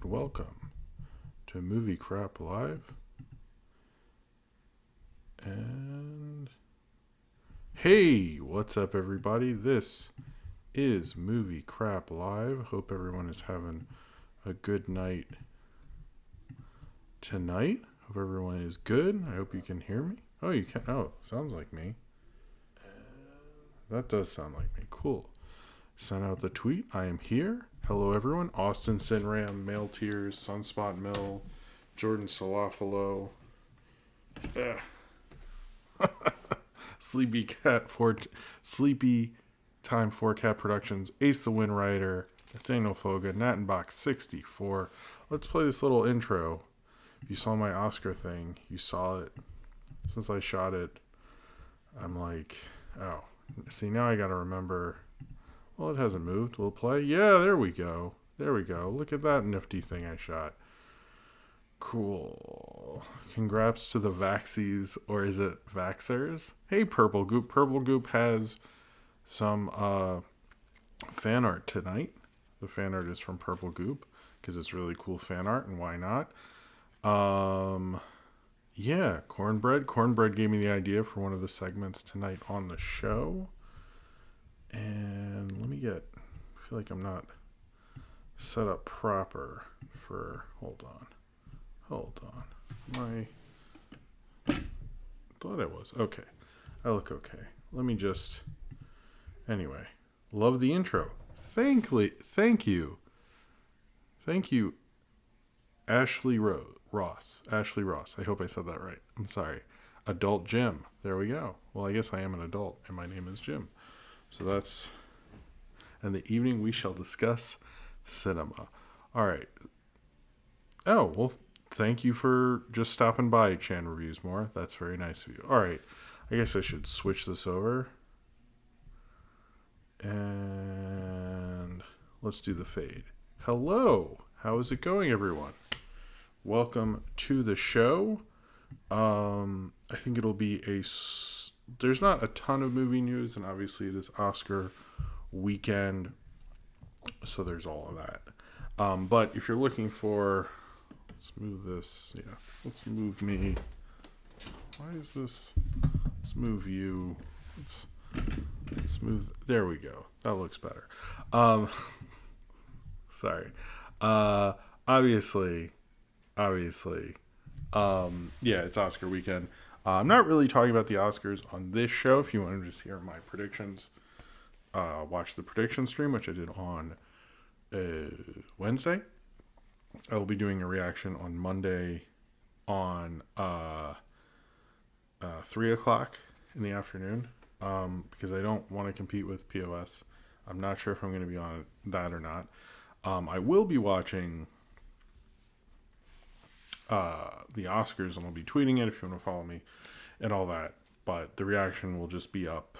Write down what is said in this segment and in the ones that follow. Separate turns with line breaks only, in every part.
welcome to Movie Crap Live. And hey, what's up, everybody? This is Movie Crap Live. Hope everyone is having a good night tonight. Hope everyone is good. I hope you can hear me. Oh, you can. Oh, sounds like me. That does sound like me. Cool. Send out the tweet. I am here. Hello, everyone. Austin Sinram, Male Tears, Sunspot Mill, Jordan Salafalo, Sleepy Sleepy Time 4 Cat Productions, Ace the Wind Rider, Nathaniel Foga, Nattenbach 64. Let's play this little intro. If you saw my Oscar thing, you saw it. Since I shot it, I'm like, oh. See, now I gotta remember. Well, it hasn't moved. Will it play? Yeah, there we go. There we go. Look at that nifty thing I shot. Cool. Congrats to the Vaxies, or is it Vaxxers? Hey, Purple Goop. Purple Goop has some fan art tonight. The fan art is from Purple Goop because it's really cool fan art, and why not? Yeah, Cornbread. Cornbread gave me the idea for one of the segments tonight on the show. And let me I feel like I'm not set up proper for, hold on. Thought I was. Okay. I look okay. Let me just, anyway, love the intro. Thank you, Ashley Ross. Ashley Ross. I hope I said that right. I'm sorry. Adult Jim. There we go. Well, I guess I am an adult, and my name is Jim. So that's, in the evening we shall discuss cinema. All right. Oh, well, thank you for just stopping by, Chan Reviews More. That's very nice of you. All right. I guess I should switch this over. And let's do the fade. Hello. How is it going, everyone? Welcome to the show. I think it'll be there's not a ton of movie news, and obviously it is Oscar weekend, so there's all of that. But if you're looking for, let's move this, let's move me. Why is this? Let's move you. Let's move, there we go. That looks better. Sorry. Obviously, yeah, it's Oscar weekend. I'm not really talking about the Oscars on this show. If you want to just hear my predictions, watch the prediction stream, which I did on Wednesday. I will be doing a reaction on Monday on 3 o'clock in the afternoon, because I don't want to compete with POS. I'm not sure if I'm going to be on that or not. I will be watching the Oscars, and I'll be tweeting it if you want to follow me and all that, but the reaction will just be up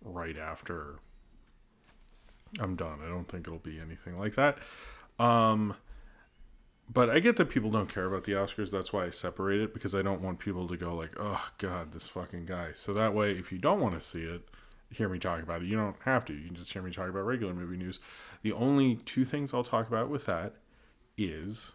right after I'm done. I don't think it'll be anything like that, but I get that people don't care about the Oscars. That's why I separate it, because I don't want people to go like, oh god, this fucking guy. So that way, if you don't want to see it, hear me talk about it, you don't have to. You can just hear me talk about regular movie news. The only two things I'll talk about with that is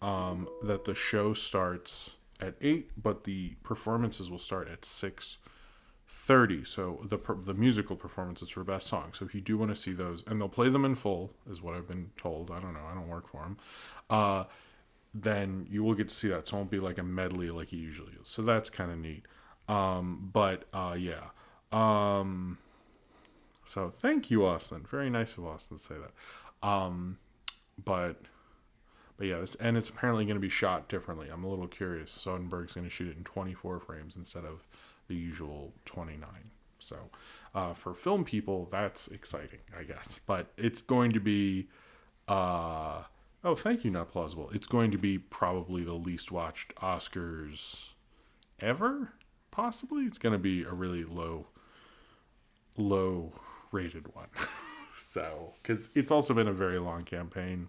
that the show starts at 8, but the performances will start at 6:30. So the musical performances for Best Song. So if you do want to see those, and they'll play them in full, is what I've been told. I don't know. I don't work for them. Then you will get to see that. So it won't be like a medley like it usually is. So that's kind of neat. Yeah. So thank you, Austin. Very nice of Austin to say that. But yeah, it's apparently going to be shot differently. I'm a little curious. Soderbergh's going to shoot it in 24 frames instead of the usual 29. So for film people, that's exciting, I guess. But it's going to be, thank you, Not Plausible. It's going to be probably the least watched Oscars ever, possibly. It's going to be a really low rated one. So, because it's also been a very long campaign.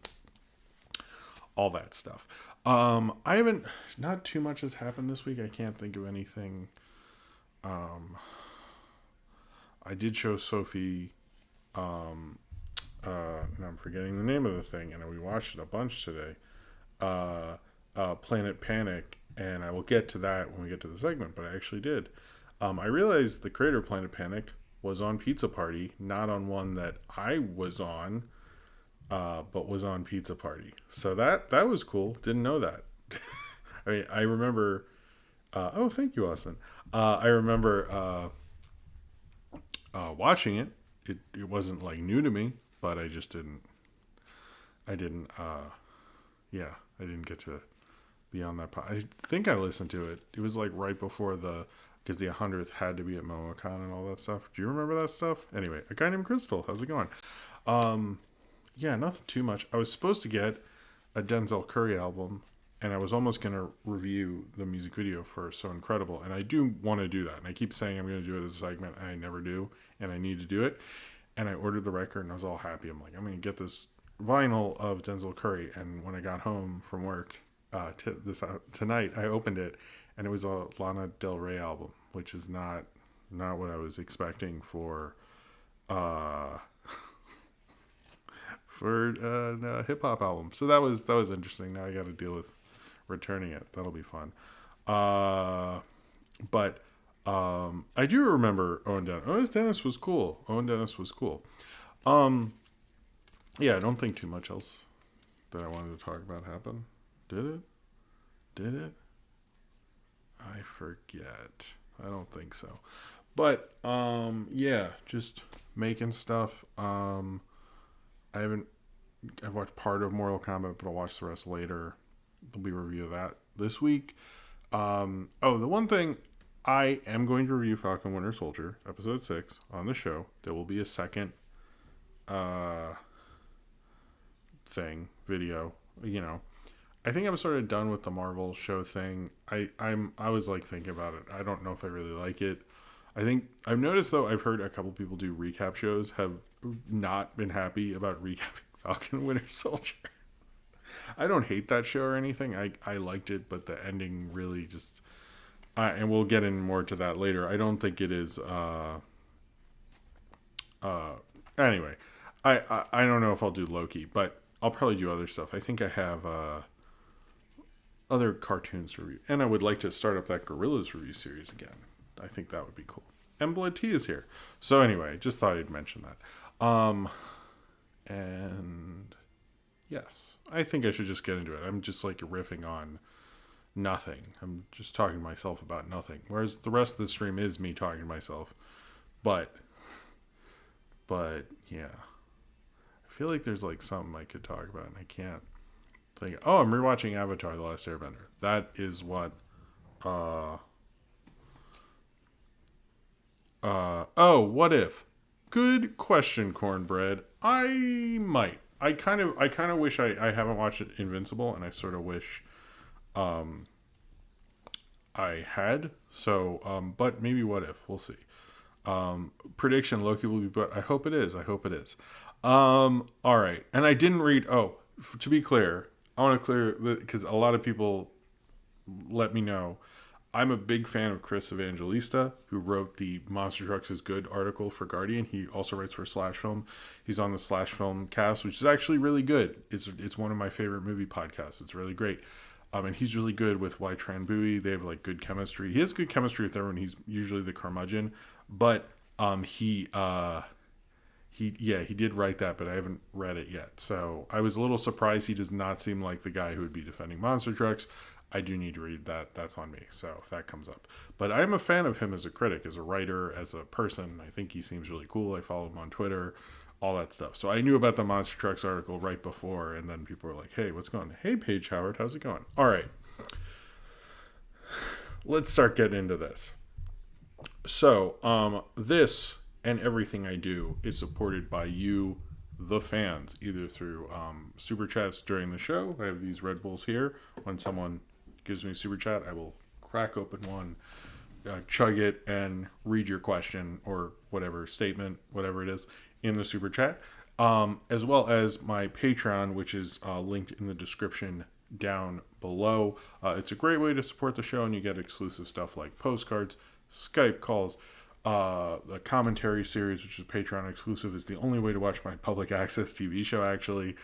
All that stuff. Not too much has happened this week. I can't think of anything. I did show Sophie and I'm forgetting the name of the thing, and we watched it a bunch today. Planet Panic, and I will get to that when we get to the segment, but I actually did. I realized the creator of Planet Panic was on Pizza Party, not on one that I was on, but was on Pizza Party. So that was cool. Didn't know that. I mean, I remember. Oh, thank you, Austin. I remember watching it. It wasn't like new to me, but I just didn't. I didn't. Yeah, I didn't get to be on that. I think I listened to it. It was like right before because the 100th had to be at MomoCon and all that stuff. Do you remember that stuff? Anyway, a guy named Crystal. How's it going? Yeah, nothing too much. I was supposed to get a Denzel Curry album, and I was almost going to review the music video for So Incredible, and I do want to do that. And I keep saying I'm going to do it as a segment, and I never do, and I need to do it. And I ordered the record, and I was all happy. I'm like, I'm going to get this vinyl of Denzel Curry. And when I got home from work tonight, I opened it, and it was a Lana Del Rey album, which is not what I was expecting for a hip hop album. So that was interesting. Now I got to deal with returning it. That'll be fun. But I do remember Owen Dennis was cool. Yeah, I don't think too much else that I wanted to talk about happened. Did it? I forget. I don't think so. But yeah, just making stuff. I've watched part of Mortal Kombat, but I'll watch the rest later. There'll be a review of that this week. The one thing, I am going to review Falcon Winter Soldier episode 6 on the show. There will be a second video. I think I'm sort of done with the Marvel show thing. I was like thinking about it. I don't know if I really like it. I think I've noticed, though, I've heard a couple people do recap shows have not been happy about recapping Falcon Winter Soldier. I don't hate that show or anything. I liked it, but the ending really just and we'll get in more to that later. I don't think it is anyway. I don't know if I'll do Loki, but I'll probably do other stuff. I think I have other cartoons to review, and I would like to start up that Gorillas review series again. I think that would be cool. And Blood Tea is here. So anyway, just thought I'd mention that. And yes, I think I should just get into it. I'm just like riffing on nothing. I'm just talking to myself about nothing. Whereas the rest of the stream is me talking to myself. But yeah. I feel like there's like something I could talk about and I can't think. Oh, I'm rewatching Avatar: The Last Airbender. That is what what if? Good question, Cornbread. I might. I kind of wish I haven't watched it, Invincible, and I sort of wish I had. So, but maybe what if? We'll see. Prediction: Loki will be, but I hope it is. All right. And I didn't read. Oh, to be clear, I want to clear because a lot of people let me know. I'm a big fan of Chris Evangelista, who wrote the Monster Trucks is Good article for Guardian. He also writes for Slash Film. He's on the Slash Film cast, which is actually really good. It's one of my favorite movie podcasts. It's really great. And he's really good with Wai Tran Bui. They have like good chemistry. He has good chemistry with everyone. He's usually the curmudgeon, but he did write that, but I haven't read it yet. So I was a little surprised. He does not seem like the guy who would be defending Monster Trucks. I do need to read that. That's on me. So if that comes up. But I'm a fan of him as a critic, as a writer, as a person. I think he seems really cool. I follow him on Twitter, all that stuff. So I knew about the Monster Trucks article right before, and then people were like, hey, what's going on? Hey, Paige Howard, how's it going? All right. Let's start getting into this. So this and everything I do is supported by you, the fans, either through super chats during the show. I have these Red Bulls here. When someone gives me a super chat, I will crack open one, chug it, and read your question or whatever statement, whatever it is, in the super chat. As well as my Patreon, which is linked in the description down below. It's a great way to support the show, and you get exclusive stuff like postcards, Skype calls, The commentary series, which is Patreon exclusive, is the only way to watch my public access TV show, actually.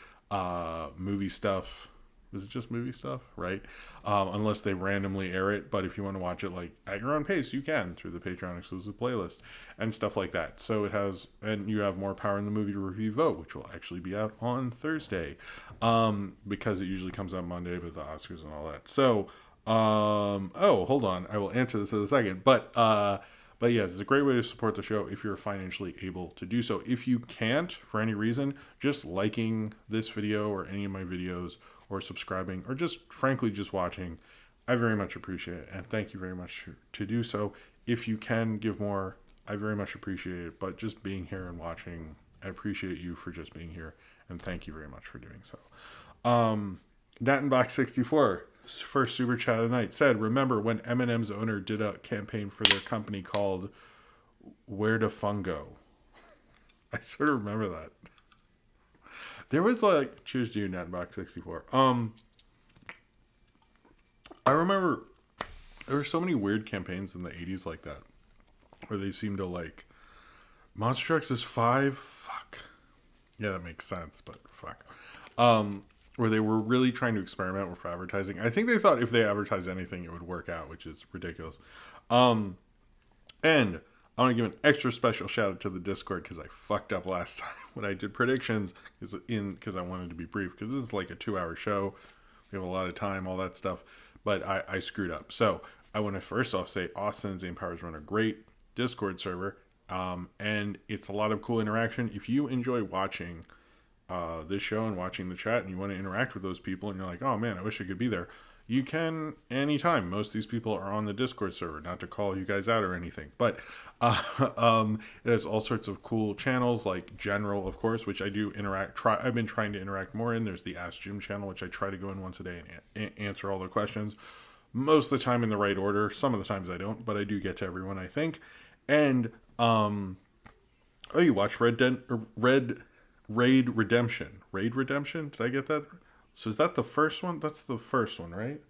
Movie stuff. Is it just movie stuff, right? Unless they randomly air it. But if you want to watch it like at your own pace, you can through the Patreon exclusive playlist and stuff like that. So it has, and you have more power in the movie review vote, which will actually be out on Thursday, because it usually comes out Monday with the Oscars and all that. So, oh, hold on, I will answer this in a second. But yes, it's a great way to support the show if you're financially able to do so. If you can't, for any reason, just liking this video or any of my videos, or subscribing, or just frankly just watching, I very much appreciate it, and thank you very much to do so. If you can give more, I very much appreciate it, but just being here and watching, I appreciate you for just being here, and thank you very much for doing so. Nattenbach64, first super chat of the night, said, remember when Eminem's owner did a campaign for their company called Where to Fungo? I sort of remember that. There was like, cheers to you, Nattenbach64. I remember there were so many weird campaigns in the 80s like that, where they seemed to like, Monster Trucks is 5? Fuck. Yeah, that makes sense, but fuck. Where they were really trying to experiment with advertising. I think they thought if they advertised anything, it would work out, which is ridiculous. And I want to give an extra special shout out to the Discord because I fucked up last time when I did predictions because I wanted to be brief because this is like a 2-hour show. We have a lot of time, all that stuff, but I screwed up. So I want to first off say Austin and Zane Powers run a great Discord server, and it's a lot of cool interaction. If you enjoy watching this show and watching the chat and you want to interact with those people and you're like, oh man, I wish I could be there, you can anytime. Most of these people are on the Discord server, not to call you guys out or anything, but it has all sorts of cool channels like General, of course, which I do I've been trying to interact more in. There's the Ask Jim channel, which I try to go in once a day and answer all their questions. Most of the time in the right order. Some of the times I don't, but I do get to everyone, I think. And, you watch Raid Redemption. Raid Redemption? Did I get that? So is that the first one? That's the first one, right?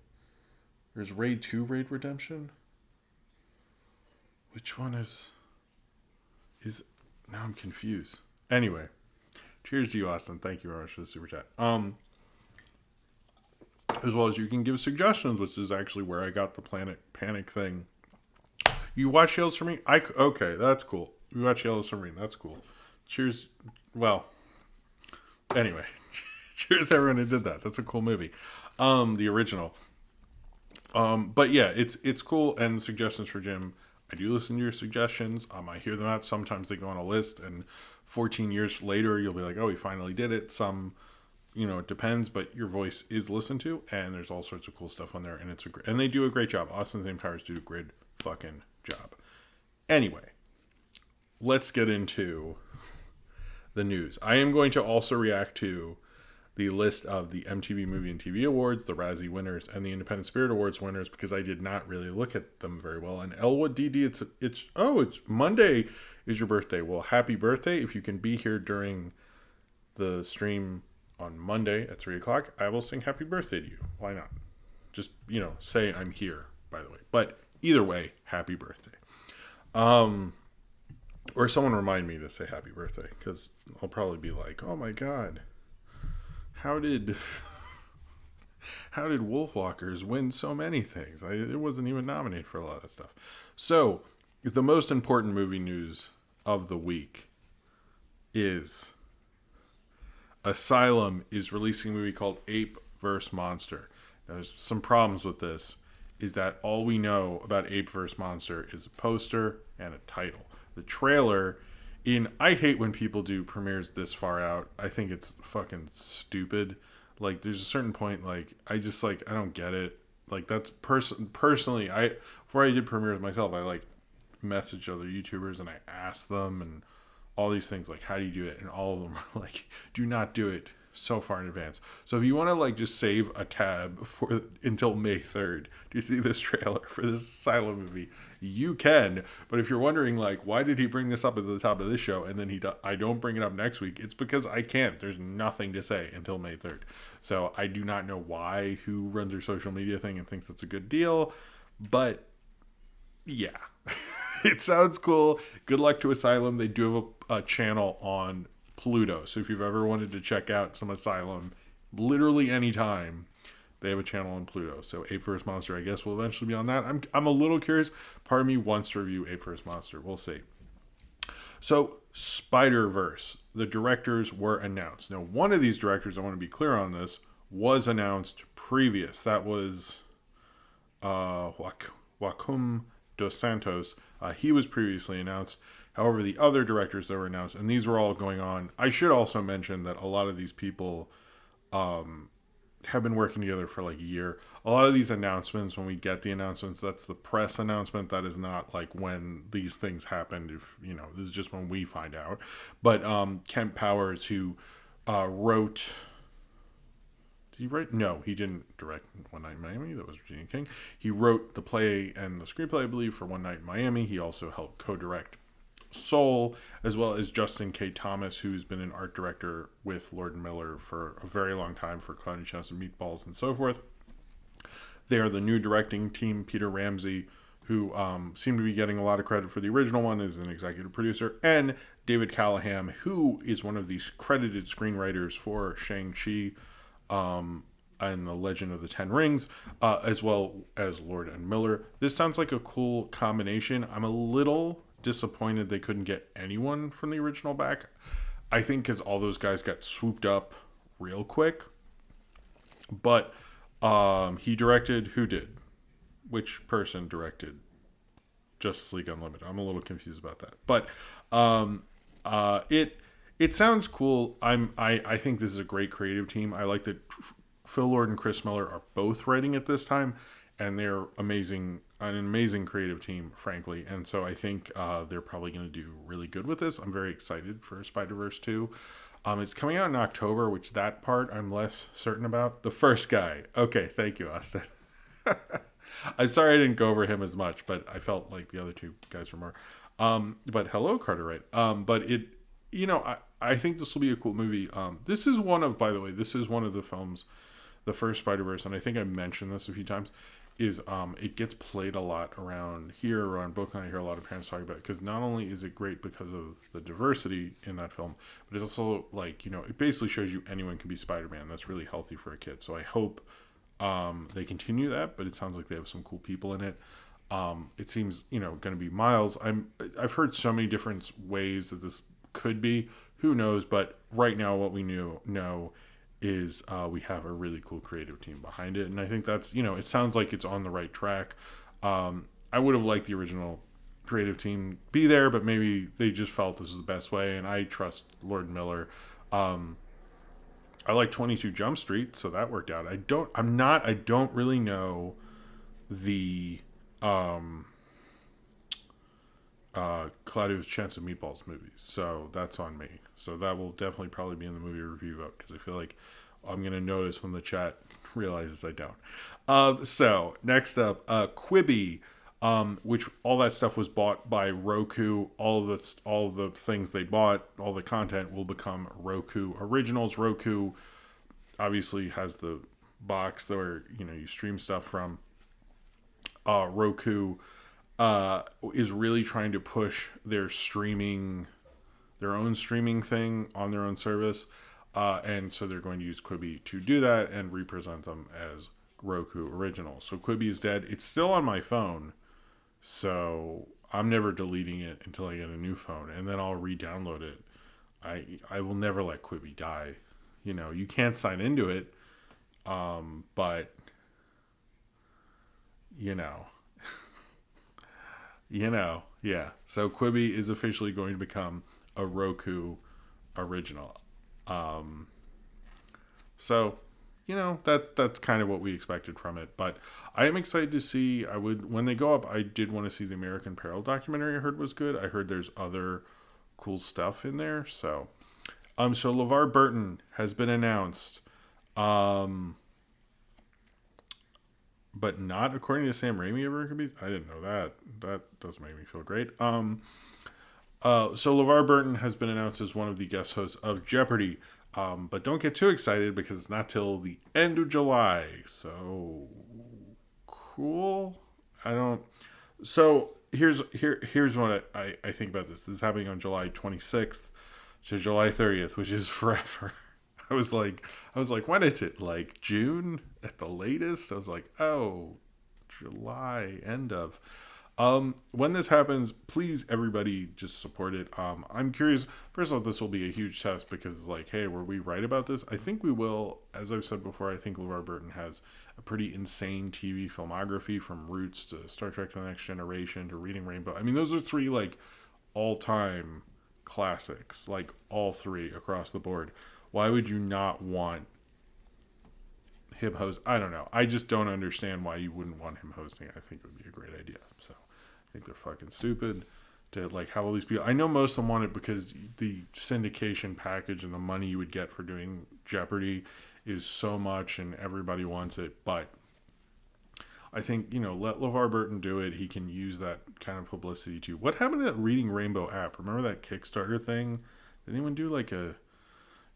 There's Raid 2, Raid Redemption? Which one is... Now I'm confused. Anyway. Cheers to you, Austin. Thank you very much for the super chat. As well as you can give suggestions, which is actually where I got the Planet Panic thing. You watch Yellow Submarine? Okay, that's cool. You watch Yellow Submarine. That's cool. Cheers. Well, anyway. Cheers to everyone who did that. That's a cool movie. The original. But yeah, it's cool. And suggestions for Jim, I do listen to your suggestions. I hear them out. Sometimes they go on a list, and 14 years later, you'll be like, oh, he finally did it. Some, it depends, but your voice is listened to, and there's all sorts of cool stuff on there, and and they do a great job. Austin and Powers do a great fucking job. Anyway, let's get into the news. I am going to also react to the list of the MTV Movie and TV Awards, the Razzie winners, and the Independent Spirit Awards winners because I did not really look at them very well. And Elwood DD, it's Monday is your birthday. Well, happy birthday. If you can be here during the stream on Monday at 3 o'clock, I will sing happy birthday to you. Why not? Just, say I'm here, by the way. But either way, happy birthday. Or someone remind me to say happy birthday because I'll probably be like, oh my God. How did Wolfwalkers win so many things? It wasn't even nominated for a lot of stuff. So, the most important movie news of the week is Asylum is releasing a movie called Ape vs. Monster. Now, there's some problems with this, is that all we know about Ape vs. Monster is a poster and a title. The trailer... I hate when people do premieres this far out. I think it's fucking stupid. Like, there's a certain point, like, I don't get it. Like, that's personally, before I did premieres myself, I, messaged other YouTubers and I asked them and all these things, like, how do you do it? And all of them are like, do not do it so far in advance. So if you want to, just save a tab until May 3rd to see this trailer for this Asylum movie, you can. But if you're wondering, why did he bring this up at the top of this show and then I don't bring it up next week, it's because I can't. There's nothing to say until May 3rd. So I do not know who runs their social media thing and thinks it's a good deal. But, yeah. It sounds cool. Good luck to Asylum. They do have a channel on Pluto. So if you've ever wanted to check out some Asylum, literally anytime, they have a channel on Pluto. So Ape vs. Monster, I guess, will eventually be on that. I'm a little curious. Part of me wants to review Ape vs. Monster. We'll see. So SpiderVerse, the directors were announced. Now, one of these directors, I want to be clear on this, was announced previous. That was Rockem dos Santos. He was previously announced. However, the other directors that were announced, and these were all going on. I should also mention that a lot of these people have been working together for like a year. A lot of these announcements, when we get the announcements, that's the press announcement. That is not like when these things happened. If you know, this is just when we find out. But Kent Powers, who wrote. Did he write? No, he didn't direct One Night in Miami. That was Virginia King. He wrote the play and the screenplay, I believe, for One Night in Miami. He also helped co-direct Soul, as well as Justin K. Thomas, who's been an art director with Lord and Miller for a very long time for Cloudy Chance and Meatballs and so forth. They are the new directing team. Peter Ramsey, who seemed to be getting a lot of credit for the original one, is an executive producer, and David Callahan, who is one of these credited screenwriters for Shang-Chi and The Legend of the Ten Rings, as well as Lord and Miller. This sounds like a cool combination. I'm a little disappointed they couldn't get anyone from the original back. I think because all those guys got swooped up real quick. But he directed, who did? Which person directed Justice League Unlimited? I'm a little confused about that. But it sounds cool. I think this is a great creative team. I like that Phil Lord and Chris Miller are both writing it this time, and they're amazing. An amazing creative team, frankly. And so I think they're probably going to do really good with this. I'm very excited for Spider-Verse 2. It's coming out in October, which that part I'm less certain about. The first guy. Okay, thank you, Austin. I'm sorry I didn't go over him as much, but I felt like the other two guys were more. But hello, Cartwright. But it, you know, I think this will be a cool movie. This is one of, by the way, this is one of the films, the first Spider-Verse, and I think I mentioned this a few times, is it gets played a lot around here, around Brooklyn. I hear a lot of parents talking about it, because not only is it great because of the diversity in that film, but it's also like, you know, it basically shows you anyone can be Spider-Man. That's really healthy for a kid. So I hope they continue that, but it sounds like they have some cool people in it. It seems, you know, going to be Miles. I've heard so many different ways that this could be. Who knows? But right now, what we know is we have a really cool creative team behind it, and I think that's, you know, it sounds like it's on the right track. I would have liked the original creative team be there, but maybe they just felt this was the best way, and I trust Lord Miller. I like 22 Jump Street, so that worked out. I don't really know the Cloudy Chance of Meatballs movies, so that's on me. So that will definitely probably be in the movie review vote, because I feel like I'm going to notice when the chat realizes I don't. So next up, Quibi, which all that stuff was bought by Roku. All the things they bought, all the content will become Roku originals. Roku obviously has the box where, you know, you stream stuff from. Roku is really trying to push their own streaming thing on their own service, and so they're going to use Quibi to do that and represent them as Roku originals. So Quibi is dead. It's still on my phone, so I'm never deleting it until I get a new phone, and then I'll re-download it. I will never let Quibi die. You know, you can't sign into it, but you know. Yeah. So Quibi is officially going to become a Roku original. So, you know, that's kind of what we expected from it. But I am excited to see. When they go up, I did want to see the American Peril documentary. I heard was good. I heard there's other cool stuff in there. So LeVar Burton has been announced. But not according to Sam Raimi ever could be. I didn't know that. That does make me feel great. So LeVar Burton has been announced as one of the guest hosts of Jeopardy. But don't get too excited, because it's not till the end of July. So cool. So here's what I think about this. This is happening on July 26th to July 30th, which is forever. I was like, when is it? Like June at the latest? I was like, oh, July, end of. When this happens, please everybody just support it. I'm curious. First of all, this will be a huge test because it's like, hey, were we right about this? I think we will. As I've said before, I think Levar Burton has a pretty insane TV filmography, from Roots to Star Trek: The Next Generation to Reading Rainbow. I mean, those are three like all-time classics, like all three across the board. Why would you not want him host? I don't know. I just don't understand why you wouldn't want him hosting. I think it would be a great idea. So I think they're fucking stupid to like have all these people. I know most of them want it because the syndication package and the money you would get for doing Jeopardy is so much and everybody wants it. But I think, let LeVar Burton do it. He can use that kind of publicity too. What happened to that Reading Rainbow app? Remember that Kickstarter thing? Did anyone do like a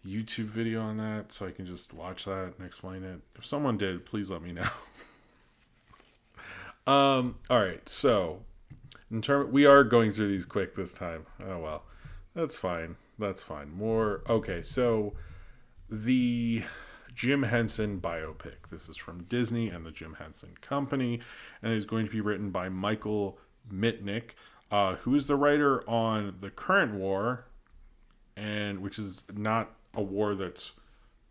YouTube video on that so I can just watch that and explain it? If someone did, please let me know. All right, so we are going through these quick this time. Oh well, that's fine. More okay. So the Jim Henson biopic. This is from Disney and the Jim Henson Company, and is going to be written by Michael Mitnick, who is the writer on the current war, and which is not a war that's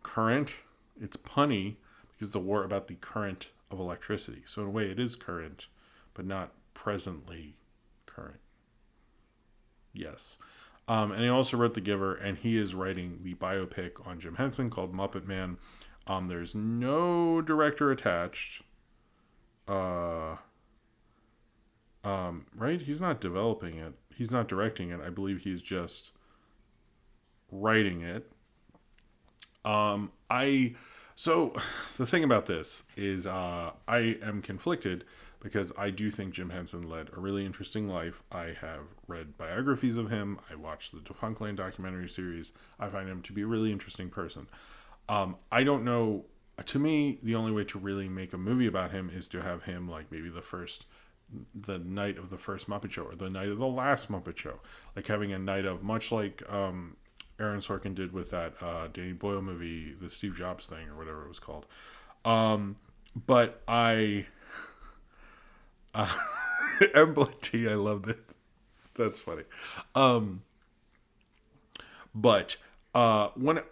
current. It's punny because it's a war about the current of electricity. So in a way it is current, but not presently current. Yes. And he also wrote The Giver, and he is writing the biopic on Jim Henson called Muppet Man. There's no director attached. Right? He's not developing it. He's not directing it. I believe he's just writing it. So the thing about this is I am conflicted because I do think Jim Henson led a really interesting life. I have read biographies of him. I watched the Defunctland documentary series. I find him to be a really interesting person. I don't know. To me, the only way to really make a movie about him is to have him like maybe the night of the first Muppet Show or the night of the last Muppet Show. Like having a night of, much like Aaron Sorkin did with that Danny Boyle movie, the Steve Jobs thing or whatever it was called. But Embla T, I love that. That's funny. But when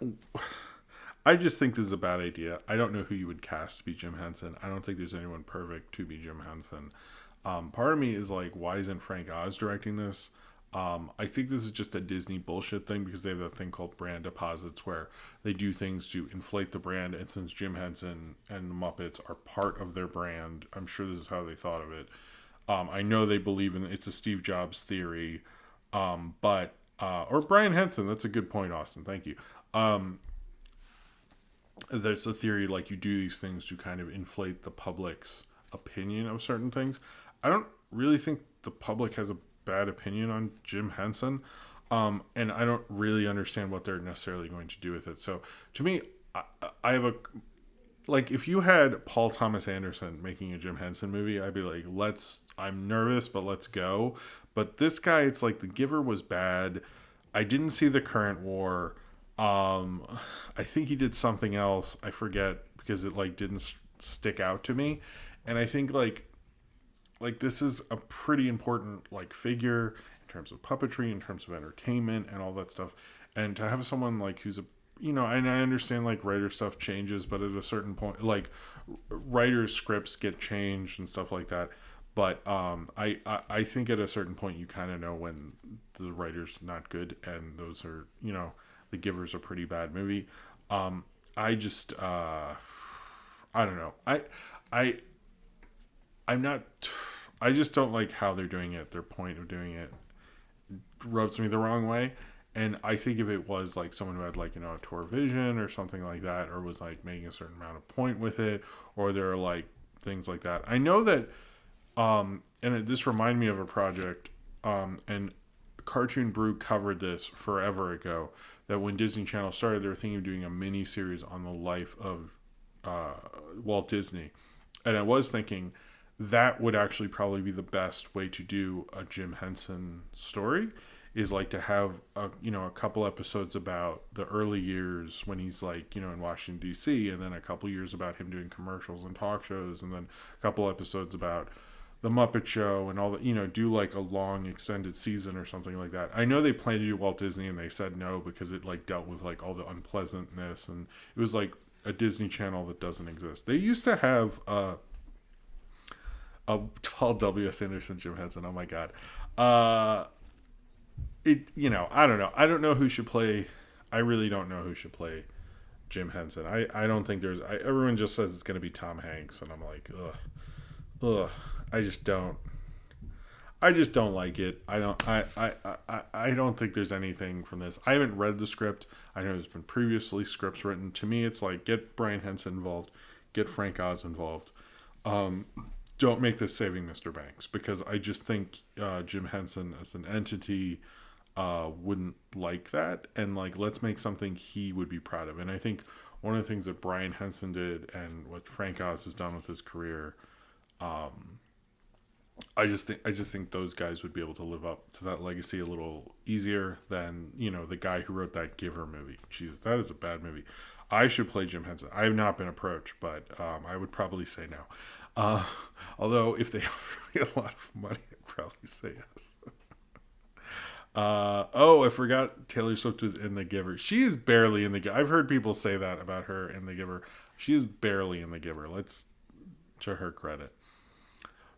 I just think this is a bad idea. I don't know who you would cast to be Jim Henson. I don't think there's anyone perfect to be Jim Henson. Part of me is like, why isn't Frank Oz directing this? I think this is just a Disney bullshit thing because they have that thing called brand deposits where they do things to inflate the brand. And since Jim Henson and the Muppets are part of their brand, I'm sure this is how they thought of it. I know they believe in it's a Steve Jobs theory, or Brian Henson. That's a good point, Austin. Thank you. There's a theory like you do these things to kind of inflate the public's opinion of certain things. I don't really think the public has a bad opinion on Jim Henson, and I don't really understand what they're necessarily going to do with it. So to me, I have if you had Paul Thomas Anderson making a Jim Henson movie, I'd be like, I'm nervous, but let's go. But this guy, it's like The Giver was bad. I didn't see The Current War. I think he did something else. I forget because it didn't stick out to me. And I think like this is a pretty important figure in terms of puppetry, in terms of entertainment and all that stuff. And to have someone who's and I understand writer stuff changes, but at a certain point, writers' scripts get changed and stuff like that. But I think at a certain point you kind of know when the writer's not good, and those are The Giver's a pretty bad movie. I just I don't know. I just don't like how they're doing it. Their point of doing it rubs me the wrong way. And I think if it was someone who had a tour vision or something like that, or was making a certain amount of point with it, or there are things like that. I know that, this reminded me of a project, and Cartoon Brew covered this forever ago, that when Disney Channel started, they were thinking of doing a mini series on the life of Walt Disney. And I was thinking that would actually probably be the best way to do a Jim Henson story, is like to have a couple episodes about the early years when he's like, in Washington DC, and then a couple years about him doing commercials and talk shows, and then a couple episodes about the Muppet Show and all that, do like a long extended season or something like that. I know they planned to do Walt Disney and they said no because it like dealt with like all the unpleasantness, and it was like a Disney Channel that doesn't exist. They used to have a Paul W.S. Anderson, Jim Henson. Oh my God. I don't know. I don't know who should play. I really don't know who should play Jim Henson. I don't think everyone just says it's going to be Tom Hanks. And I'm like, ugh. I just don't like it. I don't think there's anything from this. I haven't read the script. I know there's been previously scripts written. To me, it's like, get Brian Henson involved, get Frank Oz involved. Don't make this Saving Mr. Banks, because I just think Jim Henson as an entity wouldn't like that, and like, let's make something he would be proud of. And I think one of the things that Brian Henson did and what Frank Oz has done with his career, I just think those guys would be able to live up to that legacy a little easier than, the guy who wrote that Giver movie. Jeez, that is a bad movie. I should play Jim Henson. I have not been approached, but I would probably say no. Although if they offer me a lot of money, I'd probably say yes. I forgot Taylor Swift was in The Giver. She is barely in The Giver. I've heard people say that about her in The Giver. She is barely in The Giver. Let's, to her credit.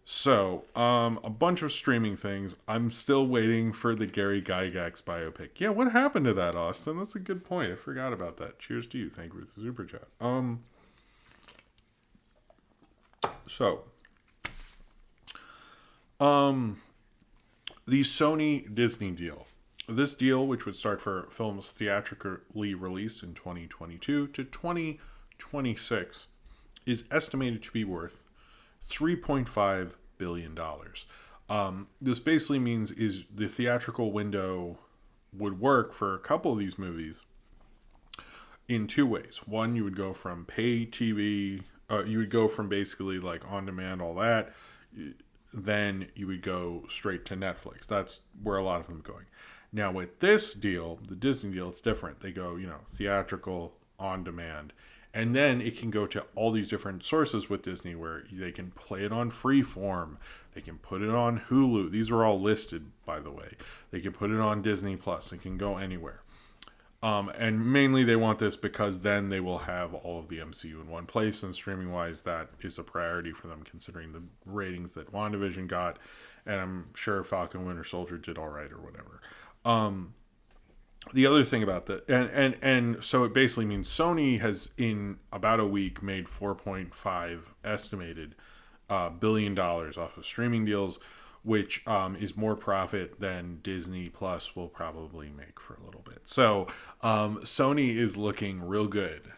So, a bunch of streaming things. I'm still waiting for the Gary Gygax biopic. Yeah, what happened to that, Austin? That's a good point. I forgot about that. Cheers to you. Thank you for the super chat. The Sony Disney deal. This deal, which would start for films theatrically released in 2022 to 2026, is estimated to be worth $3.5 billion. This basically means is the theatrical window would work for a couple of these movies in two ways. One, you would go from pay TV, you would go from basically like on demand, all that. Then you would go straight to Netflix. That's where a lot of them are going. Now with this deal, the Disney deal, it's different. They go, theatrical, on demand. And then it can go to all these different sources with Disney where they can play it on Freeform. They can put it on Hulu. These are all listed, by the way. They can put it on Disney Plus. It can go anywhere. And mainly they want this because then they will have all of the MCU in one place. And streaming-wise, that is a priority for them considering the ratings that WandaVision got. And I'm sure Falcon Winter Soldier did all right or whatever. The other thing about that, and so it basically means Sony has in about a week made 4.5 estimated $1 billion off of streaming deals, which is more profit than Disney Plus will probably make for a little bit. So Sony is looking real good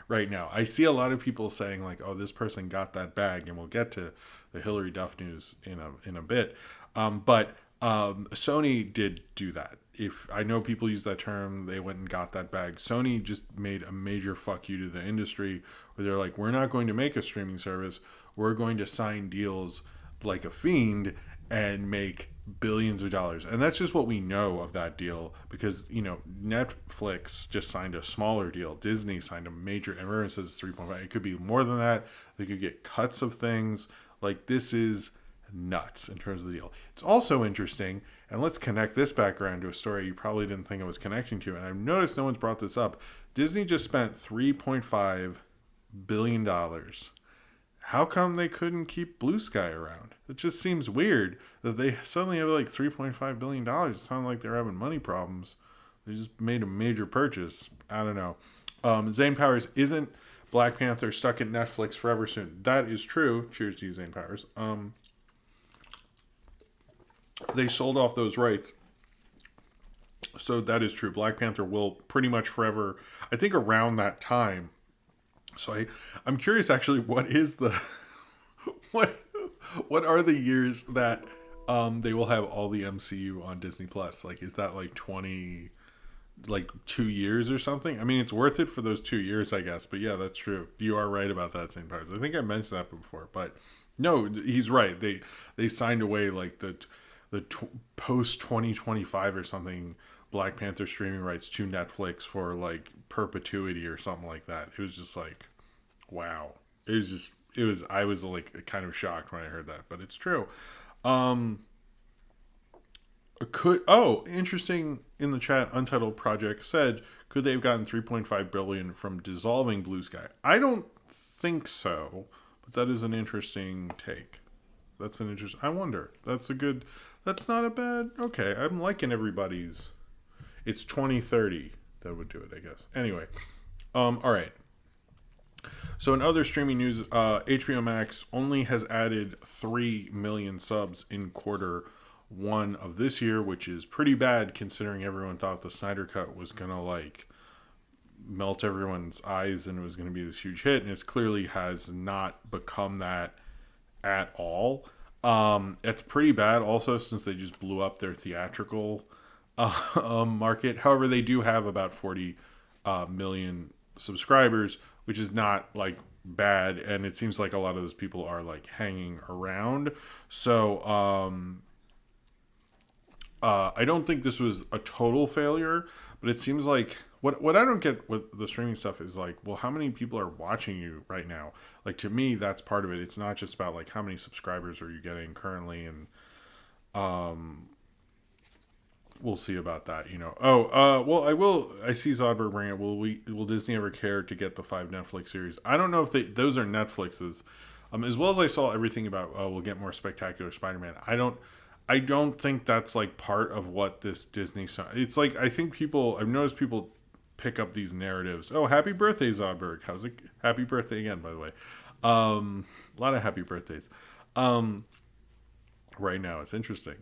right now. I see a lot of people saying like, "Oh, this person got that bag," and we'll get to the Hillary Duff news in a bit. But Sony did do that. If I know people use that term, they went and got that bag. Sony just made a major fuck you to the industry where they're like, we're not going to make a streaming service. We're going to sign deals like a fiend and make billions of dollars. And that's just what we know of that deal because, Netflix just signed a smaller deal. Disney signed a major, everyone says it's 3.5. It could be more than that. They could get cuts of things. Like this is nuts in terms of the deal. It's also interesting, and let's connect this background to a story you probably didn't think I was connecting to, and I've noticed no one's brought this up. Disney just spent $3.5 billion. How come they couldn't keep Blue Sky around? It just seems weird that they suddenly have like $3.5 billion. It sounds like they're having money problems. They just made a major purchase. I don't know. Zane Powers, isn't Black Panther stuck at Netflix forever soon? That is true. Cheers to you, Zane Powers. They sold off those rights. So that is true. Black Panther will pretty much forever, I think around that time. So I'm curious actually, what is the, what are the years that they will have all the MCU on Disney Plus? Like, is that like 20, like 2 years or something. I mean, it's worth it for those 2 years, I guess. But yeah, that's true. You are right about that, St. Powers. I think I mentioned that before, but no, he's right. They signed away like the post 2025 or something Black Panther streaming rights to Netflix for like perpetuity or something like that. It was just like, wow. I was like kind of shocked when I heard that, but it's true. Interesting, in the chat, Untitled Project said, could they have gotten 3.5 billion from dissolving Blue Sky? I don't think so, but that is an interesting take. I wonder. That's not a bad, okay, I'm liking everybody's. It's 2030 that would do it, I guess. Anyway, all right. So in other streaming news, HBO Max only has added 3 million subs in Q1 of this year, which is pretty bad considering everyone thought the Snyder Cut was going to like melt everyone's eyes and it was going to be this huge hit, and it clearly has not become that at all. It's pretty bad also since they just blew up their theatrical market. However, they do have about 40 million subscribers, which is not like bad, and it seems like a lot of those people are like hanging around. So I don't think this was a total failure, but it seems like what I don't get with the streaming stuff is like, well, how many people are watching you right now? Like, to me, that's part of it. It's not just about like how many subscribers are you getting currently, and we'll see about that, you know. I see Zodberg bring it. Will Disney ever care to get the 5 Netflix series? I don't know if those are Netflix's. As well as I saw everything about we'll get more spectacular Spider-Man. I don't think that's like part of what this Disney. It's like, I think I've noticed people pick up these narratives. Oh, happy birthday, Zodberg. How's it? Happy birthday again, by the way. A lot of happy birthdays. Right now, it's interesting.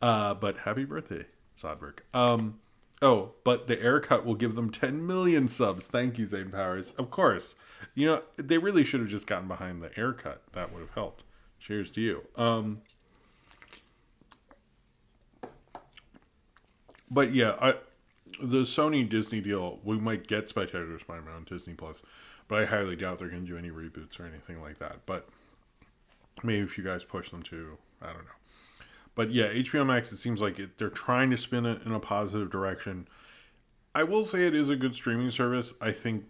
But happy birthday, Zodberg. But the Air Cut will give them 10 million subs. Thank you, Zane Powers. Of course. You know, they really should have just gotten behind the Air Cut. That would have helped. Cheers to you. But yeah, the Sony Disney deal, we might get Spectacular Spider-Man on Disney Plus, but I highly doubt they're going to do any reboots or anything like that. But maybe if you guys push them to, I don't know. But yeah, HBO Max, it seems like they're trying to spin it in a positive direction. I will say it is a good streaming service. I think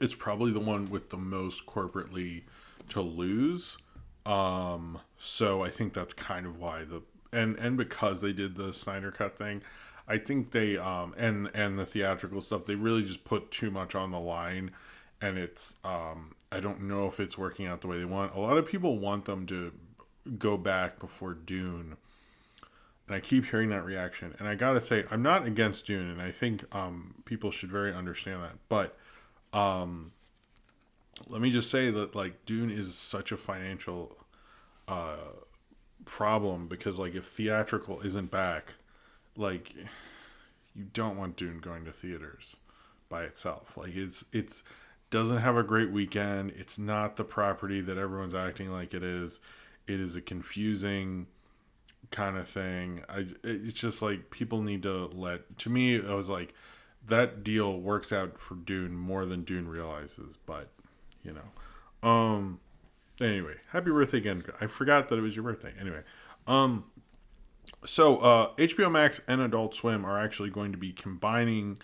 it's probably the one with the most corporately to lose. So I think that's kind of why and because they did the Snyder Cut thing, I think they and the theatrical stuff, they really just put too much on the line, and it's I don't know if it's working out the way they want. A lot of people want them to go back before Dune, and I keep hearing that reaction. And I gotta say, I'm not against Dune, and I think people should very understand that. But let me just say that like Dune is such a financial problem, because like if theatrical isn't back, like you don't want Dune going to theaters by itself. Like it's doesn't have a great weekend. It's not the property that everyone's acting like it is. It is a confusing kind of thing. It's just like people need to to me, I was like, that deal works out for Dune more than Dune realizes, but you know. Anyway, happy birthday again. I forgot that it was your birthday. Anyway. So HBO Max and Adult Swim are actually going to be combining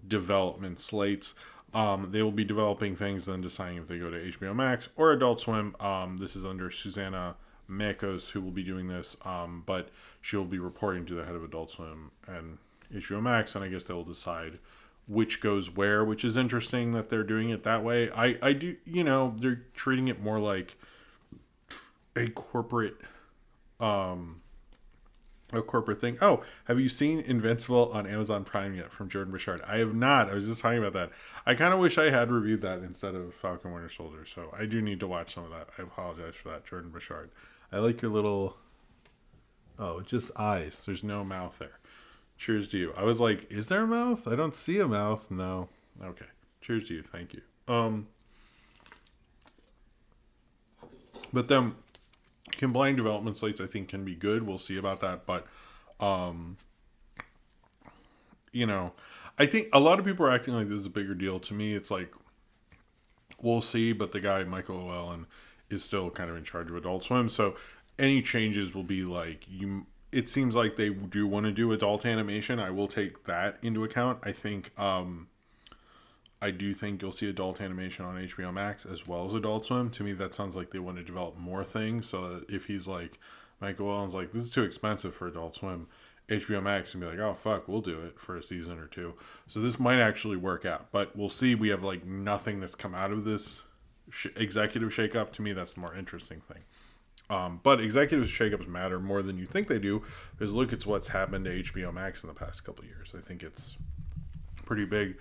development slates. They will be developing things, then deciding if they go to HBO Max or Adult Swim. This is under Susanna Makos, who will be doing this, but she'll be reporting to the head of Adult Swim and HBO Max, and I guess they'll decide which goes where, which is interesting that they're doing it that way. I do, you know, they're treating it more like a corporate thing. Oh, have you seen Invincible on Amazon Prime yet from Jordan Bouchard? I have not. I was just talking about that. I kind of wish I had reviewed that instead of Falcon Winter Soldier, so I do need to watch some of that. I apologize for that, Jordan Bouchard. I like your little... Oh, just eyes. There's no mouth there. Cheers to you. I was like, is there a mouth? I don't see a mouth. No. Okay. Cheers to you. Thank you. But then... Combined development slates, I think, can be good. We'll see about that. But Um, you know, I think a lot of people are acting like this is a bigger deal. To me, it's like, we'll see, but the guy, Michael Llewellyn, is still kind of in charge of Adult Swim. So any changes will be like, it seems like they do want to do adult animation. I will take that into account. I do think you'll see adult animation on HBO Max as well as Adult Swim. To me, that sounds like they want to develop more things. So that if he's like, Michael Llewellyn's like, this is too expensive for Adult Swim, HBO Max can be like, oh fuck, we'll do it for a season or two. So this might actually work out, but we'll see. We have like nothing that's come out of this executive shakeup. To me, that's the more interesting thing. But executive shakeups matter more than you think they do, because look at what's happened to HBO Max in the past couple of years. I think it's pretty big.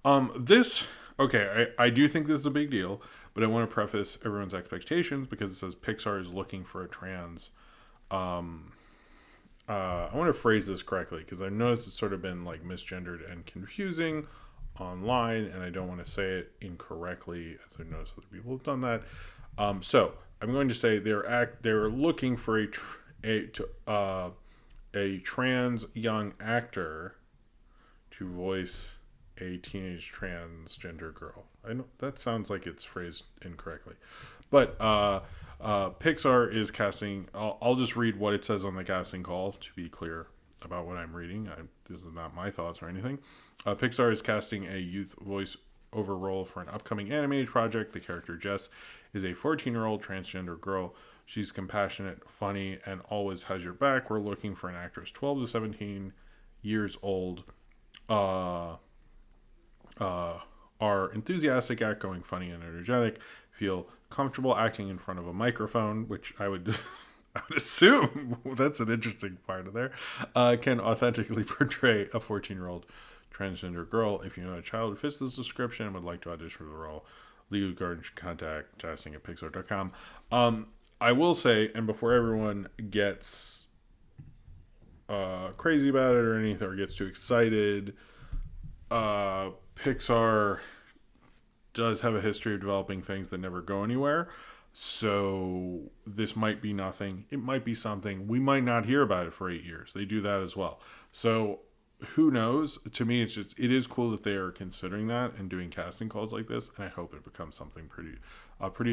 I do think this is a big deal, but I want to preface everyone's expectations because it says Pixar is looking for a trans. I want to phrase this correctly because I've noticed it's sort of been like misgendered and confusing online, and I don't want to say it incorrectly as I've noticed other people have done that. So I'm going to say they're looking for a trans young actor to voice a teenage transgender girl. I know that sounds like it's phrased incorrectly, but Pixar is casting. I'll just read what it says on the casting call to be clear about what I'm reading. This is not my thoughts or anything. Pixar is casting a youth voice over role for an upcoming animated project. The character Jess is a 14-year-old transgender girl. She's compassionate, funny, and always has your back. We're looking for an actress 12 to 17 years old. Are enthusiastic, outgoing, funny, and energetic. Feel comfortable acting in front of a microphone, which I would assume that's an interesting part of there. Can authentically portray a 14-year-old transgender girl. If you know a child who fits this description and would like to audition for the role, legal guardian should contact casting@pixar.com. I will say, and before everyone gets crazy about it or anything, or gets too excited, Pixar does have a history of developing things that never go anywhere. So this might be nothing. It might be something. We might not hear about it for 8 years. They do that as well. So who knows? To me, it is cool that they are considering that and doing casting calls like this. And I hope it becomes something pretty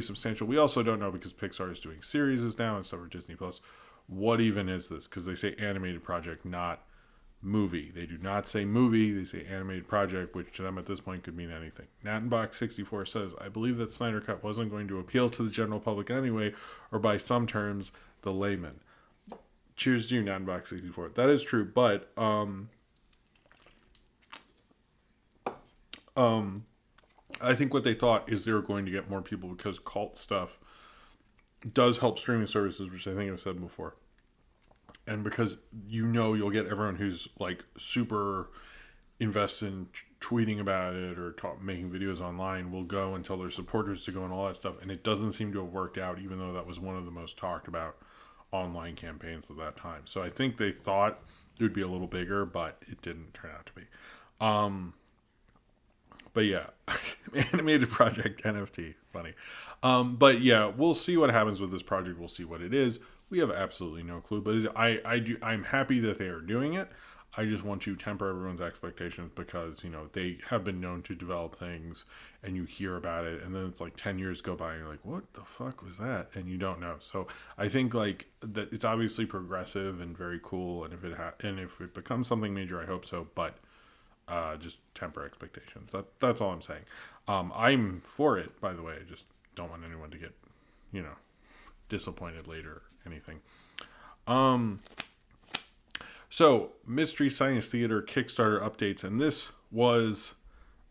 substantial. We also don't know, because Pixar is doing series now and stuff for Disney Plus. What even is this? Because they say animated project, not movie. They do not say movie, they say animated project, which to them at this point could mean anything. Nattenbox64 says, I believe that Snyder Cut wasn't going to appeal to the general public anyway, or by some terms, the layman. Cheers to you, Nattenbox64. That is true, but I think what they thought is they were going to get more people, because cult stuff does help streaming services, which I think I've said before. And because you'll get everyone who's like super invested in tweeting about it or making videos online will go and tell their supporters to go and all that stuff. And it doesn't seem to have worked out, even though that was one of the most talked about online campaigns at that time. So I think they thought it would be a little bigger, but it didn't turn out to be. But yeah, animated project NFT, funny. But yeah, we'll see what happens with this project. We'll see what it is. We have absolutely no clue, but I'm happy that they are doing it. I just want to temper everyone's expectations, because, they have been known to develop things and you hear about it and then it's like 10 years go by and you're like, what the fuck was that? And you don't know. So I think like that it's obviously progressive and very cool. And if it becomes something major, I hope so. But just temper expectations. That's all I'm saying. I'm for it, by the way. I just don't want anyone to get, disappointed later or anything. So Mystery Science Theater Kickstarter updates, and this was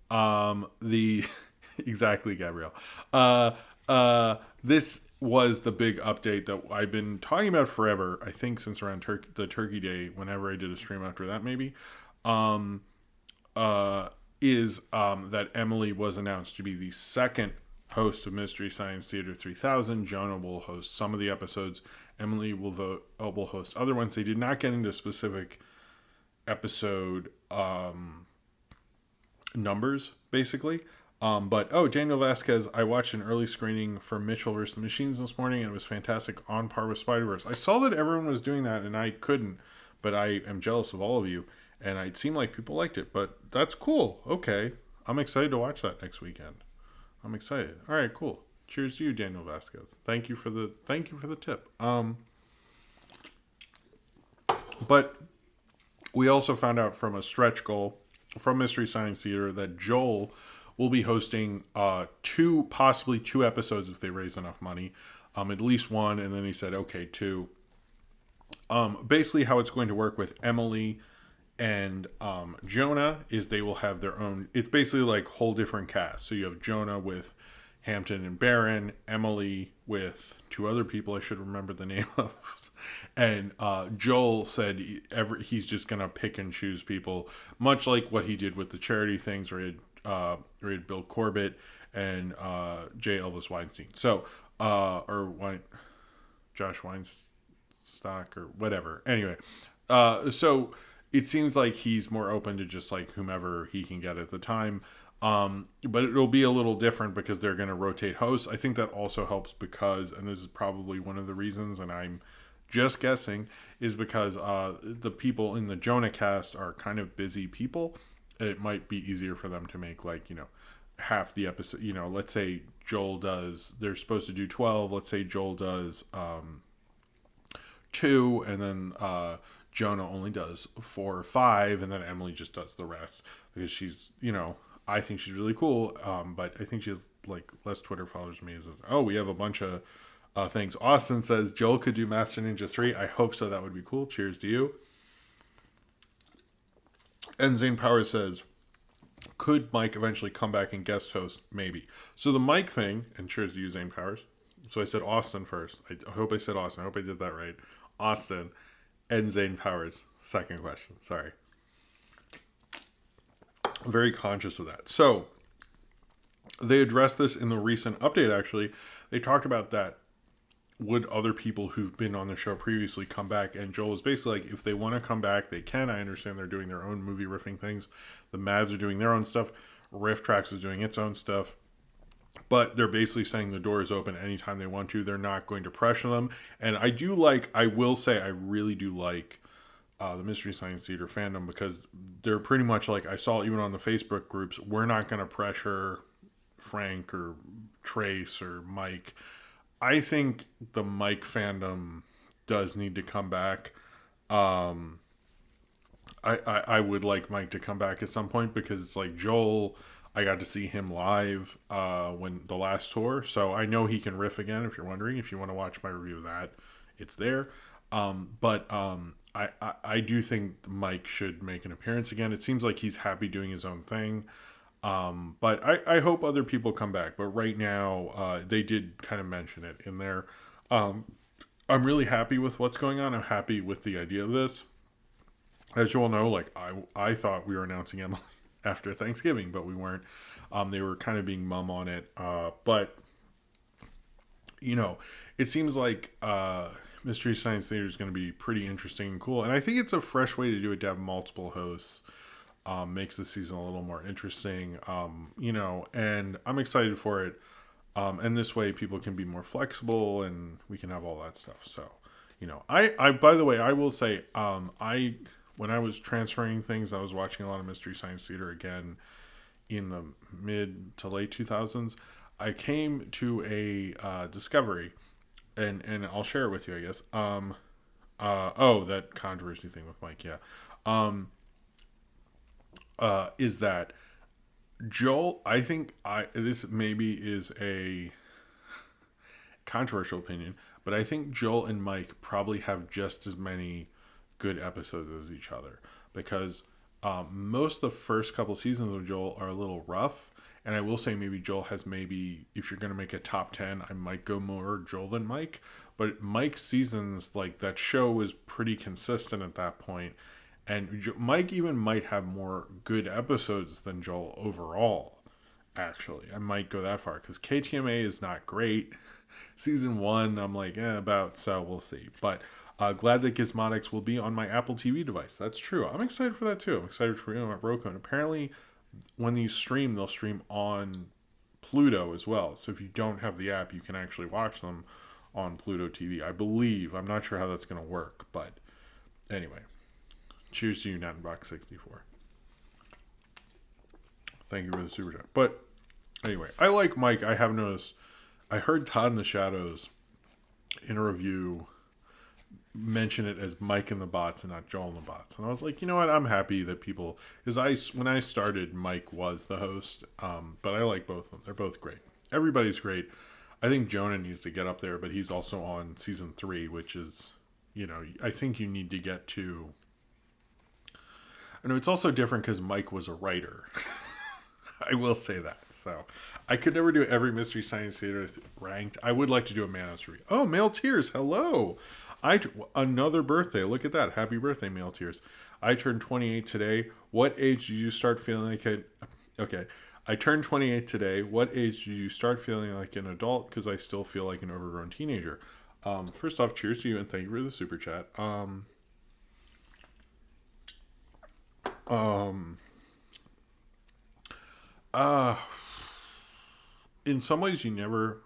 the exactly, Gabrielle. This was the big update that I've been talking about forever. I think since around the Turkey Day, whenever I did a stream after that, maybe. That Emily was announced to be the second host of Mystery Science Theater 3000. Jonah will host some of the episodes. Emily will host other ones. They did not get into specific episode numbers, basically. But Daniel Vasquez, I watched an early screening for Mitchell vs. the Machines this morning, and it was fantastic, on par with SpiderVerse. I saw that everyone was doing that, and I couldn't. but I am jealous of all of you. And it seemed like people liked it, but that's cool. Okay. I'm excited to watch that next weekend. I'm excited. All right, cool. Cheers to you, Daniel Vasquez. Thank you for the tip. But we also found out from a stretch goal from Mystery Science Theater that Joel will be hosting possibly two episodes if they raise enough money. At least one, and then he said, okay, two. Basically how it's going to work with Emily and Jonah is they will have their own, it's basically like whole different cast. So you have Jonah with Hampton and Barron, Emily with two other people I should remember the name of, and Joel said he's just gonna pick and choose people, much like what he did with the charity things where he had Bill Corbett and J. Elvis Weinstein. So Josh Weinstock or whatever. Anyway, so it seems like he's more open to just like whomever he can get at the time. But it'll be a little different because they're going to rotate hosts. I think that also helps because, and this is probably one of the reasons, and I'm just guessing, is because the people in the Jonah cast are kind of busy people. And it might be easier for them to make like, half the episode, let's say they're supposed to do 12. Let's say Joel does 2, and then Jonah only does 4 or 5, and then Emily just does the rest because she's, I think she's really cool, but I think she has like less Twitter followers than me. We have a bunch of things. Austin says Joel could do Master Ninja 3. I hope so. That would be cool. Cheers to you. And Zane Powers says, could Mike eventually come back and guest host? Maybe. So the Mike thing, and cheers to you, Zane Powers. So I said Austin first. I hope I said Austin. I hope I did that right. Austin and Zane Powers. Second question. Sorry. I'm very conscious of that. So they addressed this in the recent update, actually. They talked about that. Would other people who've been on the show previously come back? And Joel is basically like, if they want to come back, they can. I understand they're doing their own movie riffing things. The Mads are doing their own stuff. Riff Tracks is doing its own stuff. But they're basically saying the door is open anytime they want to. They're not going to pressure them. And I will say, I really do like the Mystery Science Theater fandom because they're pretty much like, I saw even on the Facebook groups, we're not going to pressure Frank or Trace or Mike. I think the Mike fandom does need to come back. I would like Mike to come back at some point because it's like Joel, I got to see him live when the last tour. So I know he can riff again, if you're wondering. If you want to watch my review of that, it's there. But I do think Mike should make an appearance again. It seems like he's happy doing his own thing. But I hope other people come back. But right now, they did kind of mention it in there. I'm really happy with what's going on. I'm happy with the idea of this. As you all know, like I thought we were announcing Emily after Thanksgiving, but we weren't. They were kind of being mum on it. But, it seems like Mystery Science Theater is going to be pretty interesting and cool. And I think it's a fresh way to do it, to have multiple hosts. Makes the season a little more interesting, and I'm excited for it. And this way people can be more flexible and we can have all that stuff. So, I by the way, I will say, when I was transferring things, I was watching a lot of Mystery Science Theater again in the mid to late 2000s. I came to a discovery, and I'll share it with you, I guess. That controversy thing with Mike. Yeah. Is that Joel, I think this maybe is a controversial opinion, but I think Joel and Mike probably have just as many good episodes as each other, because most of the first couple seasons of Joel are a little rough, and I will say maybe Joel has, if you're going to make a top 10, I might go more Joel than Mike, but Mike's seasons, like that show was pretty consistent at that point. And Mike even might have more good episodes than Joel overall, actually. I might go that far, because KTMA is not great. Season 1, I'm like, so we'll see. But glad that Gizmonics will be on my Apple TV device. That's true. I'm excited for that, too. I'm excited for Roku. And apparently, when these stream, they'll stream on Pluto as well. So if you don't have the app, you can actually watch them on Pluto TV. I believe. I'm not sure how that's going to work. But anyway. Cheers to you, Nattenbox64. Thank you for the super chat. But anyway, I like Mike. I have noticed. I heard Todd in the Shadows in a review mention it as Mike in the Bots and not Joel in the Bots. And I was like, you know what? I'm happy that people... Because when I started, Mike was the host. But I like both of them. They're both great. Everybody's great. I think Jonah needs to get up there, but he's also on season 3, which is, I think you need to get to... I know it's also different because Mike was a writer. I will say that. So I could never do every Mystery Science Theater ranked. I would like to do a Manos review. Oh, Male Tears. Hello. Another birthday. Look at that. Happy birthday, Male Tears. I turned 28 today. What age did you start feeling like it? Okay. I turned 28 today. What age did you start feeling like an adult? Because I still feel like an overgrown teenager. First off, cheers to you and thank you for the super chat. In some ways, you never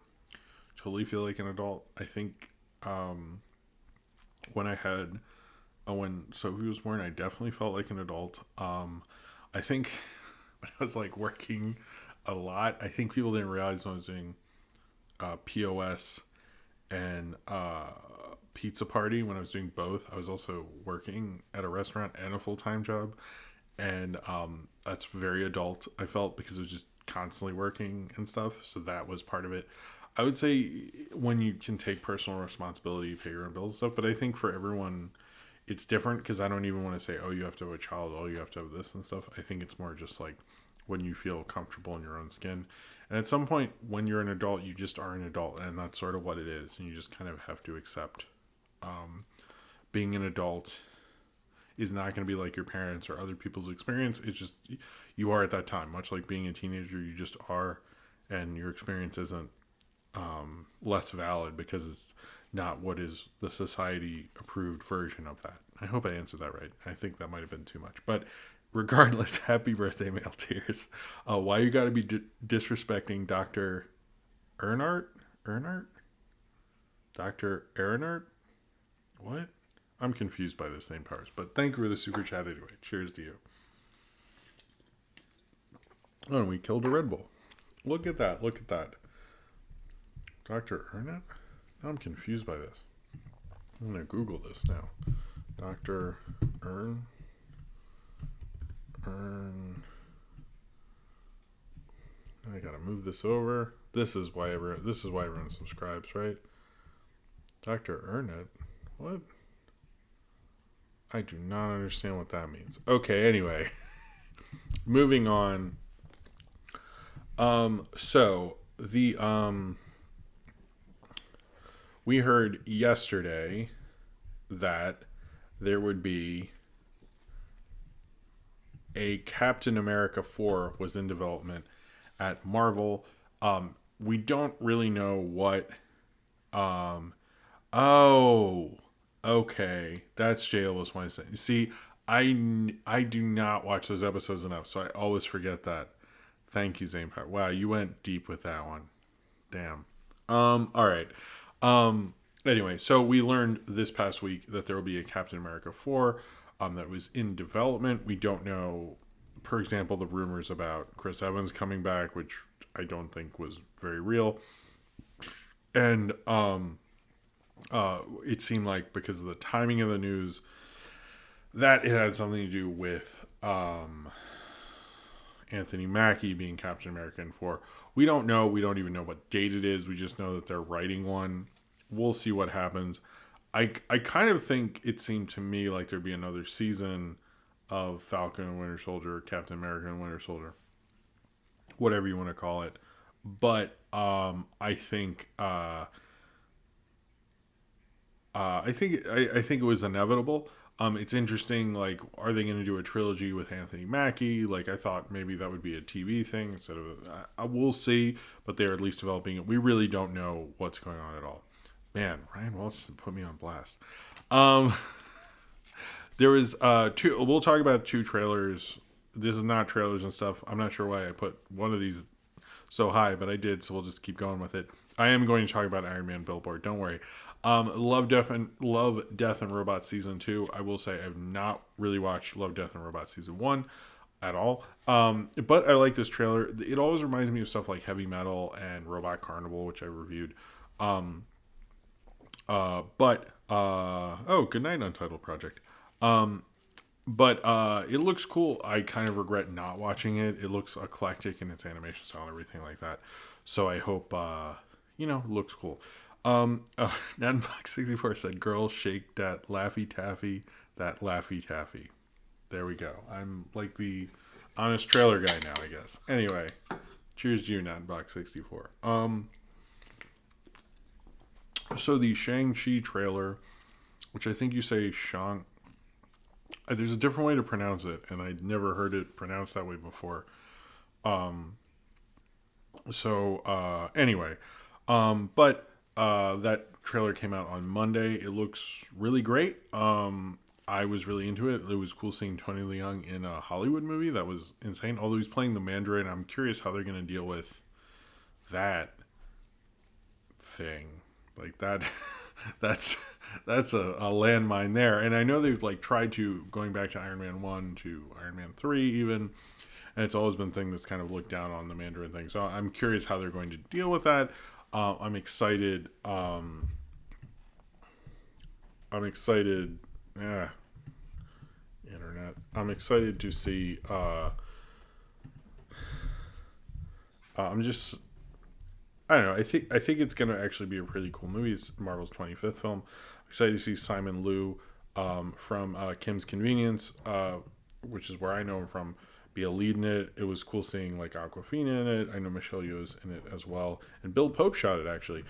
totally feel like an adult. I think when Sophie was born, I definitely felt like an adult. I think when I was like working a lot, I think people didn't realize when I was doing POS and Pizza Party, when I was doing both, I was also working at a restaurant and a full-time job. And that's very adult, I felt, because it was just constantly working and stuff. So that was part of it. I would say when you can take personal responsibility, you pay your own bills and stuff. But I think for everyone, it's different because I don't even want to say, oh, you have to have a child, oh, you have to have this and stuff. I think it's more just like when you feel comfortable in your own skin. And at some point, when you're an adult, you just are an adult. And that's sort of what it is. And you just kind of have to accept being an adult is not going to be like your parents or other people's experience. It's just, you are at that time. Much like being a teenager, you just are. And your experience isn't less valid because it's not what is the society approved version of that. I hope I answered that right. I think that might have been too much, but regardless, happy birthday, Male Tears. Why you got to be disrespecting Dr. Earnhardt? Dr. Earnhardt? What? I'm confused by this name powers, but thank you for the super chat anyway. Cheers to you. Oh, and we killed a Red Bull. Look at that. Dr. Earnhardt? Now I'm confused by this. I'm going to Google this now. Dr. Earn. I got to move this over. This is why everyone subscribes, right? Dr. Earnhardt? What? I do not understand what that means. Okay, anyway. Moving on. So we heard yesterday that there would be a Captain America 4 was in development at Marvel. We don't really know what okay, that's JL's Wednesday. See, I do not watch those episodes enough, so I always forget that. Thank you, Zane Power. Wow, you went deep with that one. Damn. All right. Anyway, so we learned this past week that there will be a Captain America 4 that was in development. We don't know, for example, the rumors about Chris Evans coming back, which I don't think was very real. And it seemed like because of the timing of the news that it had something to do with Anthony Mackie being Captain America in 4. We don't know. We don't even know what date it is. We just know that they're writing one. We'll see what happens. I kind of think it seemed to me like there'd be another season of Falcon and Winter Soldier, Captain America and Winter Soldier, whatever you want to call it. But I think it was inevitable. It's interesting, like, are they going to do a trilogy with Anthony Mackie? Like, I thought maybe that would be a TV thing instead of we'll see, but they're at least developing it. We really don't know what's going on at all. Man, Ryan Welch put me on blast. There was two. We'll talk about 2 trailers. This is not trailers and stuff. I'm not sure why I put one of these. so high, but I did, so we'll just keep going with it. I am going to talk about Iron Man Billboard. Don't worry. Love, Death, and Robots Season 2. I will say I've not really watched Love, Death, and Robots Season 1 at all. But I like this trailer. It always reminds me of stuff like Heavy Metal and Robot Carnival, which I reviewed. Good night, Untitled Project. But it looks cool. I kind of regret not watching it. It looks eclectic in its animation style and everything like that. So I hope, it looks cool. Nanbox64 said, "Girls shake that Laffy Taffy, that Laffy Taffy." There we go. I'm like the honest trailer guy now, I guess. Anyway, cheers to you, Nanbox64. So the Shang-Chi trailer, which I think you say Shang. There's a different way to pronounce it, and I'd never heard it pronounced that way before. Anyway, that trailer came out on Monday. It looks really great. I was really into it. It was cool seeing Tony Leung in a Hollywood movie. That was insane. Although he's playing the Mandarin, I'm curious how they're going to deal with that thing. Like that, that's a landmine there. And I know they've like tried to going back to Iron Man 1 to Iron Man 3 even. And it's always been a thing that's kind of looked down on the Mandarin thing. So I'm curious how they're going to deal with that. I'm excited. Internet. I'm excited to see. I don't know. I think it's going to actually be a really cool movie. It's Marvel's 25th film. I'm excited to see Simon Liu from Kim's Convenience, which is where I know him from, be a lead in it. It was cool seeing like Awkwafina in it. I know Michelle Yeoh's in it as well, and Bill Pope shot it actually.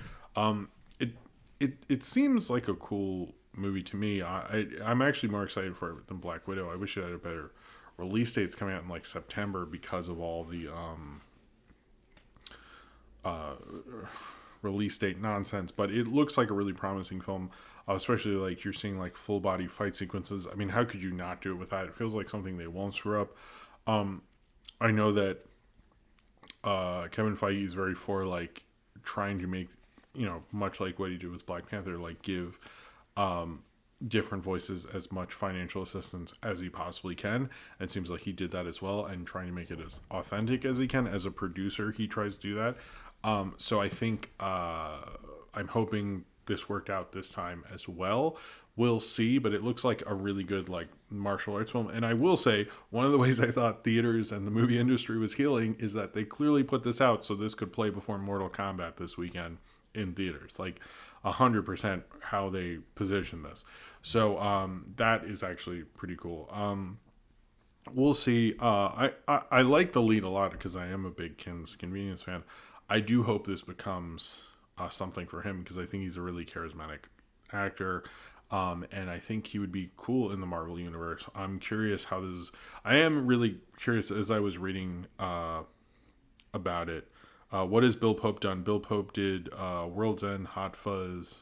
It seems like a cool movie to me. I'm actually more excited for it than Black Widow. I wish it had a better release date. It's coming out in like September because of all the release date nonsense, but it looks like a really promising film, especially like you're seeing like full body fight sequences. I mean, how could you not do it with that? It feels like something they won't screw up. I know that Kevin Feige is very for like trying to make, much like what he did with Black Panther, like give different voices as much financial assistance as he possibly can. And it seems like he did that as well, and trying to make it as authentic as he can. As a producer, he tries to do that. So I think I'm hoping this worked out this time as well. We'll see, but it looks like a really good like martial arts film. And I will say, one of the ways I thought theaters and the movie industry was healing is that they clearly put this out so this could play before Mortal Kombat this weekend in theaters. Like 100% how they position this. So that is actually pretty cool. We'll see. I like the lead a lot because I am a big Kim's Convenience fan. I do hope this becomes something for him because I think he's a really charismatic actor. And I think he would be cool in the Marvel universe. I'm curious how this is. I am really curious as I was reading about it. What has Bill Pope done? Bill Pope did World's End, Hot Fuzz,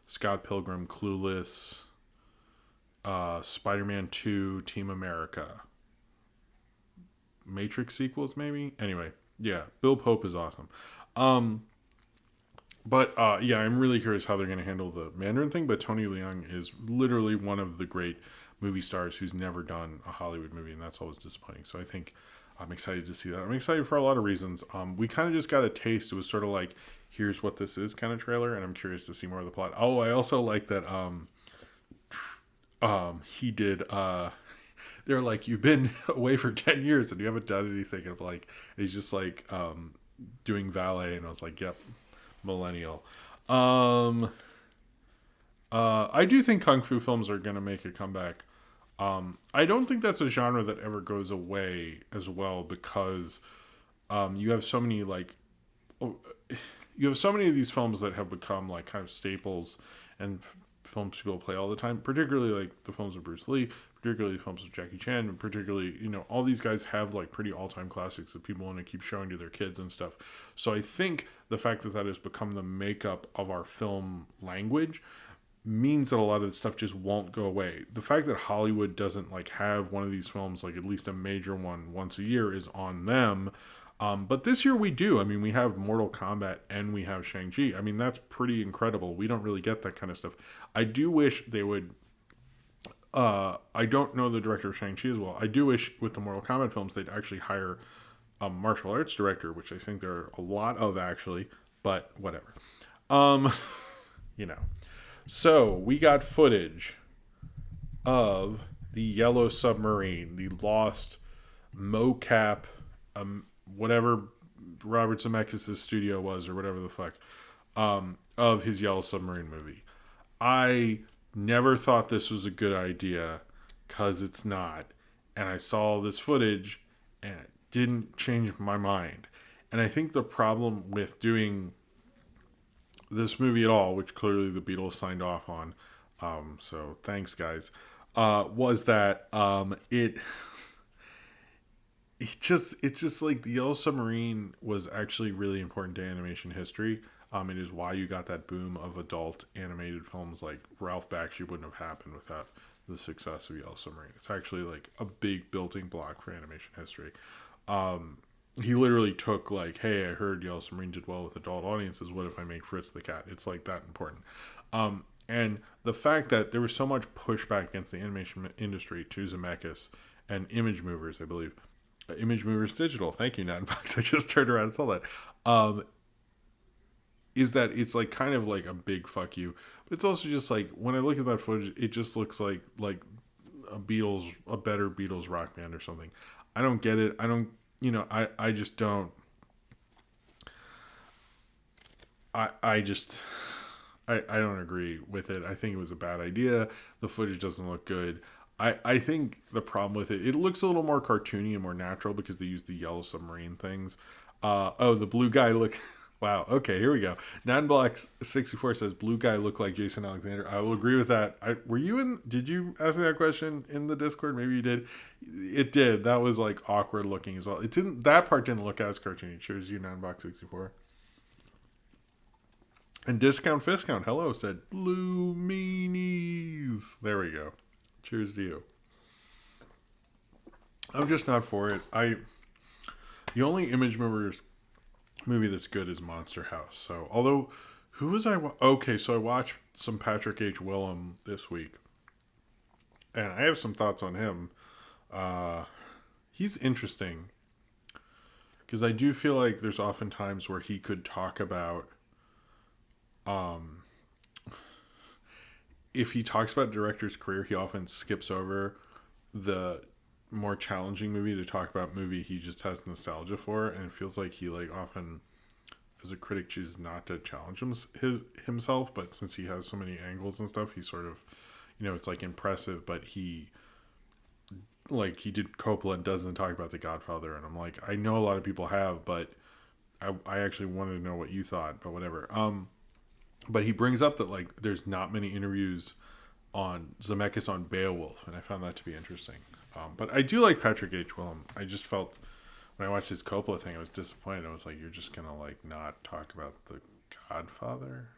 Scott Pilgrim, Clueless, Spider-Man 2, Team America. Matrix sequels, maybe? Anyway, yeah, Bill Pope is awesome. But I'm really curious how they're going to handle the Mandarin thing. But Tony Leung is literally one of the great movie stars who's never done a Hollywood movie, and that's always disappointing. So I think I'm excited to see that. I'm excited for a lot of reasons. We kind of just got a taste. It was sort of like, here's what this is kind of trailer, and I'm curious to see more of the plot. Oh, I also like that he did... they're like, you've been away for 10 years and you haven't done anything. And I'm like, he's just like doing valet, and I was like, yep. Millennial. I do think kung fu films are going to make a comeback. I don't think that's a genre that ever goes away as well because you have so many of these films that have become like kind of staples and films people play all the time, particularly like the films of Bruce Lee, particularly the films of Jackie Chan, and particularly, all these guys have like pretty all-time classics that people want to keep showing to their kids and stuff. So I think the fact that has become the makeup of our film language means that a lot of this stuff just won't go away. The fact that Hollywood doesn't like have one of these films, like at least a major one once a year, is on them. But this year we do. I mean, we have Mortal Kombat and we have Shang-Chi. I mean, that's pretty incredible. We don't really get that kind of stuff. I do wish they would. I don't know the director of Shang-Chi as well. I do wish with the Mortal Kombat films they'd actually hire a martial arts director, which I think there are a lot of actually, but whatever. You know. So we got footage of the Yellow Submarine, the lost mocap, whatever Robert Zemeckis' studio was or whatever the fuck, of his Yellow Submarine movie. I never thought this was a good idea because it's not. And I saw this footage and it didn't change my mind. And I think the problem with doing this movie at all, which clearly the Beatles signed off on, so thanks guys, was that it's just like the Yellow Submarine was actually really important to animation history. It is why you got that boom of adult animated films like Ralph Bakshi wouldn't have happened without the success of Yellow Submarine. It's actually like a big building block for animation history. He literally took like, hey, I heard Yellow Submarine did well with adult audiences. What if I make Fritz the Cat? It's like that important. And the fact that there was so much pushback against the animation industry to Zemeckis and Image Movers, I believe. Image Movers Digital. Thank you, Nine-Box. I just turned around and saw that. Is that it's like kind of like a big fuck you. But it's also just like, when I look at that footage, it just looks like a better Beatles rock band or something. I don't get it. I don't, I just don't. I don't agree with it. I think it was a bad idea. The footage doesn't look good. I think the problem with it looks a little more cartoony and more natural because they use the Yellow Submarine things. The blue guy look. Wow. Okay, here we go. Nanblock64 says blue guy look like Jason Alexander. I will agree with that. Did you ask me that question in the Discord? Maybe you did. It did. That was like awkward looking as well. That part didn't look as cartoony. Cheers you, Nanblock64. And Discount Fiscount, hello, said blue meanies. There we go. Cheers to you. I'm just not for it. The only Image Movers movie that's good is Monster House. So, although, who was I? Okay, so I watched some Patrick H. Willem this week, and I have some thoughts on him. He's interesting because I do feel like there's often times where he could talk about. If he talks about director's career, he often skips over the more challenging movie to talk about movie he just has nostalgia for, and it feels like he often as a critic chooses not to challenge himself, but since he has so many angles and stuff, he sort of, it's like impressive, but he did Coppola and doesn't talk about The Godfather, and I'm like, I know a lot of people have, but I actually wanted to know what you thought, but whatever. But he brings up that there's not many interviews on Zemeckis on Beowulf, and I found that to be interesting. But I do like Patrick H. Willem. I just felt when I watched his Coppola thing, I was disappointed. I was like, you're just gonna not talk about The Godfather?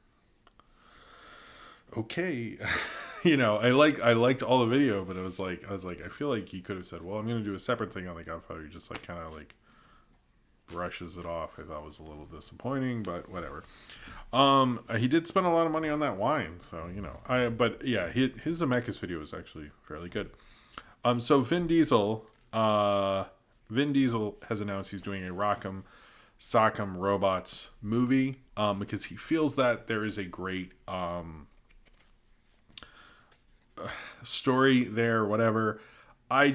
Okay, I liked all the video, but I was like, I feel like he could have said, well, I'm gonna do a separate thing on The Godfather. He just kind of brushes it off. I thought was a little disappointing, but whatever. He did spend a lot of money on that wine, so but yeah, his Zemeckis video was actually fairly good. So Vin Diesel has announced he's doing a Rockem Sockem Robots movie, because he feels that there is a great story there, whatever. I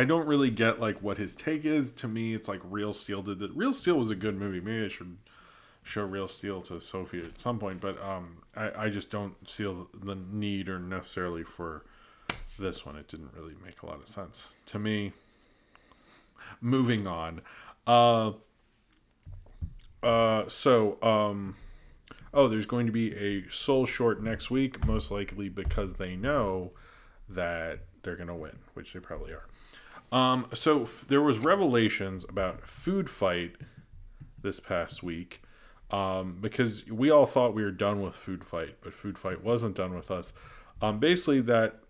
don't really get what his take is. To me, it's like Real Steel did that. Real Steel was a good movie. Maybe I should show Real Steel to Sophie at some point, but I just don't see the need or necessarily for this one. It didn't really make a lot of sense to me. Moving on. There's going to be a Soul Short next week, most likely because they know that they're going to win, which they probably are. So there was revelations about Food Fight this past week, because we all thought we were done with Food Fight, but Food Fight wasn't done with us. Basically that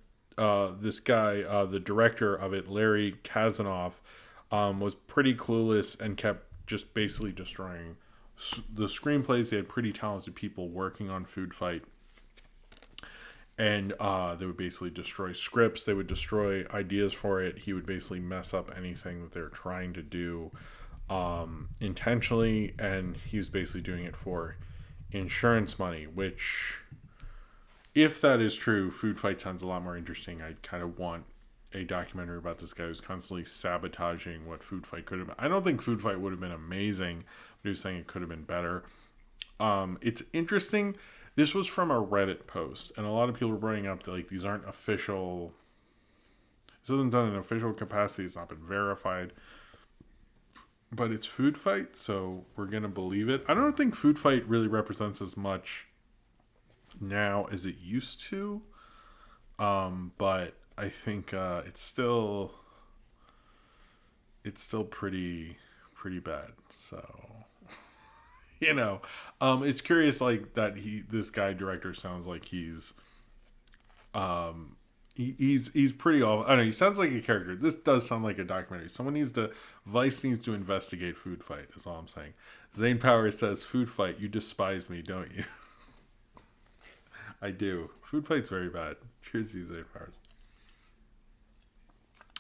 this guy, the director of it, Larry Kazanoff, was pretty clueless and kept just basically destroying the screenplays. They had pretty talented people working on Food Fight, and they would basically destroy scripts. They would destroy ideas for it. He would basically mess up anything that they're trying to do intentionally, and he was basically doing it for insurance money, which, if that is true, Food Fight sounds a lot more interesting. I kind of want a documentary about this guy who's constantly sabotaging what Food Fight could have been. I don't think Food Fight would have been amazing, but he was saying it could have been better. It's interesting. This was from a Reddit post, and a lot of people were bringing up that, like, these aren't official. This isn't done in official capacity. It's not been verified. But it's Food Fight, so we're going to believe it. I don't think Food Fight really represents as much now as it used to. But I think it's still pretty bad. So, it's curious, like, that this guy director sounds like he's pretty awful. I don't know, he sounds like a character. This does sound like a documentary. Vice needs to investigate Food Fight, is all I'm saying. Zane Powers says, Food Fight, you despise me, don't you? I do. Food Fight's very bad. Cheers to you, Zane Powers.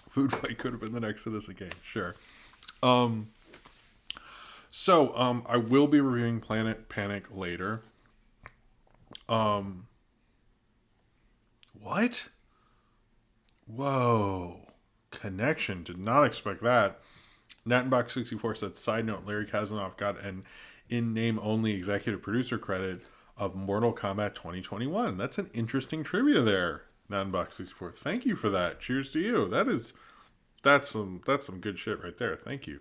Food Fight could have been the next Citizen Kane. Sure. So, I will be reviewing Planet Panic later. What? Whoa. Connection. Did not expect that. Nattenbach64 said, side note, Larry Kazanoff got an in-name only executive producer credit of Mortal Kombat 2021. That's an interesting trivia there, Nattenbach64. Thank you for that. Cheers to you. That's some good shit right there. Thank you.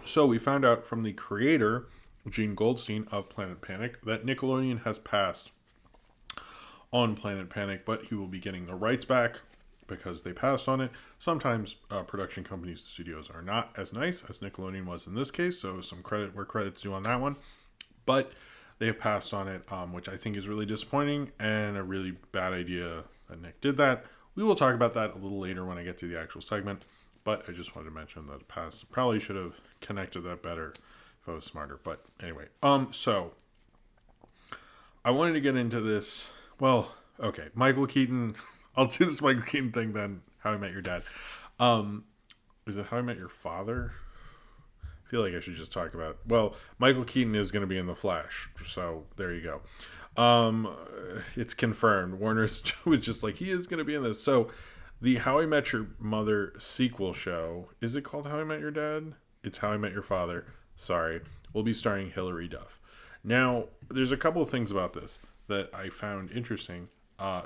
So we found out from the creator, Gene Goldstein of Planet Panic, that Nickelodeon has passed on Planet Panic, but he will be getting the rights back because they passed on it. Sometimes production companies and studios are not as nice as Nickelodeon was in this case, so some credit where credit's due on that one. But they have passed on it, which I think is really disappointing and a really bad idea that Nick did that. We will talk about that a little later when I get to the actual segment, but I just wanted to mention that it passed. Probably should have connected that better if I was smarter, but anyway. So I wanted to get into this. Well, okay, Michael Keaton. I'll do this Michael Keaton thing then. How I Met Your Dad. Is it How I Met Your Father? I feel like I should just talk about. Well, Michael Keaton is going to be in The Flash, so there you go. It's confirmed. Warner was just like, he is going to be in this. So the How I Met Your Mother sequel show, is it called How I Met Your Dad? It's How I Met Your Father. Sorry. Will be starring Hilary Duff. Now, there's a couple of things about this that I found interesting.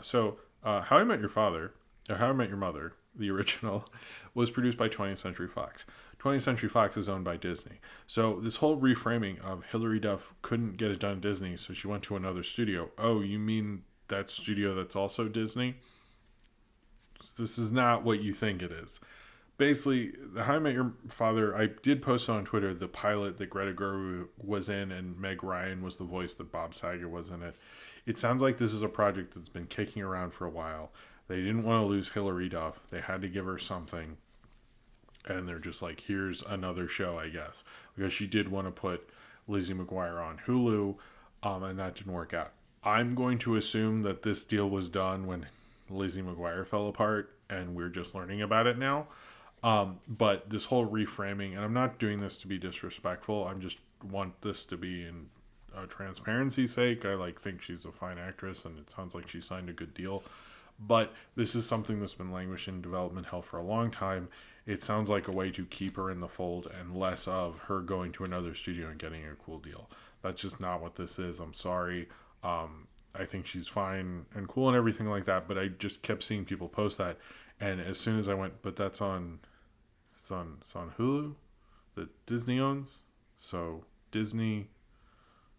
So How I Met Your Father, or How I Met Your Mother, the original, was produced by 20th Century Fox. 20th Century Fox is owned by Disney. So this whole reframing of Hilary Duff couldn't get it done at Disney, so she went to another studio. Oh, you mean that studio that's also Disney? This is not what you think it is. Basically, the How I Met Your Father, I did post on Twitter the pilot that Greta Gerwig was in, and Meg Ryan was the voice that Bob Saget was in it. It sounds like this is a project that's been kicking around for a while. They didn't want to lose Hilary Duff. They had to give her something. And they're just like, here's another show, I guess. Because she did want to put Lizzie McGuire on Hulu, and that didn't work out. I'm going to assume that this deal was done when Lizzie McGuire fell apart, and we're just learning about it now. But this whole reframing, and I'm not doing this to be disrespectful. I just want this to be in transparency's sake. I think she's a fine actress, and it sounds like she signed a good deal. But this is something that's been languishing in development hell for a long time. It sounds like a way to keep her in the fold and less of her going to another studio and getting a cool deal. That's just not what this is. I'm sorry. I think she's fine and cool and everything like that, but I just kept seeing people post that. And as soon as I went, but it's on Hulu that Disney owns. So Disney,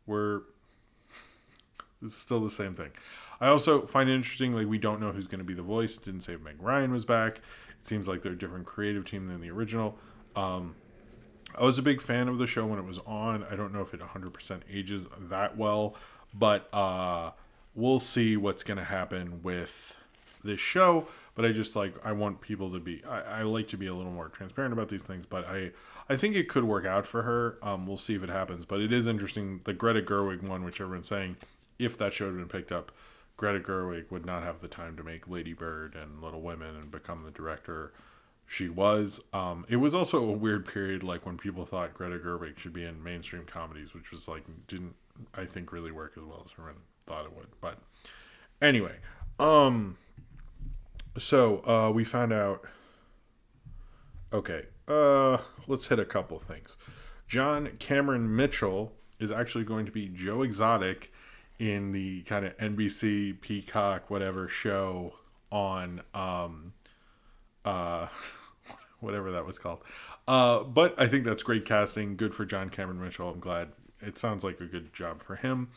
it's still the same thing. I also find it interesting, we don't know who's going to be the voice. It didn't say if Meg Ryan was back. It seems like they're a different creative team than the original. I was a big fan of the show when it was on. I don't know if it 100% ages that well, but we'll see what's going to happen with this show. But I want people to be, I like to be a little more transparent about these things, but I think it could work out for her. We'll see if it happens, but it is interesting. The Greta Gerwig one, which everyone's saying, if that show had been picked up, Greta Gerwig would not have the time to make Lady Bird and Little Women and become the director she was. It was also a weird period, like when people thought Greta Gerwig should be in mainstream comedies, which was like, didn't, I think, really work as well as everyone thought it would. But anyway, so we found out, okay, let's hit a couple things. John Cameron Mitchell is actually going to be Joe Exotic in the kind of NBC Peacock whatever show on whatever that was called. But I think that's great casting. Good for John Cameron Mitchell. I'm glad. It sounds like a good job for him.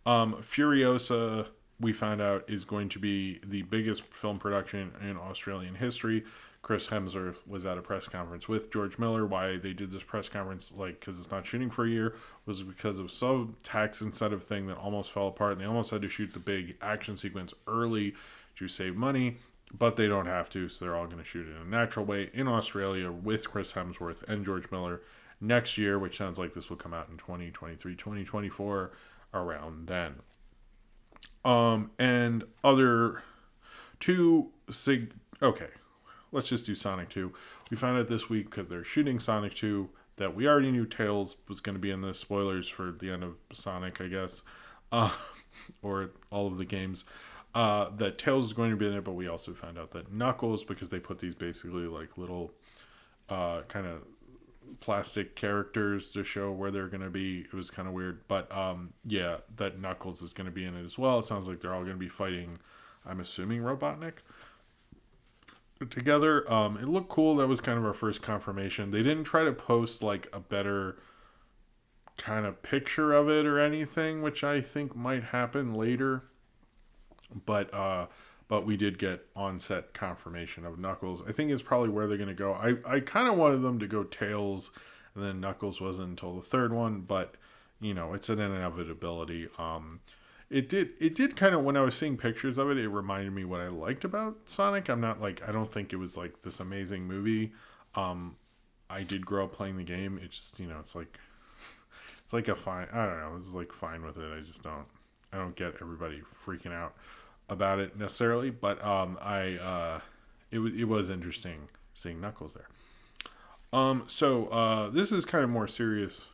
Furiosa, we found out, is going to be the biggest film production in Australian history. Chris Hemsworth was at a press conference with George Miller. Why they did this press conference, like, because it's not shooting for a year, was because of some tax incentive thing that almost fell apart. And they almost had to shoot the big action sequence early to save money, but they don't have to, so they're all going to shoot it in a natural way in Australia with Chris Hemsworth and George Miller next year, which sounds like this will come out in 2023, 2024, around then. And other two okay, let's just do Sonic 2. We found out this week, because they're shooting Sonic 2, that we already knew Tails was going to be in the spoilers for the end of Sonic, I guess, or all of the games. That Tails is going to be in it, but we also found out that Knuckles, because they put these basically like little kind of plastic characters to show where they're going to be. It was kind of weird, but yeah, that Knuckles is going to be in it as well. It sounds like they're all going to be fighting, I'm assuming, Robotnik together. It looked cool. That was kind of our first confirmation. They didn't try to post like a better kind of picture of it or anything, which I think might happen later. But we did get on-set confirmation of Knuckles. I think it's probably where they're going to go. I kind of wanted them to go Tails, and then Knuckles wasn't until the third one, but, you know, it's an inevitability. It did kind of, when I was seeing pictures of it, it reminded me what I liked about Sonic. I don't think it was like this amazing movie. I did grow up playing the game. It's just, you know, it's like a fine, I don't know, it's like fine with it. I don't get everybody freaking out about it necessarily, but it was interesting seeing Knuckles there. So this is kind of more serious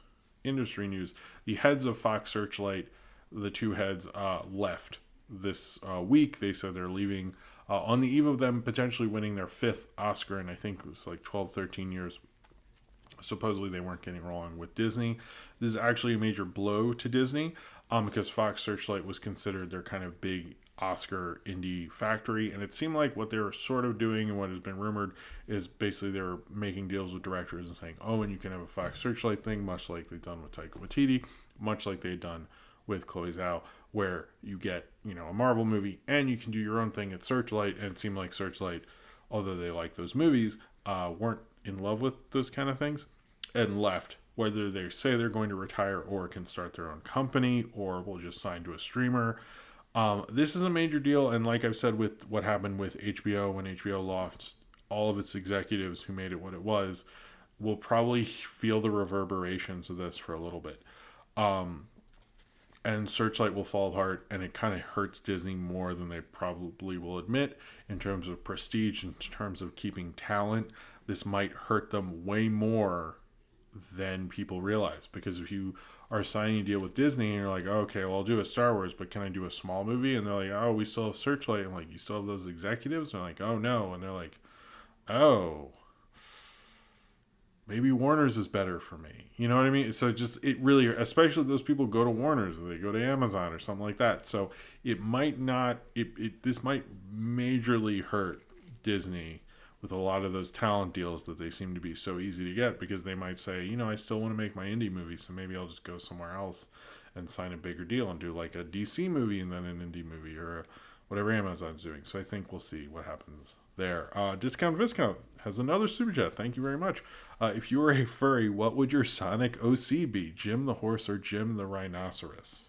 industry news. The heads of Fox Searchlight, the two heads, left this week. They said they're leaving on the eve of them potentially winning their 5th Oscar, and I think it was like 12, 13 years. Supposedly they weren't getting along with Disney. This is actually a major blow to Disney, because Fox Searchlight was considered their kind of big Oscar indie factory, and it seemed like what they were sort of doing, and what has been rumored, is basically they were making deals with directors and saying, oh, and you can have a Fox Searchlight thing, much like they've done with Taika Waititi, much like they've done with Chloe Zhao, where you get, you know, a Marvel movie and you can do your own thing at Searchlight. And it seemed like Searchlight, although they like those movies, weren't in love with those kind of things and left. Whether they say they're going to retire or can start their own company or will just sign to a streamer. This is a major deal, and like I've said with what happened with HBO when HBO lost all of its executives who made it what it was, we'll probably feel the reverberations of this for a little bit. And Searchlight will fall apart, and it kind of hurts Disney more than they probably will admit in terms of prestige, in terms of keeping talent. This might hurt them way more than people realize, because if you are signing a deal with Disney and you're like, oh, okay, well, I'll do a Star Wars, but can I do a small movie? And they're like, oh, we still have Searchlight. And like, you still have those executives? And they're like, oh, no. And they're like, oh, maybe Warner's is better for me. You know what I mean? So just, it really, especially those people go to Warner's or they go to Amazon or something like that. So it might not, this might majorly hurt Disney with a lot of those talent deals that they seem to be so easy to get, because they might say, you know, I still want to make my indie movie, so maybe I'll just go somewhere else and sign a bigger deal and do like a DC movie and then an indie movie or whatever Amazon's doing. So I think we'll see what happens there. Discount Viscount has another super chat. Thank you very much. If you were a furry, what would your Sonic OC be? Jim the horse or Jim the rhinoceros?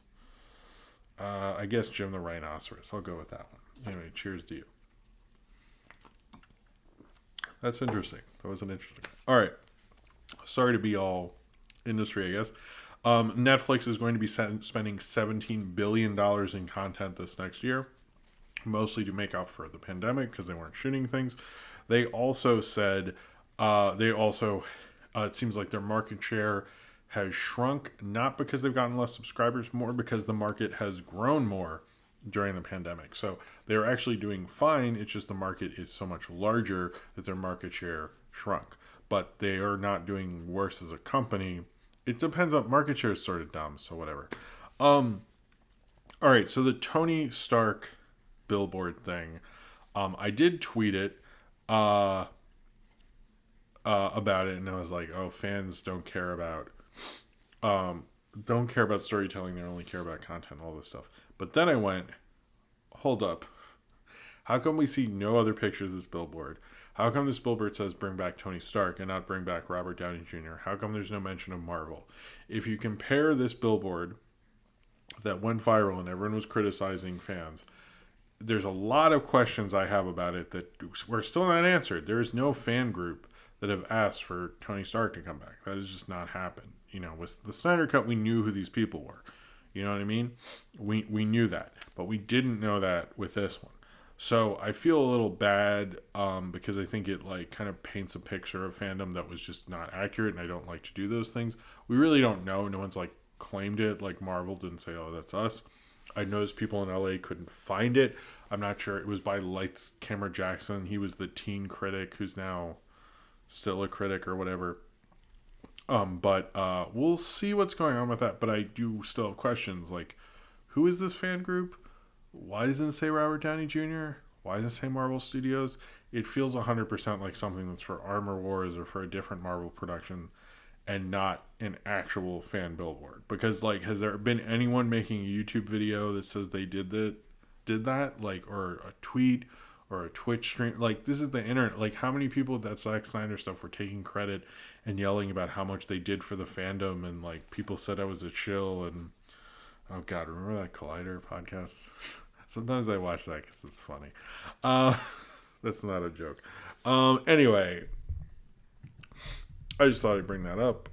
I guess Jim the Rhinoceros. I'll go with that one. Anyway, cheers to you. That's interesting. That was an interesting. All right. Sorry to be all industry, I guess. Netflix is going to be spending $17 billion in content this next year, mostly to make up for the pandemic because they weren't shooting things. They also said, it seems like their market share has shrunk, not because they've gotten less subscribers, more because the market has grown more during the pandemic. So they're actually doing fine. It's just the market is so much larger that their market share shrunk. But they are not doing worse as a company. It depends on market share is sort of dumb, so whatever. All right, so the Tony Stark billboard thing. I did tweet it about it, and I was like, oh, fans don't care about storytelling. They only care about content, all this stuff. But then I went, hold up. How come we see no other pictures of this billboard? How come this billboard says bring back Tony Stark and not bring back Robert Downey Jr.? How come there's no mention of Marvel? If you compare this billboard that went viral and everyone was criticizing fans, there's a lot of questions I have about it that were still not answered. There is no fan group that have asked for Tony Stark to come back. That has just not happened. You know, with the Snyder Cut, we knew who these people were. You know what I mean? We knew that, but we didn't know that with this one. So I feel a little bad because I think it like kind of paints a picture of fandom that was just not accurate, and I don't like to do those things. We really don't know. No one's like claimed it. Like Marvel didn't say, "Oh, that's us." I noticed people in LA couldn't find it. I'm not sure. It was by Lights Camera Jackson. He was the teen critic who's now still a critic or whatever. But we'll see what's going on with that. But I do still have questions like, who is this fan group? Why doesn't it say Robert Downey Jr.? Why doesn't it say Marvel Studios? It feels 100% like something that's for Armor Wars or for a different Marvel production and not an actual fan billboard. Because, like, has there been anyone making a YouTube video that says they did that? Like, or a tweet or a Twitch stream? Like, this is the internet. Like, how many people with that Zack Snyder stuff were taking credit and yelling about how much they did for the fandom, and, like, people said I was a shill, and oh god, remember that Collider podcast? Sometimes I watch that because it's funny. That's not a joke. Anyway, I just thought I'd bring that up.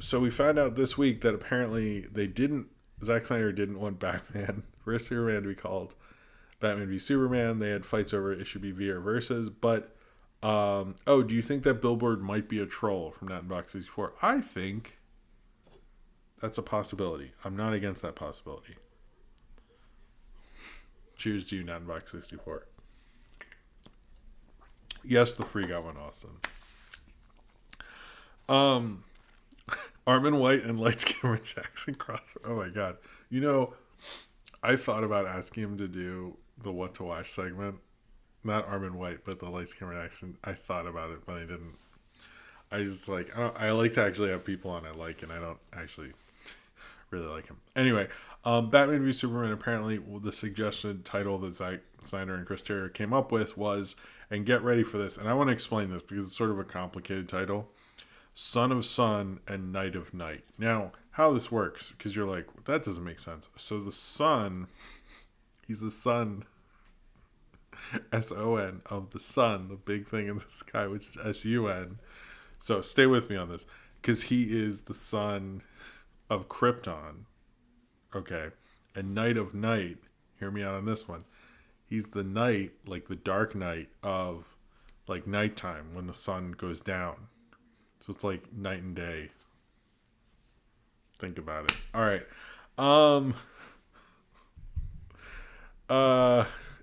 So we found out this week that apparently Zack Snyder didn't want Batman vs. Superman to be called Batman v Superman. They had fights over it should be VR versus. But, do you think that billboard might be a troll from NatBox64? I think that's a possibility. I'm not against that possibility. Cheers to you, NatBox64. Yes, the free got one, Austin. Armin White and Lights Camera Jackson crossover. Oh my god. You know, I thought about asking him to do the What to Watch segment. Not Armin White, but the Lights Camera Jackson. I thought about it, but I didn't. I just like, I like to actually have people on I like, and I don't actually really like him. Anyway, Batman v Superman, apparently the suggested title that Zack Snyder and Chris Terrio came up with was, and get ready for this, and I want to explain this because it's sort of a complicated title, Son of Sun and Night of Night. Now, how this works, because you're like, that doesn't make sense. So the sun, he's the son, S-O-N, of the sun, the big thing in the sky, which is S-U-N. So stay with me on this, because he is the son of Krypton. Okay. And Night of Night, hear me out on this one. He's the night, like the dark night of like nighttime when the sun goes down. So it's like night and day. Think about it. All right.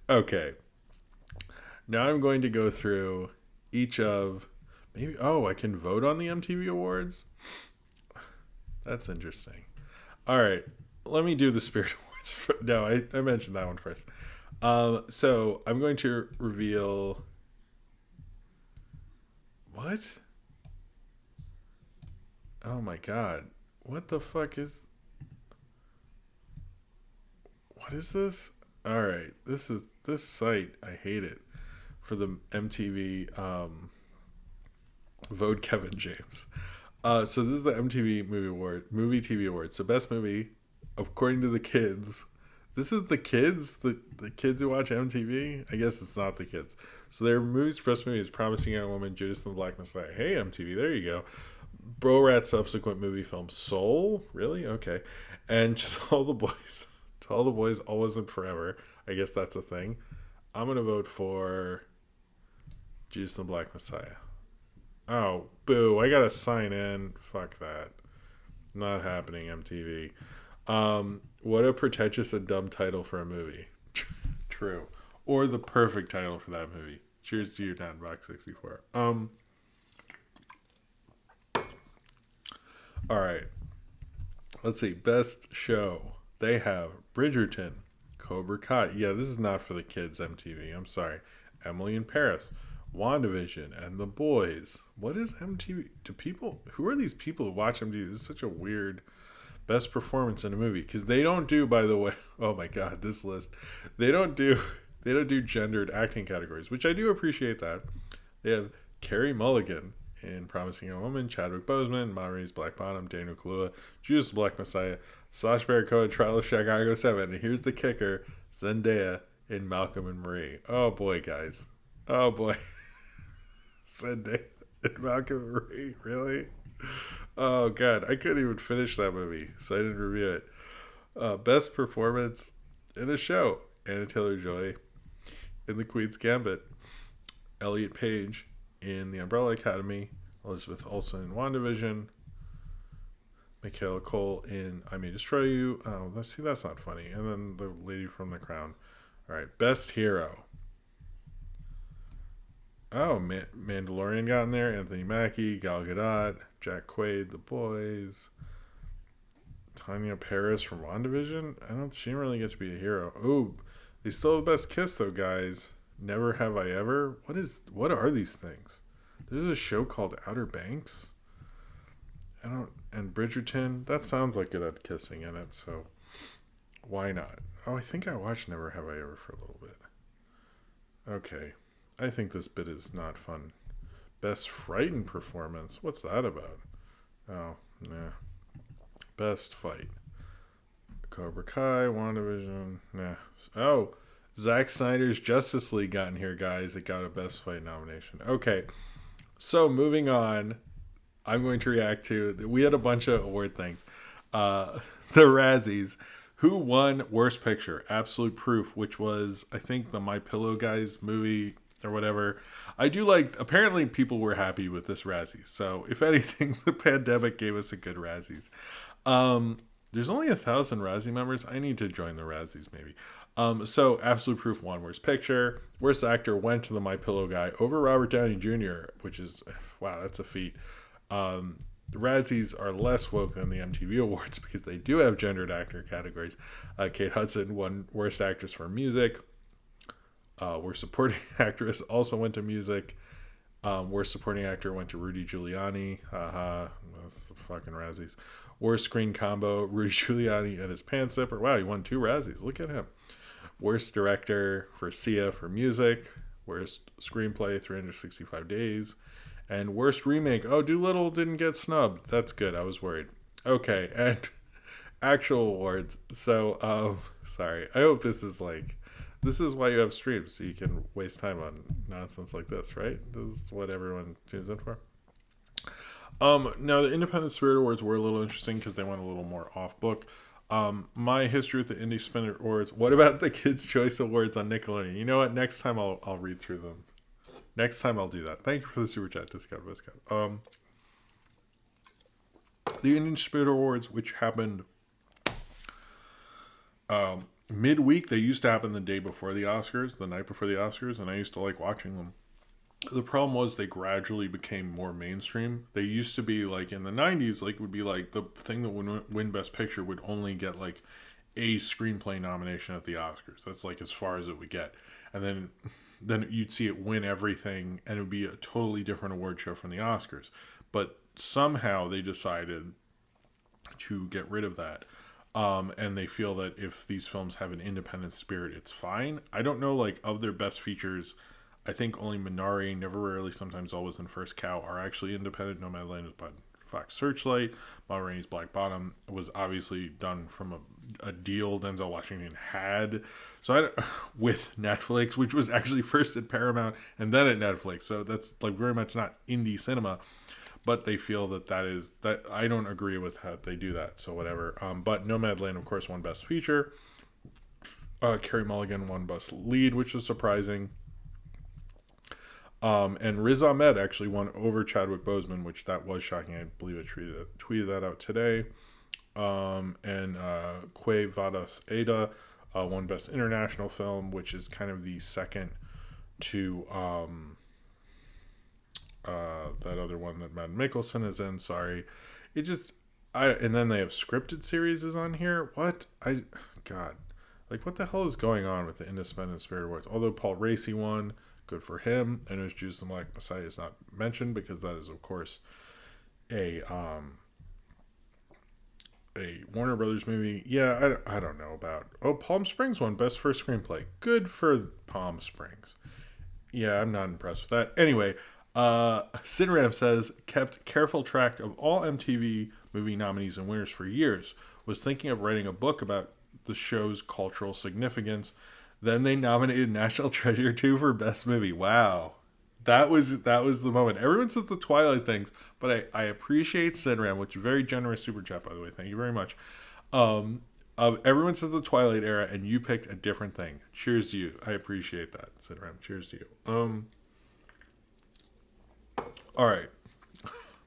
Okay. Now I'm going to go through each of I can vote on the MTV Awards. That's interesting. All right. Let me do the Spirit Awards. No, I mentioned that one first. So I'm going to reveal what? Oh my god. What the fuck is... What is this? Alright. This site. I hate it. For the MTV Vote Kevin James. So this is the MTV Movie TV Awards. So best movie, according to the kids. This is the kids, the kids who watch MTV. I guess it's not the kids. So their best movie is Promising Young Woman, Judas and the Black Messiah. Hey MTV, there you go. Bro Rat's subsequent movie film Soul. Really? Okay. And To All the Boys. To All the Boys, Always and Forever. I guess that's a thing. I'm gonna vote for Judas and the Black Messiah. Oh, boo. I gotta sign in. Fuck that. Not happening, MTV. What a pretentious and dumb title for a movie. True. Or the perfect title for that movie. Cheers to you, Box 64. Alright. Let's see. Best show. They have Bridgerton, Cobra Kai. Yeah, this is not for the kids, MTV. I'm sorry. Emily in Paris, WandaVision, and The Boys. What is MTV? Who are these people who watch MTV? This is such a weird best performance in a movie, because they don't do, by the way, oh my god, this list, they don't do gendered acting categories, which I do appreciate that. They have Carey Mulligan in Promising Young Woman, Chadwick Boseman, Ma Rainey's Black Bottom, Daniel Kaluuya, Judas the Black Messiah, Sacha Baron Cohen, Trial of Chicago 7, and here's the kicker, Zendaya in Malcolm and Marie. Oh boy, guys. Oh boy. Zendaya in Malcolm and Marie, really? Oh god, I couldn't even finish that movie, so I didn't review it. Best performance in a show: Anna Taylor-Joy in The Queen's Gambit, Elliot Page in The Umbrella Academy, Elizabeth Olsen in WandaVision, Michaela Cole in I May Destroy You. Oh, that's not funny. And then the lady from The Crown. All right, best hero. Oh, Mandalorian got in there. Anthony Mackie, Gal Gadot, Jack Quaid, The Boys, Tanya Paris from WandaVision. She didn't really get to be a hero. Ooh, they still have the best kiss though, guys. Never Have I Ever. What are these things? There's a show called Outer Banks. And Bridgerton. That sounds like it had kissing in it, so why not? Oh, I think I watched Never Have I Ever for a little bit. Okay. I think this bit is not fun. Best frightened performance. What's that about? Oh, nah. Best fight. Cobra Kai, WandaVision. Nah. Oh, Zack Snyder's Justice League got in here, guys. It got a best fight nomination. Okay. So moving on, I'm going to react to. We had a bunch of award things. The Razzies. Who won Worst Picture? Absolute Proof, which was, I think, the My Pillow Guys movie or whatever. I do like, apparently people were happy with this Razzies. So if anything, the pandemic gave us a good Razzies. There's only 1,000 Razzie members. I need to join the Razzies maybe. So Absolute Proof won Worst Picture. Worst Actor went to the My Pillow Guy over Robert Downey Jr., which is, wow, that's a feat. The Razzies are less woke than the MTV Awards because they do have gendered actor categories. Kate Hudson won Worst Actress for Music. Worst Supporting Actress also went to Music. Worst Supporting Actor went to Rudy Giuliani. That's the fucking Razzies. Worst Screen Combo, Rudy Giuliani and his pants zipper. Wow, he won 2 Razzies. Look at him. Worst Director for Sia for Music. Worst Screenplay, 365 Days. And Worst Remake. Oh, Doolittle didn't get snubbed. That's good. I was worried. Okay, and actual awards. So, sorry. I hope this is why you have streams, so you can waste time on nonsense like this, right? This is what everyone tunes in for. Now, the Independent Spirit Awards were a little interesting because they went a little more off-book. My history with the Indie Spirit Awards. What about the Kids' Choice Awards on Nickelodeon? You know what? Next time I'll read through them. Next time I'll do that. Thank you for the super chat, Discount. The Indie Spirit Awards, which happened midweek. They used to happen the day before the Oscars, the night before the Oscars, and I used to like watching them. The problem was they gradually became more mainstream. They used to be like in the 90s, like would be like the thing that would win Best Picture would only get like a screenplay nomination at the Oscars. That's like as far as it would get. And then you'd see it win everything, and it would be a totally different award show from the Oscars. But somehow they decided to get rid of that. And they feel that if these films have an independent spirit, it's fine. I don't know, like, of their best features, I think only Minari, Never Rarely, Sometimes Always, and First Cow are actually independent. Nomadland is by Fox Searchlight. Ma Rainey's Black Bottom was obviously done from a deal Denzel Washington had. So with Netflix, which was actually first at Paramount and then at Netflix. So that's like very much not indie cinema. But they feel that I don't agree with how they do that. So whatever. But Nomadland, of course, won Best Feature. Carey Mulligan won Best Lead, which was surprising. And Riz Ahmed actually won over Chadwick Boseman, which that was shocking. I believe I tweeted that out today. And Quay Vadas Ada won Best International Film, which is kind of the second to that other one that Matt Mikkelsen is in. Sorry, and then they have scripted series is on here. What what the hell is going on with the Independent Spirit Awards? Although Paul Raci won. Good for him. I know Juice and Black Messiah is not mentioned because that is, of course, a Warner Brothers movie. Yeah, I don't know about. Oh, Palm Springs won Best First Screenplay. Good for Palm Springs. Yeah, I'm not impressed with that. Anyway, Sidram says, kept careful track of all MTV movie nominees and winners for years. Was thinking of writing a book about the show's cultural significance. Then they nominated National Treasure 2 for Best Movie. Wow. That was the moment. Everyone says the Twilight things, but I appreciate Sidram, which is a very generous super chat, by the way. Thank you very much. Everyone says the Twilight era, and you picked a different thing. Cheers to you. I appreciate that, Sidram. Cheers to you. All right.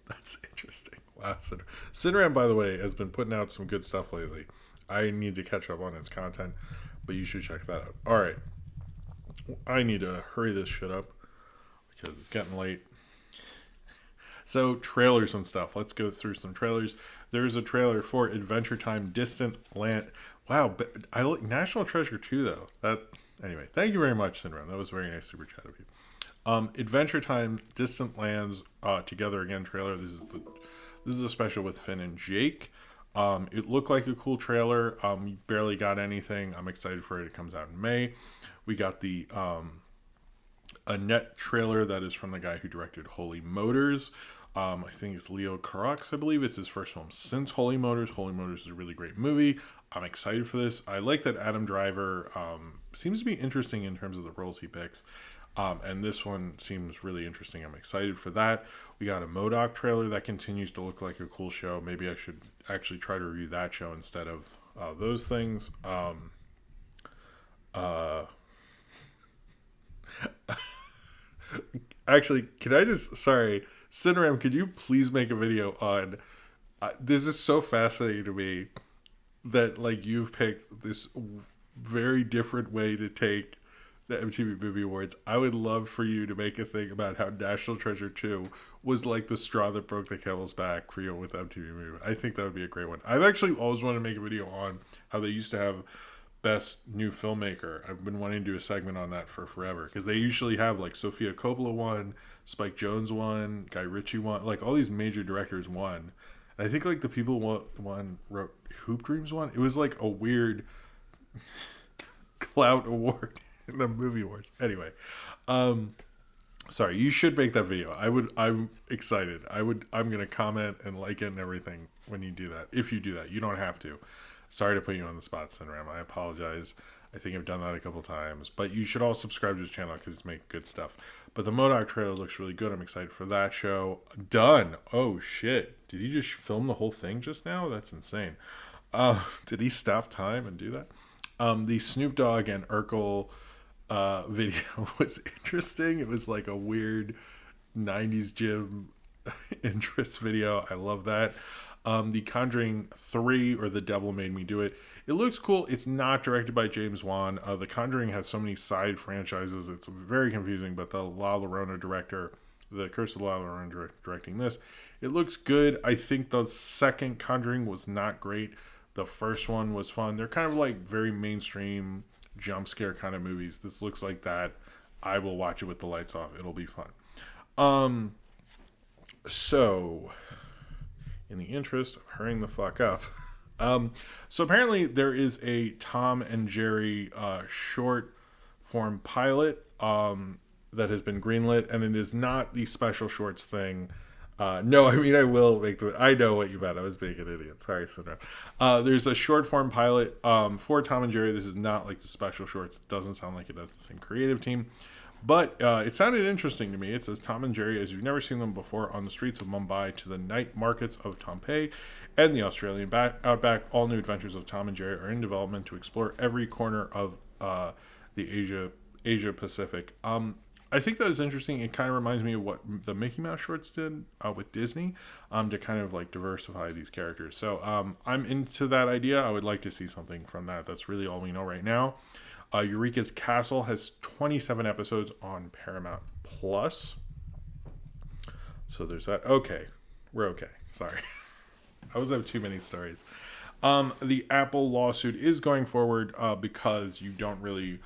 That's interesting. Wow, Sidram, by the way, has been putting out some good stuff lately. I need to catch up on his content, but you should check that out. All right. I need to hurry this shit up because it's getting late. So, trailers and stuff. Let's go through some trailers. There's a trailer for Adventure Time Distant Land. Wow, but I like National Treasure 2, though. Anyway, thank you very much, Sidram. That was a very nice super chat of you. Adventure Time Distant Lands Together Again trailer. This is a special with Finn and Jake. It looked like a cool trailer. We barely got anything. I'm excited for it. It comes out in May. We got the Annette trailer that is from the guy who directed Holy Motors. I think it's Leo Carax, I believe. It's his first film since Holy Motors. Holy Motors is a really great movie. I'm excited for this. I like that Adam Driver seems to be interesting in terms of the roles he picks. And this one seems really interesting. I'm excited for that. We got a MODOK trailer that continues to look like a cool show. Maybe I should actually try to review that show instead of those things. Actually, can I just... Sorry. Cineram, could you please make a video on... this is so fascinating to me that, like, you've picked this very different way to take the MTV Movie Awards. I would love for you to make a thing about how National Treasure 2 was like the straw that broke the camel's back for you with MTV Movie. I think that would be a great one. I've actually always wanted to make a video on how they used to have Best New Filmmaker. I've been wanting to do a segment on that for forever because they usually have like Sofia Coppola won, Spike Jonze won, Guy Ritchie won, like all these major directors won. And I think like the people wrote Hoop Dreams won. It was like a weird clout award in the movie awards. Anyway, sorry, you should make that video. I'm excited. I'm gonna comment and like it and everything when you do that. If you do that, you don't have to. Sorry to put you on the spot, Cineram. I apologize. I think I've done that a couple times. But you should all subscribe to his channel because he's making good stuff. But the MODOK trailer looks really good. I'm excited for that show. Done. Oh, shit. Did he just film the whole thing just now? That's insane. Did he stop time and do that? The Snoop Dogg and Urkel video was interesting. It was like a weird 90s gym interest video. I love that. The Conjuring 3 or The Devil Made Me Do It. It looks cool. It's not directed by James Wan. The Conjuring has so many side franchises. It's very confusing, but the La Llorona director, the Curse of La Llorona directing this, it looks good. I think the second Conjuring was not great. The first one was fun. They're kind of like very mainstream jump scare kind of movies. This looks like that. I will watch it with the lights off. It'll be fun. So... in the interest of hurrying the fuck up. So apparently there is a Tom and Jerry short form pilot that has been greenlit, and it is not the special shorts thing No, I mean, I will make the. I know what you meant. I was being an idiot. Sorry, Sandra. There's a short form pilot for Tom and Jerry. This is not like the special shorts. It doesn't sound like it has the same creative team. But it sounded interesting to me. It says Tom and Jerry, as you've never seen them before, on the streets of Mumbai to the night markets of Tampere and the Australian outback. All new adventures of Tom and Jerry are in development to explore every corner of the Asia Pacific. I think that is interesting. It kind of reminds me of what the Mickey Mouse shorts did with Disney to kind of like diversify these characters. So I'm into that idea. I would like to see something from that. That's really all we know right now. Eureka's Castle has 27 episodes on Paramount Plus. So there's that. Okay. We're okay. Sorry. I always have too many stories. The Apple lawsuit is going forward because you don't really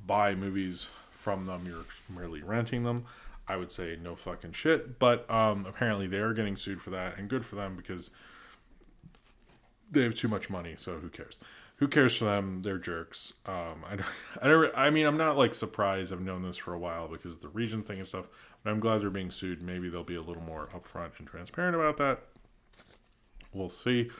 buy movies from them. You're merely renting them. I would say no fucking shit. But apparently they are getting sued for that. And good for them because they have too much money. So who cares? Who cares for them? They're jerks. I mean, I'm not like surprised. I've known this for a while because of the region thing and stuff. But I'm glad they're being sued. Maybe they'll be a little more upfront and transparent about that. We'll see.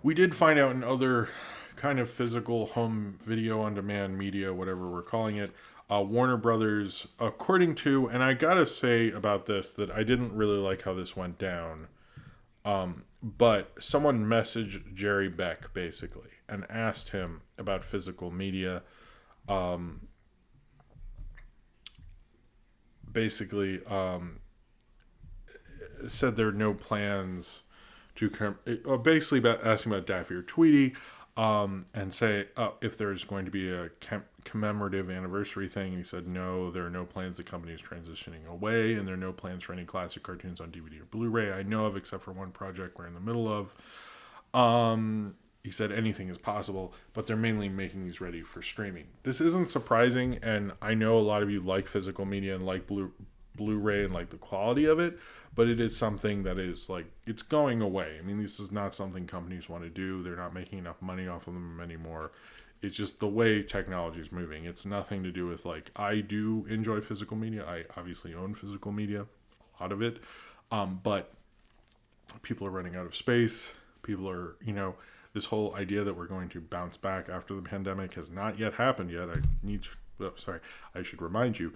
We did find out in other kind of physical home video on demand media, whatever we're calling it, Warner Brothers, according to, and I gotta say about this that I didn't really like how this went down. But someone messaged Jerry Beck basically and asked him about physical media. Said there are no plans to basically about asking about Daffy or Tweety, and say if there's going to be a commemorative anniversary thing. He said no, there are no plans. The company is transitioning away, and there are no plans for any classic cartoons on DVD or Blu-ray I know of, except for one project we're in the middle of. He said anything is possible, but they're mainly making these ready for streaming. This isn't surprising, and I know a lot of you like physical media and like Blu-ray and like the quality of it, but it is something that is like, it's going away. I mean, this is not something companies want to do. They're not making enough money off of them anymore. It's just the way technology is moving. It's nothing to do with like, I do enjoy physical media. I obviously own physical media, a lot of it. But people are running out of space. People are, this whole idea that we're going to bounce back after the pandemic has not yet happened yet. I should remind you.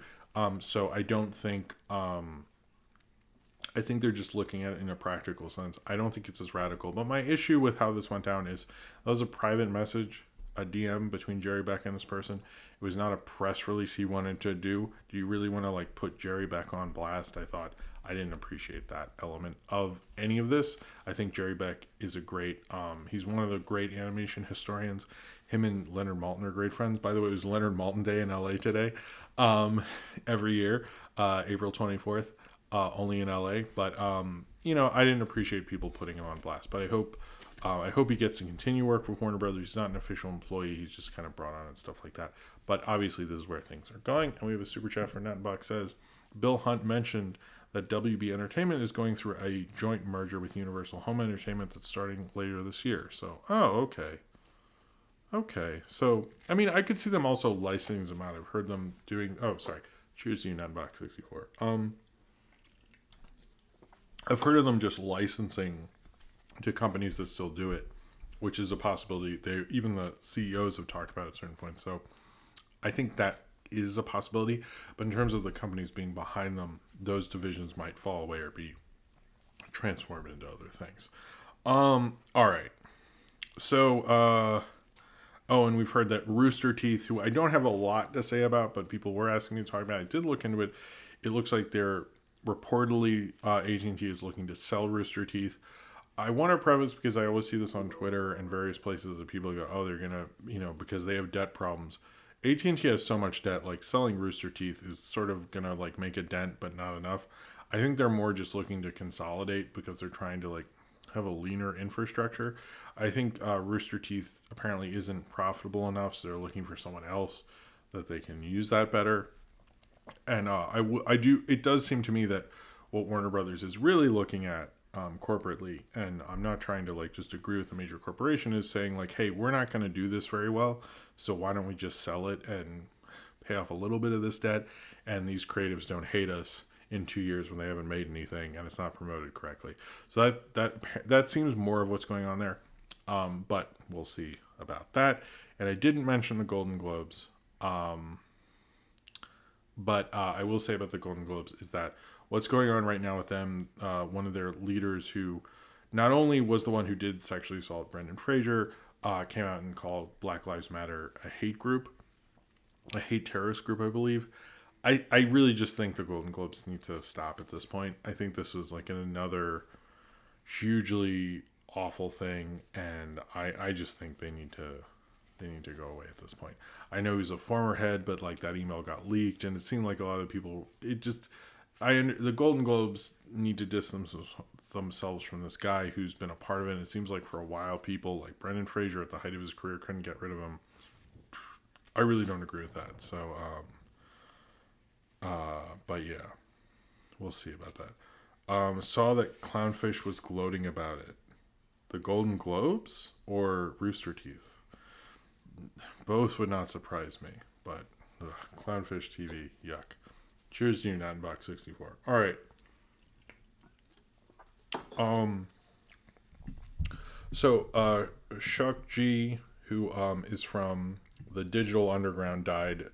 So I don't think, I think they're just looking at it in a practical sense. I don't think it's as radical. But my issue with how this went down is that was a private message, a DM between Jerry Beck and this person. It was not a press release he wanted to do. Do you really want to like put Jerry Beck on blast? I didn't appreciate that element of any of this. I think Jerry Beck is a great, he's one of the great animation historians. Him and Leonard Maltin are great friends. By the way, it was Leonard Maltin Day in LA today. Every year, April 24th, only in LA. But, I didn't appreciate people putting him on blast. But I hope he gets to continue work with Warner Brothers. He's not an official employee. He's just kind of brought on and stuff like that. But obviously, this is where things are going. And we have a super chat from Netbox says, Bill Hunt mentioned that WB Entertainment is going through a joint merger with Universal Home Entertainment that's starting later this year. So, okay. Okay. So, I mean, I could see them also licensing them out. I've heard them doing... Oh, sorry. Cheers to you, Netbox 64. I've heard of them just licensing to companies that still do it, which is a possibility. Even the CEOs have talked about it at certain points. So, I think that is a possibility. But in terms of the companies being behind them, those divisions might fall away or be transformed into other things. All right. So, and we've heard that Rooster Teeth, who I don't have a lot to say about, but people were asking me to talk about it. I did look into it. It looks like they're reportedly, AT&T is looking to sell Rooster Teeth. I want to preface, because I always see this on Twitter and various places that people go, they're going to, because they have debt problems. AT&T has so much debt, like selling Rooster Teeth is sort of going to like make a dent, but not enough. I think they're more just looking to consolidate because they're trying to like have a leaner infrastructure. I think Rooster Teeth apparently isn't profitable enough, so they're looking for someone else that they can use that better. And it does seem to me that what Warner Brothers is really looking at corporately, and I'm not trying to like just agree with a major corporation, is saying like, hey, we're not going to do this very well, so why don't we just sell it and pay off a little bit of this debt, and these creatives don't hate us in 2 years when they haven't made anything and it's not promoted correctly. So that seems more of what's going on there. But we'll see about that. And I didn't mention the Golden Globes. But I will say about the Golden Globes is that what's going on right now with them, one of their leaders who not only was the one who did sexually assault Brendan Fraser, came out and called Black Lives Matter a hate group, a hate terrorist group, I believe. I really just think the Golden Globes need to stop at this point. I think this was like another hugely awful thing, and I just think they need to go away at this point. I know he's a former head, but like that email got leaked, and it seemed like a lot of people. The Golden Globes need to distance themselves from this guy who's been a part of it. And it seems like for a while, people like Brendan Fraser at the height of his career couldn't get rid of him. I really don't agree with that. So, but yeah, we'll see about that. Saw that Clownfish was gloating about it. The Golden Globes or Rooster Teeth? Both would not surprise me, but Clownfish TV, yuck. Cheers to you, Box 64. All right. So Shuck G, who is from the Digital Underground, died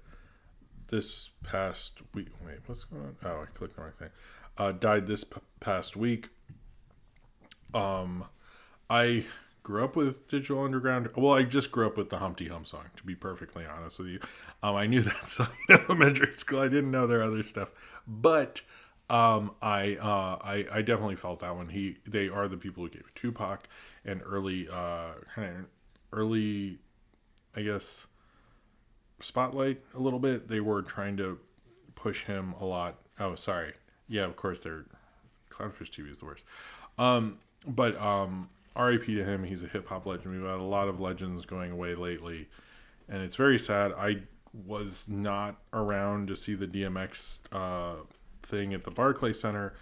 this past week. Wait, what's going on? Oh, I clicked the wrong thing. Died this past week. I grew up with Digital Underground. Well, I just grew up with the Humpty Hump song, to be perfectly honest with you. I knew that song in elementary school. I didn't know their other stuff, but I definitely felt that one. They are the people who gave Tupac an early, I guess, spotlight a little bit. They were trying to push him a lot. Oh, sorry. Yeah, of course, Clownfish TV is the worst. But R.I.P. to him. He's a hip hop legend. We've had a lot of legends going away lately, and it's very sad. I was not around to see the DMX thing at the Barclays Center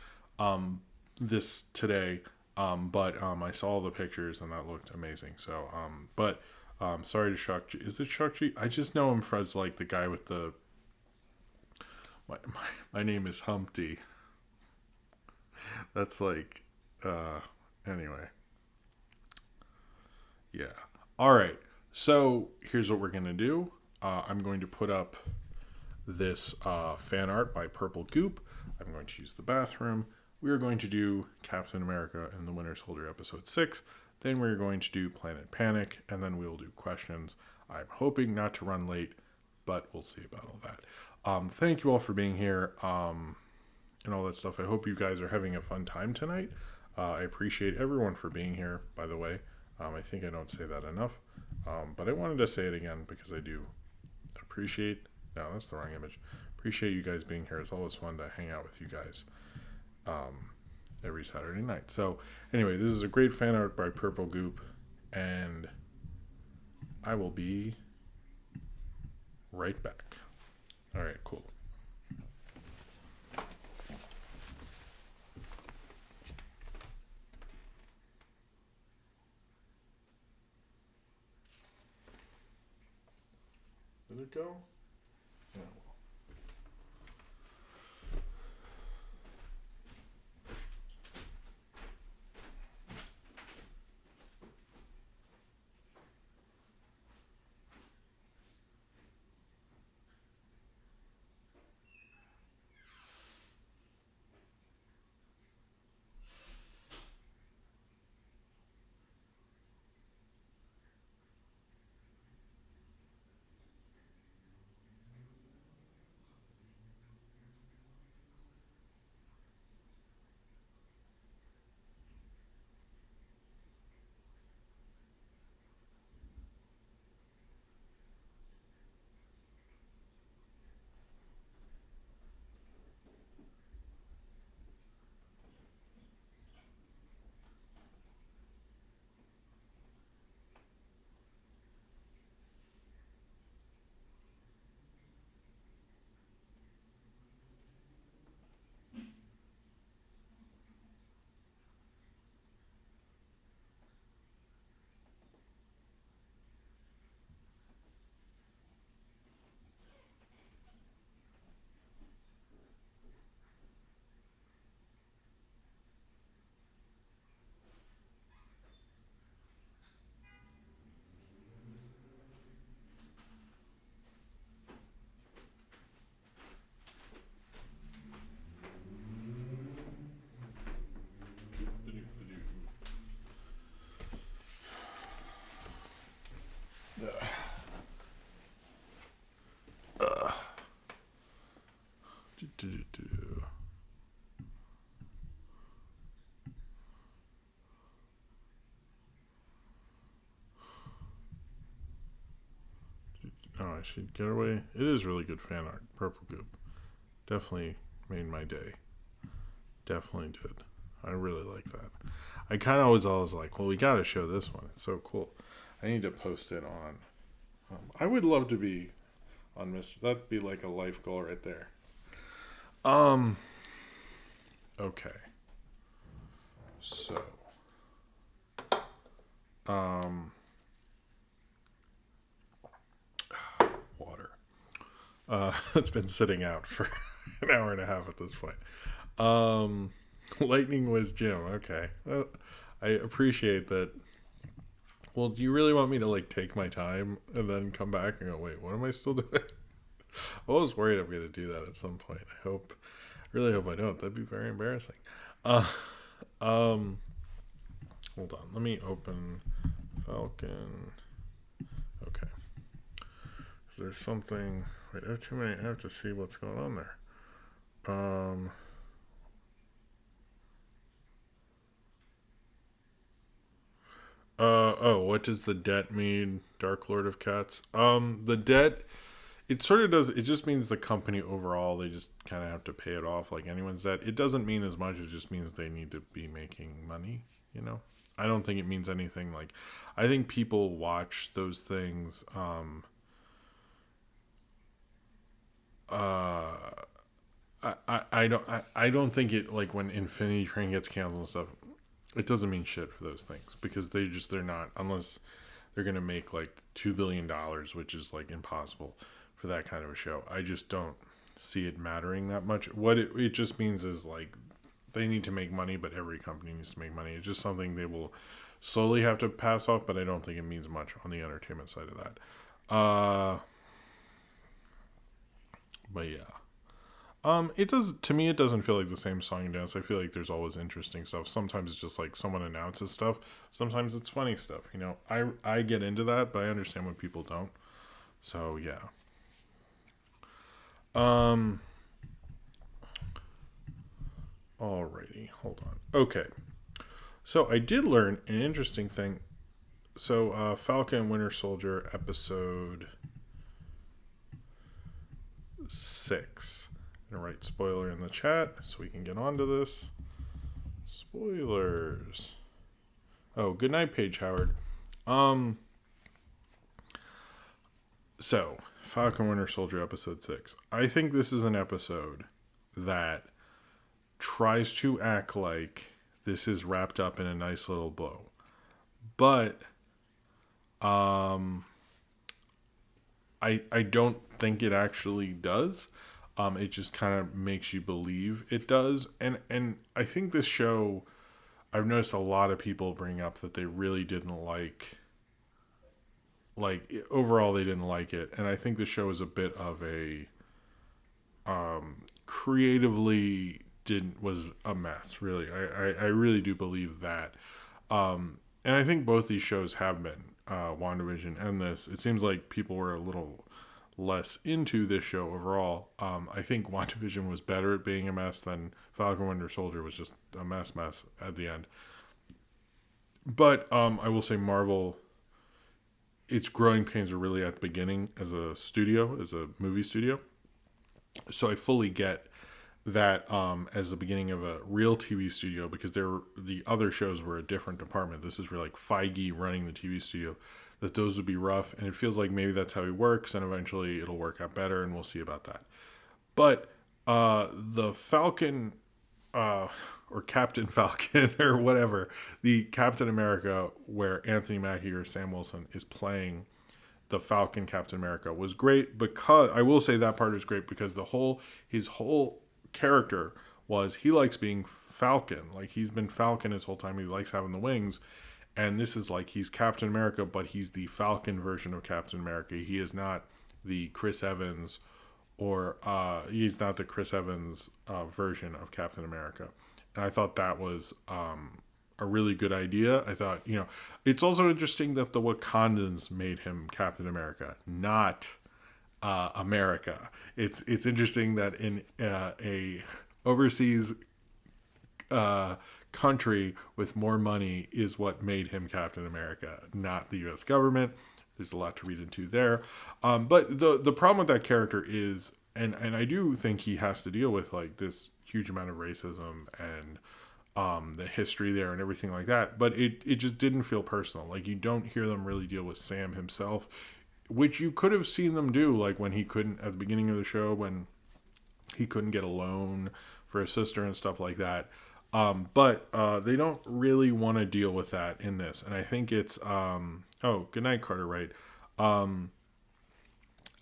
this today, but I saw the pictures and that looked amazing. So, sorry to Shuck G. Is it Shuck G? I just know him as like the guy with the. My name is Humpty. That's like, anyway. Yeah. All right. So here's what we're going to do. I'm going to put up this fan art by Purple Goop. I'm going to use the bathroom. We are going to do Captain America and the Winter Soldier episode 6. Then we're going to do Planet Panic, and then we'll do questions. I'm hoping not to run late, but we'll see about all that. Thank you all for being here and all that stuff. I hope you guys are having a fun time tonight. I appreciate everyone for being here, by the way. I think I don't say that enough, but I wanted to say it again because I do appreciate. No, that's the wrong image. Appreciate you guys being here. It's always fun to hang out with you guys every Saturday night. So anyway, this is a great fan art by Purple Goop, and I will be right back. All right, cool. Did it go? Yeah. I should get away. It is really good fan art. Purple Goop. Definitely made my day. Definitely did. I really like that. I kind of was always like, well, we got to show this one. It's so cool. I need to post it on. I would love to be on Mr. That'd be like a life goal right there. Okay. So. Water. It's been sitting out for an hour and a half at this point. Lightning Whiz Jim. Okay. I appreciate that. Well, do you really want me to like take my time and then come back and go, wait, what am I still doing? I was worried I'm going to do that at some point. Really hope I don't. That'd be very embarrassing. Hold on. Let me open Falcon. Okay. There's something. Wait, I have too many. I have to see what's going on there. What does the debt mean? Dark Lord of Cats. The debt, it sort of does. It just means the company overall. They just kind of have to pay it off like anyone's debt. It doesn't mean as much. It just means they need to be making money. You know. I don't think it means anything like. I think people watch those things. I don't think it like when Infinity Train gets canceled and stuff. It doesn't mean shit for those things because they're not, unless they're going to make like $2 billion, which is like impossible for that kind of a show. I just don't see it mattering that much. What it just means is like they need to make money, but every company needs to make money. It's just something they will slowly have to pass off, but I don't think it means much on the entertainment side of that. But yeah. It does, to me, it doesn't feel like the same song and dance. I feel like there's always interesting stuff. Sometimes it's just like someone announces stuff. Sometimes it's funny stuff. You know, I get into that, but I understand when people don't. So yeah. Alrighty, hold on. Okay. So I did learn an interesting thing. So Falcon Winter Soldier episode 6. I'm going to write spoiler in the chat so we can get on to this. Spoilers. Oh, good night, Paige Howard. So, Falcon Winter Soldier episode 6. I think this is an episode that tries to act like this is wrapped up in a nice little bow. But, I don't think it actually does. It just kind of makes you believe it does. And I think this show, I've noticed a lot of people bring up that they really didn't like overall they didn't like it. And I think the show is a bit of a, creatively was a mess, really. I really do believe that. And I think both these shows have been, WandaVision and this. It seems like people were a little less into this show overall. I think WandaVision was better at being a mess than Falcon Winter Soldier was just a mess at the end. But I will say Marvel, its growing pains are really at the beginning as a studio, as a movie studio. So I fully get that as the beginning of a real TV studio, because the other shows were a different department. This is where like Feige running the TV studio, that those would be rough, and it feels like maybe that's how he works, and eventually it'll work out better, and we'll see about that. But the Falcon, or Captain Falcon, or whatever, the Captain America, where Anthony Mackie or Sam Wilson is playing the Falcon Captain America, was great, because I will say that part is great because his whole character was he likes being Falcon. Like, he's been Falcon his whole time. He likes having the wings. And this is like he's Captain America, but he's the Falcon version of Captain America. He is not the Chris Evans, or he's not the Chris Evans version of Captain America. And I thought that was a really good idea. I thought, it's also interesting that the Wakandans made him Captain America, not America. It's interesting that in a overseas country with more money is what made him Captain America, not the U.S. government. there's a lot to read into there. But the problem with that character is, and I do think he has to deal with like this huge amount of racism and the history there and everything like that. But it just didn't feel personal. Like, you don't hear them really deal with Sam himself, which you could have seen them do, like when he couldn't, at the beginning of the show, when he couldn't get a loan for his sister and stuff like that. But they don't really want to deal with that in this. And I think it's, oh, good night, Carter, right?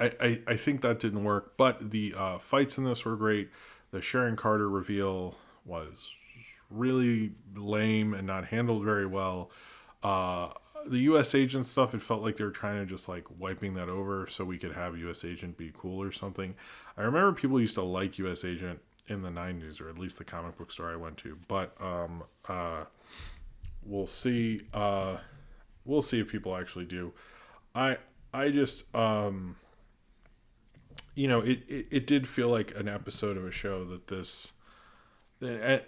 I think that didn't work, but the fights in this were great. The Sharon Carter reveal was really lame and not handled very well. The U.S. Agent stuff, it felt like they were trying to just like wiping that over so we could have U.S. Agent be cool or something. I remember people used to like U.S. Agent in the 90s, or at least the comic book store I went to. But we'll see. We'll see if people actually do. I just it did feel like an episode of a show that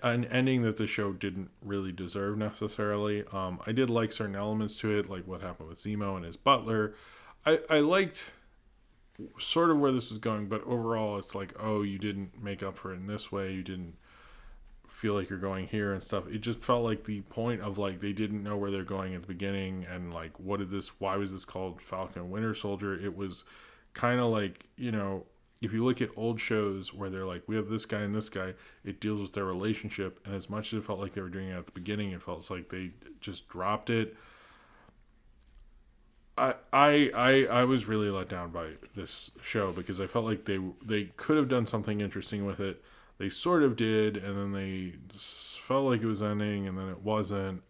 an ending that the show didn't really deserve necessarily. I did like certain elements to it, like what happened with Zemo and his butler. I liked sort of where this was going, but overall it's like, oh, you didn't make up for it in this way. You didn't feel like you're going here and stuff. It just felt like the point of like they didn't know where they're going at the beginning, and like why was this called Falcon Winter Soldier? It was kind of like, if you look at old shows where they're like, we have this guy and this guy, it deals with their relationship. And as much as it felt like they were doing it at the beginning, it felt like they just dropped it. I was really let down by this show because I felt like they could have done something interesting with it. They sort of did, and then they felt like it was ending, and then it wasn't.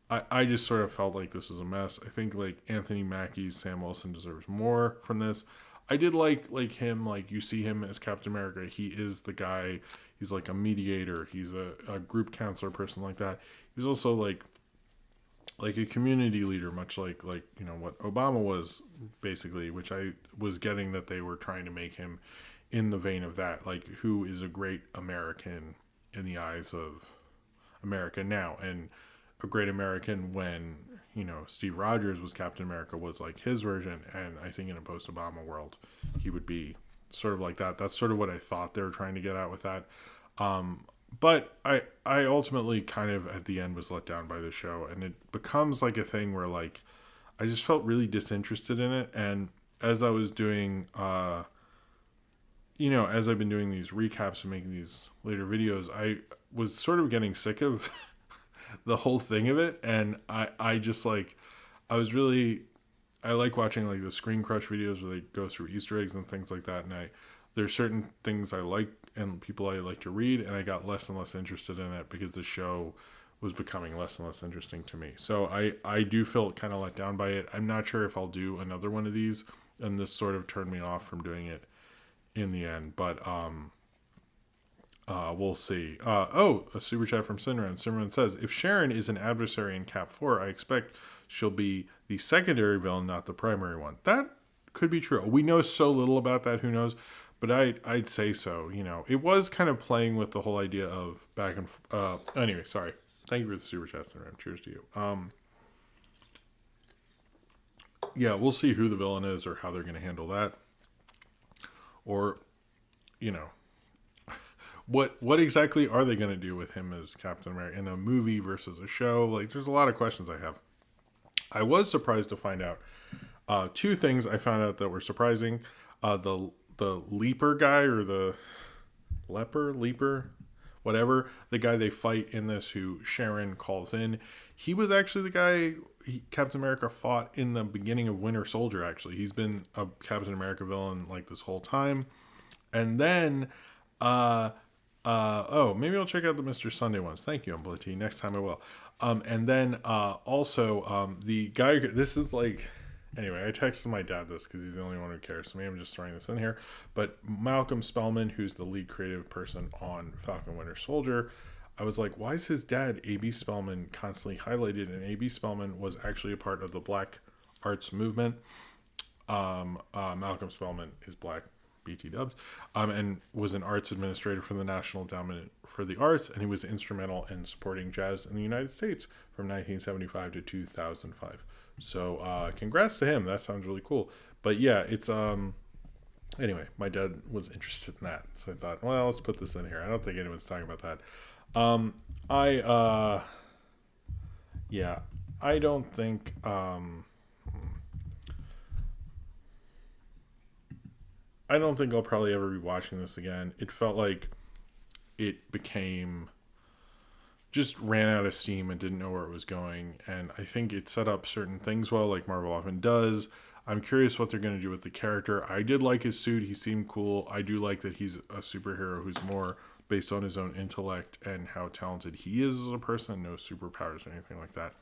I just sort of felt like this was a mess. I think like Anthony Mackie's Sam Wilson deserves more from this. I did like him, like you see him as Captain America. He is the guy. He's like a mediator. He's a group counselor person like that. He's also like a community leader, much like what Obama was basically, which I was getting that they were trying to make him in the vein of that, like who is a great American in the eyes of America now, and a great American when Steve Rogers was Captain America was like his version, and I think in a post-Obama world he would be sort of like that. That's sort of what I thought they were trying to get at with that. But I ultimately kind of at the end was let down by the show, and it becomes like a thing where like I just felt really disinterested in it. And as I was doing as I've been doing these recaps and making these later videos, I was sort of getting sick of the whole thing of it. And I just like, I like watching like the Screen Crush videos where they go through Easter eggs and things like that. And there's certain things I like and people I like to read, and I got less and less interested in it because the show was becoming less and less interesting to me. So I do feel kind of let down by it. I'm not sure if I'll do another one of these, and this sort of turned me off from doing it in the end, but we'll see. A super chat from Sinran. Sinran says, if Sharon is an adversary in Cap 4, I expect she'll be the secondary villain, not the primary one. That could be true. We know so little about that, who knows? But I'd say so. It was kind of playing with the whole idea of back and anyway, sorry. Thank you for the super chat, Sinran. Cheers to you. Yeah, we'll see who the villain is or how they're going to handle that. Or, what exactly are they going to do with him as Captain America in a movie versus a show? Like, there's a lot of questions I have. I was surprised to find out two things I found out that were surprising. The leaper guy, or the leaper, whatever, the guy they fight in this who Sharon calls in, he was actually the guy Captain America fought in the beginning of Winter Soldier. Actually, he's been a Captain America villain like this whole time. And then maybe I'll check out the Mr. Sunday ones. Thank you, Umblity. Next time I will. And then also the guy, this is like, anyway, I texted my dad this because he's the only one who cares. So maybe I'm just throwing this in here. But Malcolm Spellman, who's the lead creative person on Falcon Winter Soldier, I was like, why is his dad, A.B. Spellman, constantly highlighted? And A.B. Spellman was actually a part of the Black Arts movement. Malcolm Spellman is Black, BT dubs, and was an arts administrator for the National Endowment for the Arts, and he was instrumental in supporting jazz in the United States from 1975 to 2005. So congrats to him. That sounds really cool. But yeah, it's anyway, my dad was interested in that, so I thought, well, let's put this in here. I don't think anyone's talking about that. I yeah, I don't think I don't think I'll probably ever be watching this again. It felt like it became just ran out of steam and didn't know where it was going. And I think it set up certain things well, like Marvel often does. I'm curious what they're going to do with the character. I did like his suit. He seemed cool. I do like that he's a superhero who's more based on his own intellect and how talented he is as a person, no superpowers or anything like that.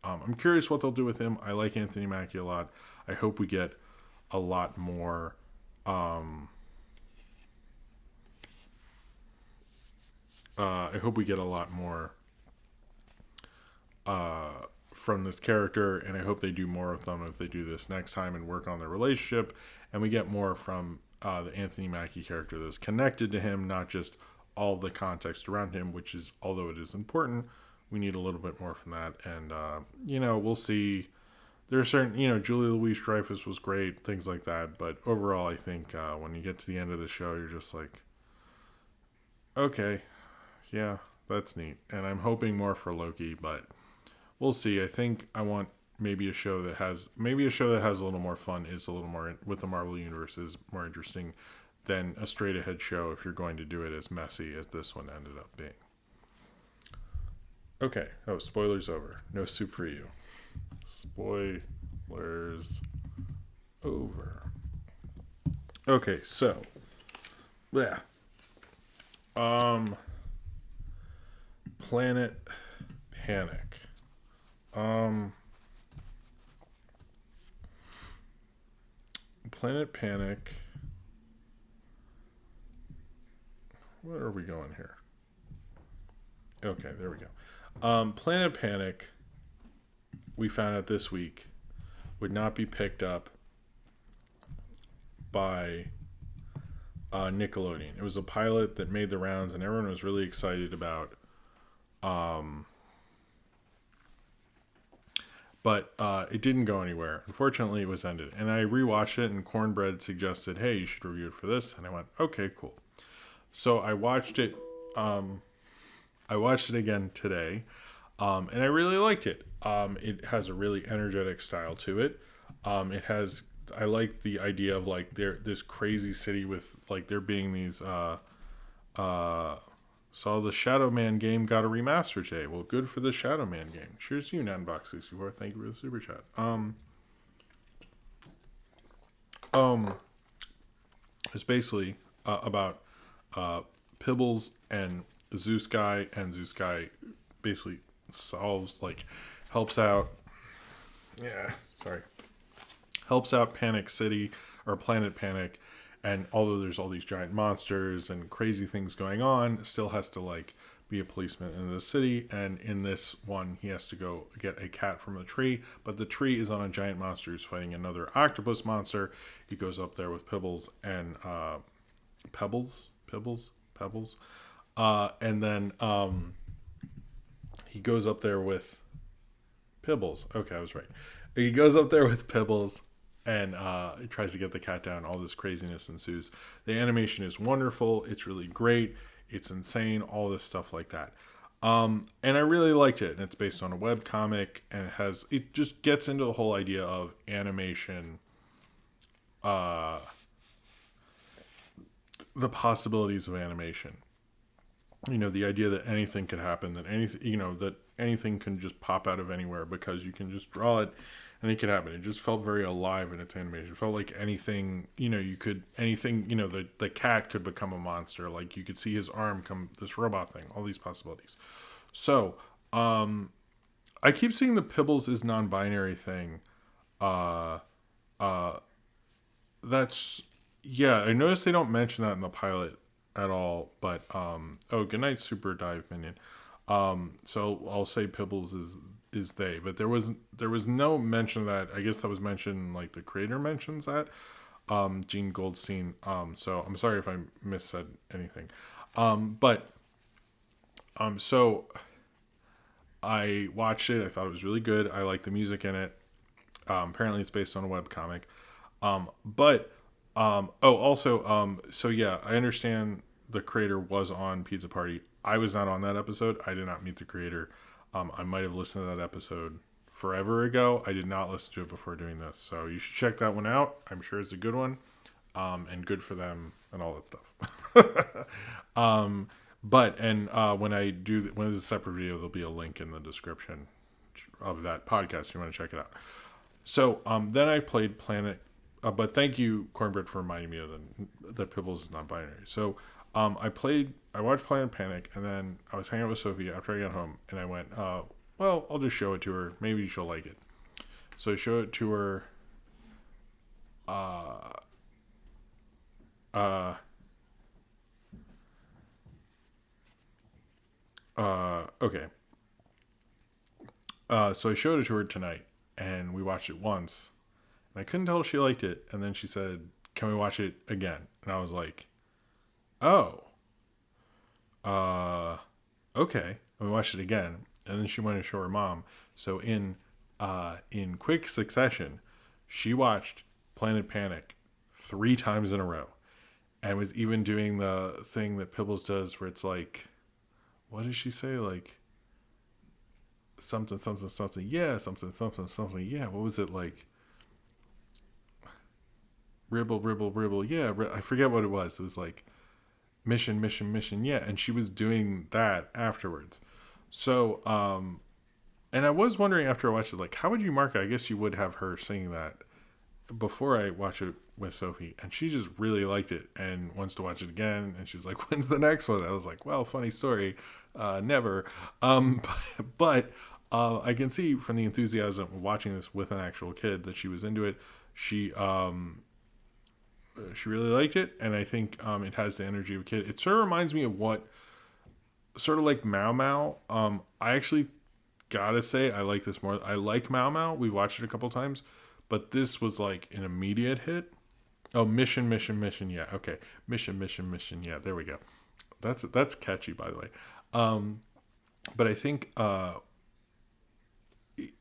I'm curious what they'll do with him. I like Anthony Mackie a lot. I hope we get a lot more. I hope we get a lot more from this character, and I hope they do more of them if they do this next time and work on their relationship, and we get more from the Anthony Mackie character that's connected to him, not just all the context around him, which is, although it is important, we need a little bit more from that. And we'll see. There are certain, Julia Louis-Dreyfus was great, things like that, but overall I think when you get to the end of the show, you're just like, okay, yeah, that's neat. And I'm hoping more for Loki, but we'll see. I think I want maybe a show that has a little more fun, is a little more with the Marvel universe, is more interesting than a straight ahead show if you're going to do it as messy as this one ended up being. Okay. Oh, spoilers over. No soup for you. Spoilers over. Okay, so yeah. Planet Panic. Planet Panic. Where are we going here? Okay, there we go. Planet Panic, we found out this week, would not be picked up by Nickelodeon. It was a pilot that made the rounds and everyone was really excited about. But it didn't go anywhere. Unfortunately, it was ended. And I rewatched it, and Cornbread suggested, hey, you should review it for this. And I went, okay, cool. So I watched it. I watched it again today, and I really liked it. It has a really energetic style to it. I like the idea of like this crazy city with like there being these. So the Shadow Man game got a remaster today. Well, good for the Shadow Man game. Cheers to you, Nanbox64. Thank you for the super chat. It's basically about Pibbles and Zeus Guy, and Zeus Guy basically helps out Panic City or Planet Panic, and although there's all these giant monsters and crazy things going on, still has to like be a policeman in the city. And in this one, he has to go get a cat from a tree, but the tree is on a giant monster who's fighting another octopus monster. He goes up there with Pibbles and Pebbles, and then he goes up there with Pibbles. Okay, I was right. He goes up there with Pibbles and he tries to get the cat down. All this craziness ensues. The animation is wonderful. It's really great. It's insane. All this stuff like that. And I really liked it. And it's based on a webcomic, and it just gets into the whole idea of animation, the possibilities of animation. The idea that anything could happen, that anything can just pop out of anywhere because you can just draw it and it could happen. It just felt very alive in its animation. It felt like anything, the cat could become a monster. Like you could see his arm come, this robot thing, all these possibilities. So, I keep seeing the Pibbles is non-binary thing. I noticed they don't mention that in the pilot at all, but good night, Super Dive Minion. So I'll say Pibbles is they, but there was no mention of that. I guess that was mentioned, like the creator mentions that, Gene Goldstein. So I'm sorry if I missaid anything. So I watched it. I thought it was really good. I liked the music in it. Apparently, it's based on a webcomic. So yeah, I understand the creator was on Pizza Party. I was not on that episode. I did not meet the creator. I might have listened to that episode forever ago. I did not listen to it before doing this. So you should check that one out. I'm sure it's a good one. And good for them and all that stuff. When it's a separate video, there'll be a link in the description of that podcast if you want to check it out. So then I played Planet, but thank you, Cornbread, for reminding me of that Pibbles is not binary. So I watched Planet Panic, and then I was hanging out with Sophie after I got home, and I went, well, I'll just show it to her. Maybe she'll like it. So I showed it to her. Okay. So I showed it to her tonight, and we watched it once, and I couldn't tell if she liked it. And then she said, "Can we watch it again?" And I was like, "Oh, okay." And we watched it again, and then she went to show her mom. So in quick succession, she watched Planet Panic 3 times in a row, and was even doing the thing that Pibbles does, where it's like, what does she say? Like, something, yeah, something, yeah. What was it like? Ribble, yeah. I forget what it was. It was like, mission, yeah. And she was doing that afterwards. So, and I was wondering after I watched it, like, how would you mark it? I guess you would have her singing that before I watch it with Sophie, and she just really liked it and wants to watch it again. And she was like, "When's the next one?" I was like, "Well, funny story, never." But I can see from the enthusiasm of watching this with an actual kid that she was into it. She really liked it, and I think it has the energy of a kid. It sort of reminds me of what, sort of like Mao Mao. I actually gotta say I like this more. I like Mao Mao. We've watched it a couple times, but this was like an immediate hit. Oh, mission, yeah, okay, mission, yeah. There we go. That's catchy, by the way. But I think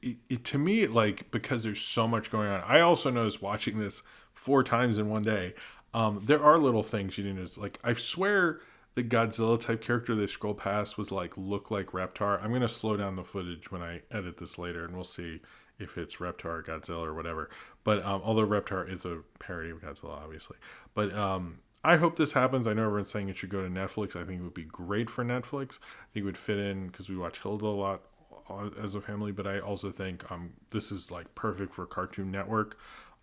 it to me, like, because there's so much going on. I also noticed watching this 4 times in one day. There are little things you didn't notice. Like, I swear the Godzilla type character they scroll past was like, look like Reptar. I'm gonna slow down the footage when I edit this later, and we'll see if it's Reptar or Godzilla or whatever. But although Reptar is a parody of Godzilla, obviously. But I hope this happens. I know everyone's saying it should go to Netflix. I think it would be great for Netflix. I think it would fit in because we watch Hilda a lot as a family. But I also think this is like perfect for Cartoon Network.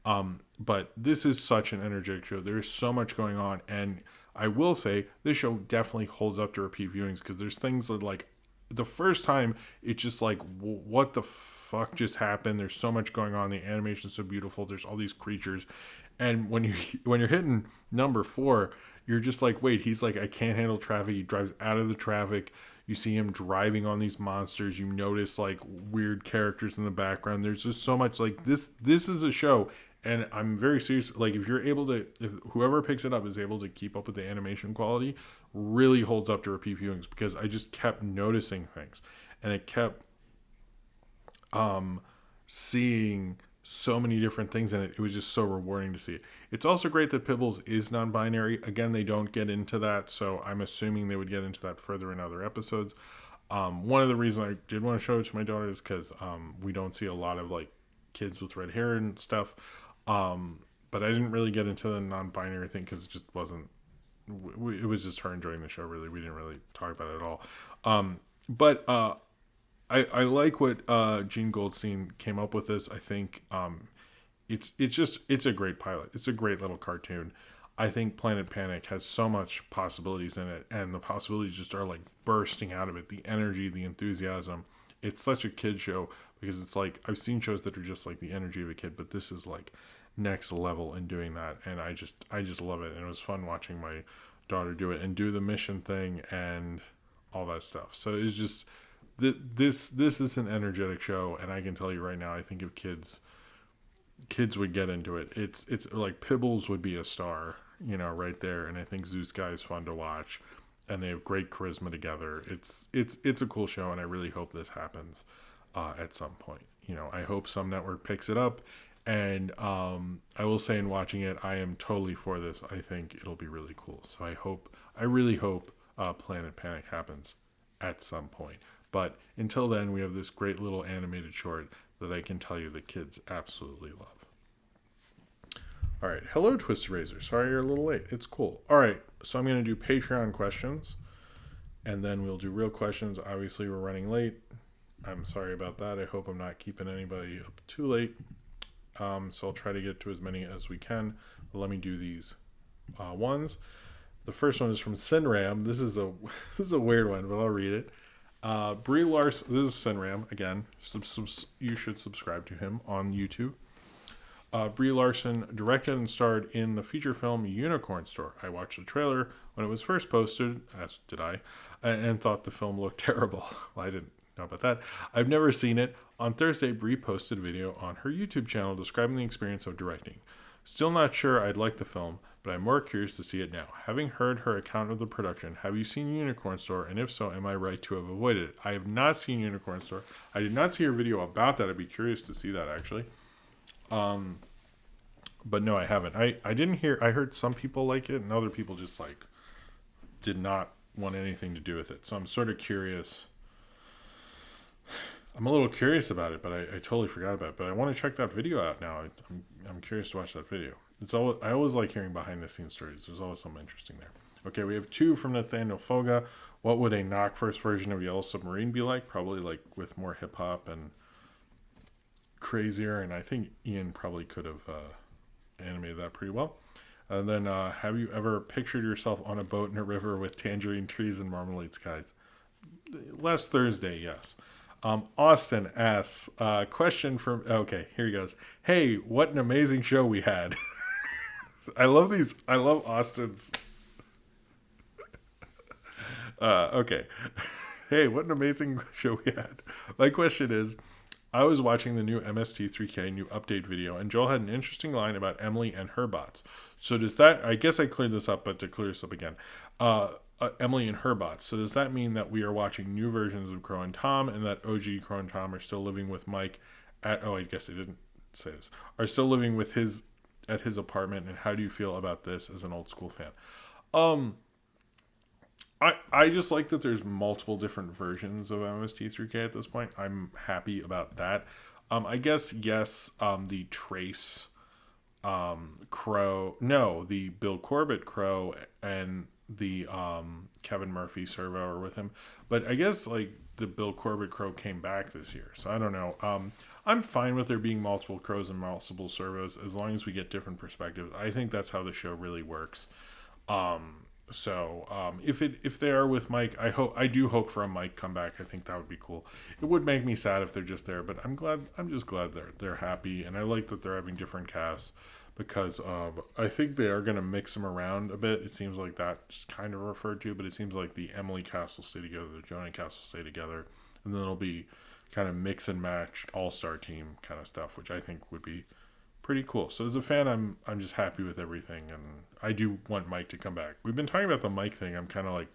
But this is such an energetic show. There's so much going on. And I will say this show definitely holds up to repeat viewings, because there's things that, like, the first time it's just like, what the fuck just happened? There's so much going on. The animation's so beautiful. There's all these creatures, and when you're hitting number 4, you're just like, wait, he's like, I can't handle traffic. He drives out of the traffic. You see him driving on these monsters. You notice like weird characters in the background. There's just so much. Like, this is a show. And I'm very serious. Like, if whoever picks it up is able to keep up with the animation quality, really holds up to repeat viewings, because I just kept noticing things, and it kept seeing so many different things in it. It was just so rewarding to see it. It's also great that Pibbles is non-binary. Again, they don't get into that, so I'm assuming they would get into that further in other episodes. One of the reasons I did want to show it to my daughter is because we don't see a lot of like kids with red hair and stuff. But I didn't really get into the non-binary thing because it just wasn't. It was just her enjoying the show. Really, we didn't really talk about it at all. But I like what Gene Goldstein came up with. This, I think, it's a great pilot. It's a great little cartoon. I think Planet Panic has so much possibilities in it, and the possibilities just are like bursting out of it. The energy, the enthusiasm. It's such a kid show, because it's like, I've seen shows that are just like the energy of a kid, but this is like next level in doing that, and I just love it. And it was fun watching my daughter do it and do the mission thing and all that stuff. So it's just this is an energetic show, and I can tell you right now, I think if kids would get into it, it's like Pibbles would be a star, right there. And I think Zoo Sky is fun to watch, and they have great charisma together. It's a cool show, and I really hope this happens at some point. I hope some network picks it up. And I will say, in watching it, I am totally for this. I think it'll be really cool. So I really hope Planet Panic happens at some point. But until then, we have this great little animated short that I can tell you the kids absolutely love. All right. Hello, Twisted Razor. Sorry you're a little late. It's cool. All right. So I'm going to do Patreon questions, and then we'll do real questions. Obviously, we're running late. I'm sorry about that. I hope I'm not keeping anybody up too late. So I'll try to get to as many as we can. But let me do these ones. The first one is from Sinram. This is a weird one, but I'll read it. Brie Larson. This is Sinram again. You should subscribe to him on YouTube. Brie Larson directed and starred in the feature film Unicorn Store. I watched the trailer when it was first posted, as did I, and thought the film looked terrible. Well, I didn't know about that. I've never seen it. On Thursday, Brie posted a video on her YouTube channel describing the experience of directing. Still not sure I'd like the film, but I'm more curious to see it now. Having heard her account of the production, have you seen Unicorn Store? And if so, am I right to have avoided it? I have not seen Unicorn Store. I did not see her video about that. I'd be curious to see that, actually. But no, I haven't. I didn't hear. I heard some people like it, and other people just did not want anything to do with it. So I'm sort of curious. I'm a little curious about it, but I totally forgot about it. But I want to check that video out now. I'm curious to watch that video. I always like hearing behind the scenes stories. There's always something interesting there. Okay, we have 2 from Nathaniel Foga. What would a knock-first version of Yellow Submarine be like? Probably with more hip hop and crazier. And I think Ian probably could have animated that pretty well. And then, have you ever pictured yourself on a boat in a river with tangerine trees and marmalade skies? Last Thursday, yes. Austin asks, question from, okay, here he goes. Hey, what an amazing show we had. I love Austin's. Okay. Hey, what an amazing show we had. My question is, I was watching the new MST3K new update video, and Joel had an interesting line about Emily and her bots. So does that, I guess I cleared this up, but to clear this up again, Emily and her bots. So does that mean that we are watching new versions of Crow and Tom, and that OG Crow and Tom are still living with Mike I guess they didn't say this, are still living with at his apartment, and how do you feel about this as an old school fan? I just like that there's multiple different versions of MST3K at this point. I'm happy about that. I guess, yes, the Trace Crow, no, the Bill Corbett Crow and the Kevin Murphy servo are with him. But I guess the Bill Corbett Crow came back this year. So I don't know. I'm fine with there being multiple Crows and multiple servos as long as we get different perspectives. I think that's how the show really works. If they are with Mike, I do hope for a Mike comeback. I think that would be cool. It would make me sad if they're just there, but I'm just glad they're happy, and I like that they're having different casts because I think they are going to mix them around a bit. It seems like that's kind of referred to, but it seems like the Emily cast will stay together, the Jonah cast will stay together, and then it'll be kind of mix and match all-star team kind of stuff, which I think would be pretty cool. So as a fan, I'm just happy with everything, and I do want Mike to come back. We've been talking about the Mike thing. I'm kind of like,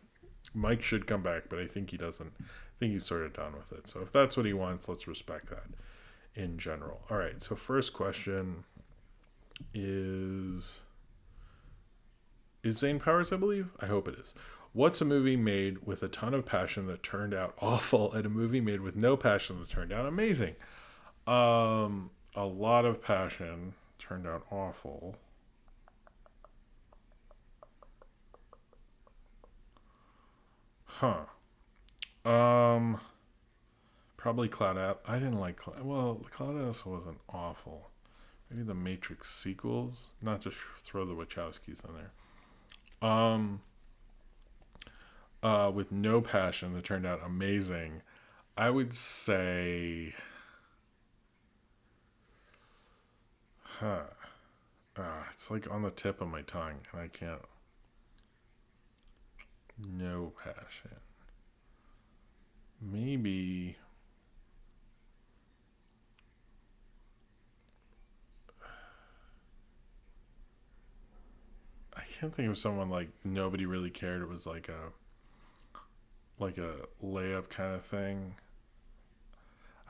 Mike should come back, but I think he doesn't. I think he's sort of done with it. So if that's what he wants, let's respect that in general. All right, so first question is Zane Powers, I believe? I hope it is. What's a movie made with a ton of passion that turned out awful, and a movie made with no passion that turned out amazing? A lot of passion turned out awful. Probably Cloud Atlas. I didn't like the Cloud Atlas wasn't awful. Maybe the Matrix sequels. Not to throw the Wachowskis in there. With no passion that turned out amazing, I would say it's on the tip of my tongue, and I can't. No passion. Maybe. I can't think of someone nobody really cared. It was like a layup kind of thing.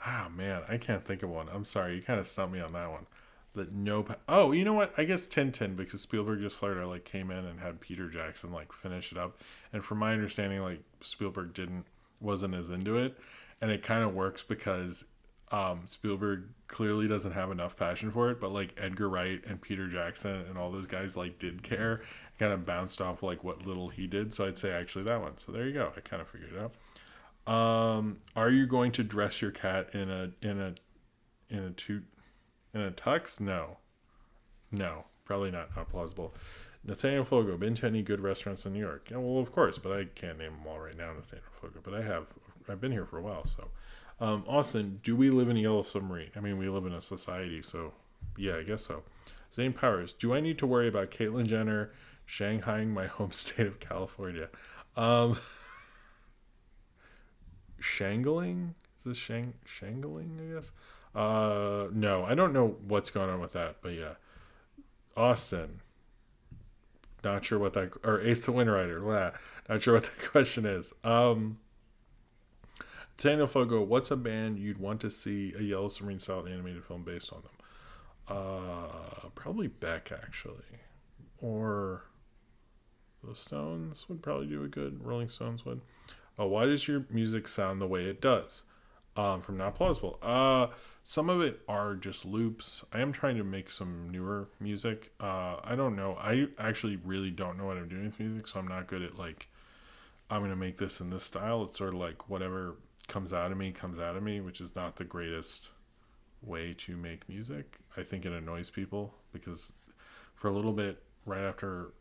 Ah, man, I can't think of one. I'm sorry, you kind of stumped me on that one. Oh, you know what? I guess Tintin, because Spielberg just sort of like came in and had Peter Jackson like finish it up. And from my understanding, like Spielberg wasn't as into it, and it kind of works because Spielberg clearly doesn't have enough passion for it, but like Edgar Wright and Peter Jackson and all those guys like did care, kind of bounced off like what little he did. So I'd say actually that one. So there you go. I kind of figured it out. Are you going to dress your cat in a tux? No, probably not. Not plausible. Nathaniel Fogo, been to any good restaurants in New York? Yeah, well, of course, but I can't name them all right now, Nathaniel Fogo. But I've been here for a while. So, Austin, do we live in a yellow submarine? I mean, we live in a society, so yeah, I guess so. Zane Powers, do I need to worry about Caitlyn Jenner Shanghaiing my home state of California? Um, Shangling? Is this Shangling, I guess? No, I don't know what's going on with that, but yeah. Austin, not sure what that, or Ace the Wind Rider, blah, not sure what that question is. Daniel Fogo, what's a band you'd want to see a Yellow Submarine style animated film based on them? Probably Beck, actually. Or the Stones would probably do a good, Rolling Stones would. Why does your music sound the way it does? From Not Plausible. Some of it are just loops. I am trying to make some newer music. I don't know. I actually really don't know what I'm doing with music, so I'm not good at like, I'm going to make this in this style. It's sort of like whatever comes out of me, which is not the greatest way to make music. I think it annoys people because for a little bit, right after,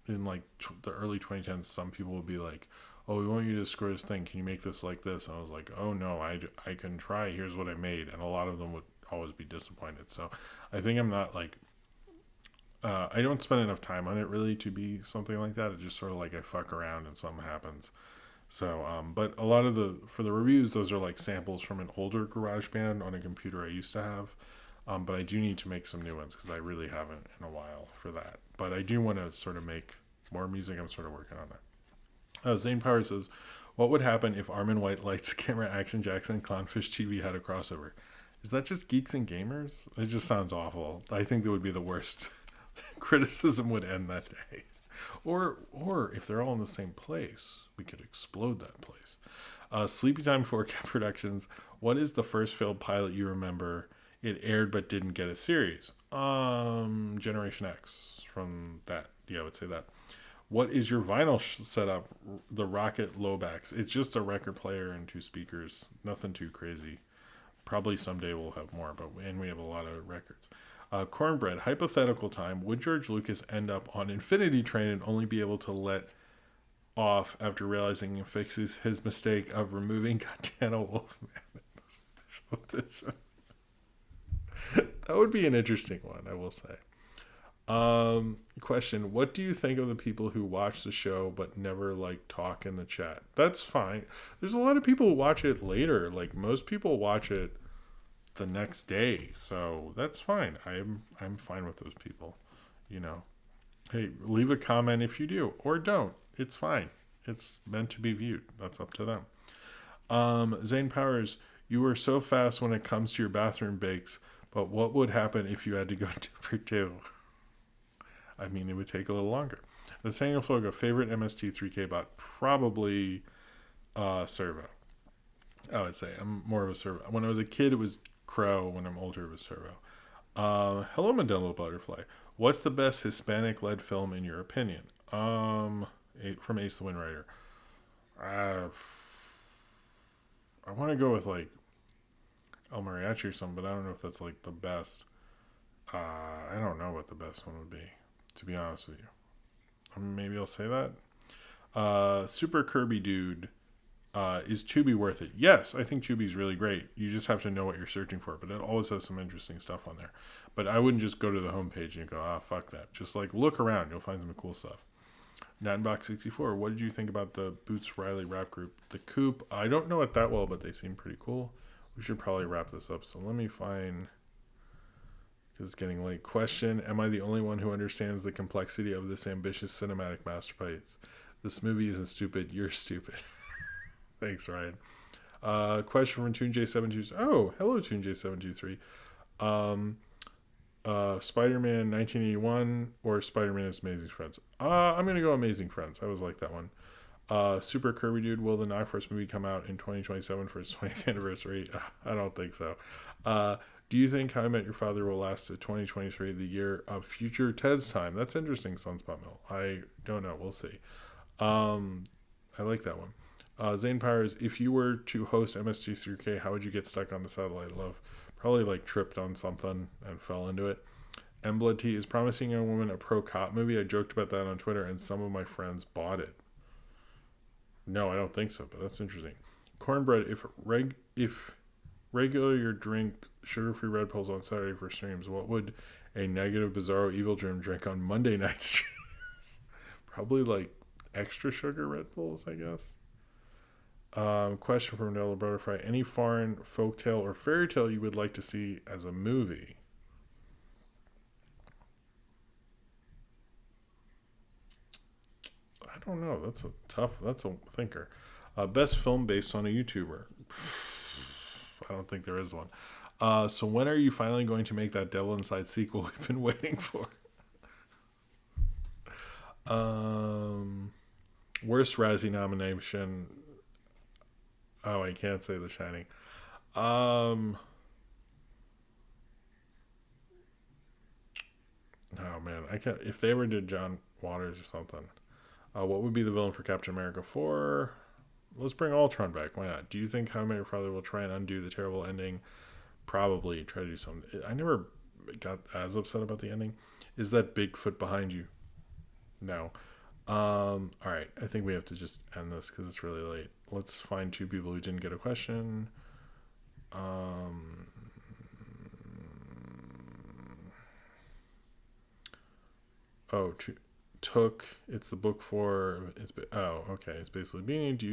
in like the early 2010s, some people would be like, oh, we want you to score this thing. Can you make this like this? And I was like, oh, no, I can try. Here's what I made. And a lot of them would always be disappointed. So I think I'm not like, I don't spend enough time on it really to be something like that. It's just sort of like I fuck around and something happens. So, but a lot of for the reviews, those are like samples from an older GarageBand on a computer I used to have. But I do need to make some new ones because I really haven't in a while for that. But I do want to sort of make more music. I'm sort of working on that. Zane Power says, what would happen if Armin White Lights Camera Action Jackson and Clownfish TV had a crossover? Is that just Geeks and Gamers? It just sounds awful. I think that would be the worst. Criticism would end that day. Or if they're all in the same place, we could explode that place. Sleepy Time 4K Productions. What is the first failed pilot you remember? It aired but didn't get a series. Generation X from that. Yeah, I would say that. What is your vinyl setup? The Rocket Lowbacks. It's just a record player and 2 speakers. Nothing too crazy. Probably someday we'll have more, and we have a lot of records. Cornbread. Hypothetical time. Would George Lucas end up on Infinity Train and only be able to let off after realizing he fixes his mistake of removing Katana Wolfman in the special edition? That would be an interesting one, I will say. Question, what do you think of the people who watch the show but never like talk in the chat? That's fine. There's a lot of people who watch it later. Like most people watch it the next day, so that's fine. I'm fine with those people. You know, hey, leave a comment if you do or don't. It's fine. It's meant to be viewed. That's up to them. Zane Powers, you were so fast when it comes to your bathroom bakes, but what would happen if you had to go 2 for 2? I mean, it would take a little longer. Nathaniel Fogo, favorite MST3K bot? Probably Servo. I would say I'm more of a Servo. When I was a kid, it was Crow. When I'm older, it was Servo. Hello, Modelo Butterfly. What's the best Hispanic-led film in your opinion? From Ace the Wind Rider. I want to go with like El Mariachi or something, but I don't know if that's like the best. I don't know what the best one would be, to be honest with you. Maybe I'll say that. Super Kirby Dude, is Tubi worth it? Yes, I think Tubi's really great. You just have to know what you're searching for, but it always has some interesting stuff on there. But I wouldn't just go to the homepage and go, fuck that. Just like look around, you'll find some cool stuff. Natbox64, what did you think about the Boots Riley rap group? The Coop, I don't know it that well, but they seem pretty cool. We should probably wrap this up, so let me find... because it's getting late. Question, am I the only one who understands the complexity of this ambitious cinematic masterpiece? This movie isn't stupid, you're stupid. Thanks, Ryan. Question from TuneJ723. Oh, hello, TuneJ723. Spider-Man 1981 or Spider-Man is Amazing Friends? I'm going to go Amazing Friends. I always like that one. Super Kirby Dude, will the Knockforce movie come out in 2027 for its 20th anniversary? I don't think so. Do you think How I Met Your Father will last to 2023, the year of future Ted's time? That's interesting, Sunspot Mill. I don't know. We'll see. I like that one. Zane Powers, if you were to host MST3K, how would you get stuck on the satellite? Love. Probably like tripped on something and fell into it. M Blood T is Promising Young Woman a pro cop movie. I joked about that on Twitter and some of my friends bought it. No, I don't think so, but that's interesting. Cornbread, if regular your drink sugar-free Red Bulls on Saturday for streams, what would a negative Bizarro Evil Dream drink on Monday night streams? Probably like extra sugar Red Bulls, I guess. Question from Nella Butterfly. Any foreign folktale or fairy tale you would like to see as a movie? I don't know. That's a thinker. Best film based on a YouTuber. I don't think there is one. So when are you finally going to make that Devil Inside sequel we've been waiting for? Worst Razzie nomination. Oh, I can't say The Shining. Oh man, I can't. If they ever did John Waters or something, what would be the villain for Captain America 4? Let's bring Ultron back. Why not? Do you think How I Met Your Father will try and undo the terrible ending? Probably try to do something. I never got as upset about the ending. Is that Bigfoot behind you? No. All right. I think we have to just end this because it's really late. Let's find two people who didn't get a question. Took. It's the book for. Okay. It's basically Beanie. Do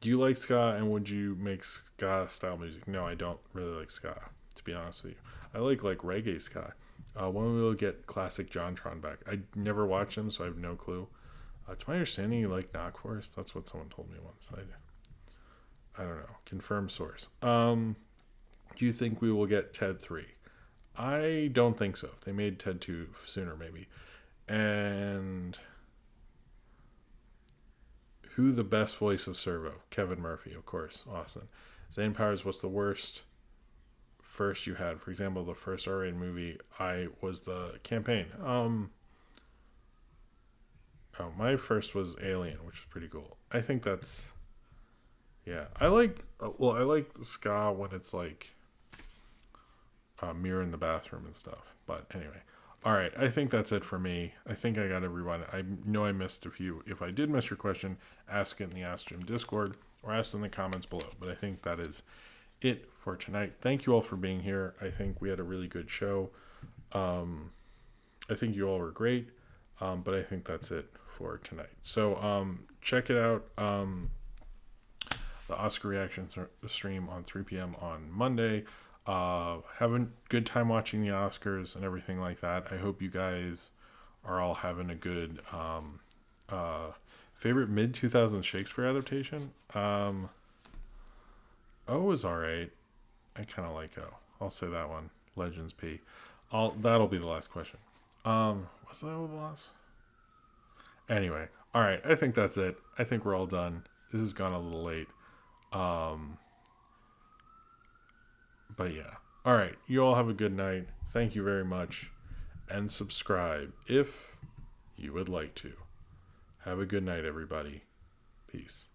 you like ska and would you make ska style music? No, I don't really like ska, to be honest with you. I like reggae ska. When we will get classic JonTron back? I never watched him, so I have no clue. To my understanding, you like Knockforce. That's what someone told me once. I don't know. Confirmed source. Do you think we will get Ted 3? I don't think so. If they made Ted 2 sooner, maybe. And who the best voice of Servo? Kevin Murphy, of course. Austin. Zane Powers, what's the worst first you had? For example, the first R-rated movie was the campaign. My first was Alien, which was pretty cool. I think that's, yeah. I like ska when it's like a mirror in the bathroom and stuff. But anyway, all right. I think that's it for me. I think I got everyone. I know I missed a few. If I did miss your question, ask it in the Ask Jim Discord or ask in the comments below. But I think that is it for tonight. Thank you all for being here. I think we had a really good show. I think you all were great. But I think that's it for tonight. So check it out. The Oscar reaction stream on 3 p.m. on Monday. Have a good time watching the Oscars and everything like that. I hope you guys are all having a good favorite mid-2000s Shakespeare adaptation. O was alright. I kind of like O. I'll say that one. Legends P. That'll be the last question. Was that the last? Anyway, all right. I think that's it. I think we're all done. This has gone a little late. But yeah. All right. You all have a good night. Thank you very much. And subscribe if you would like to. Have a good night, everybody. Peace.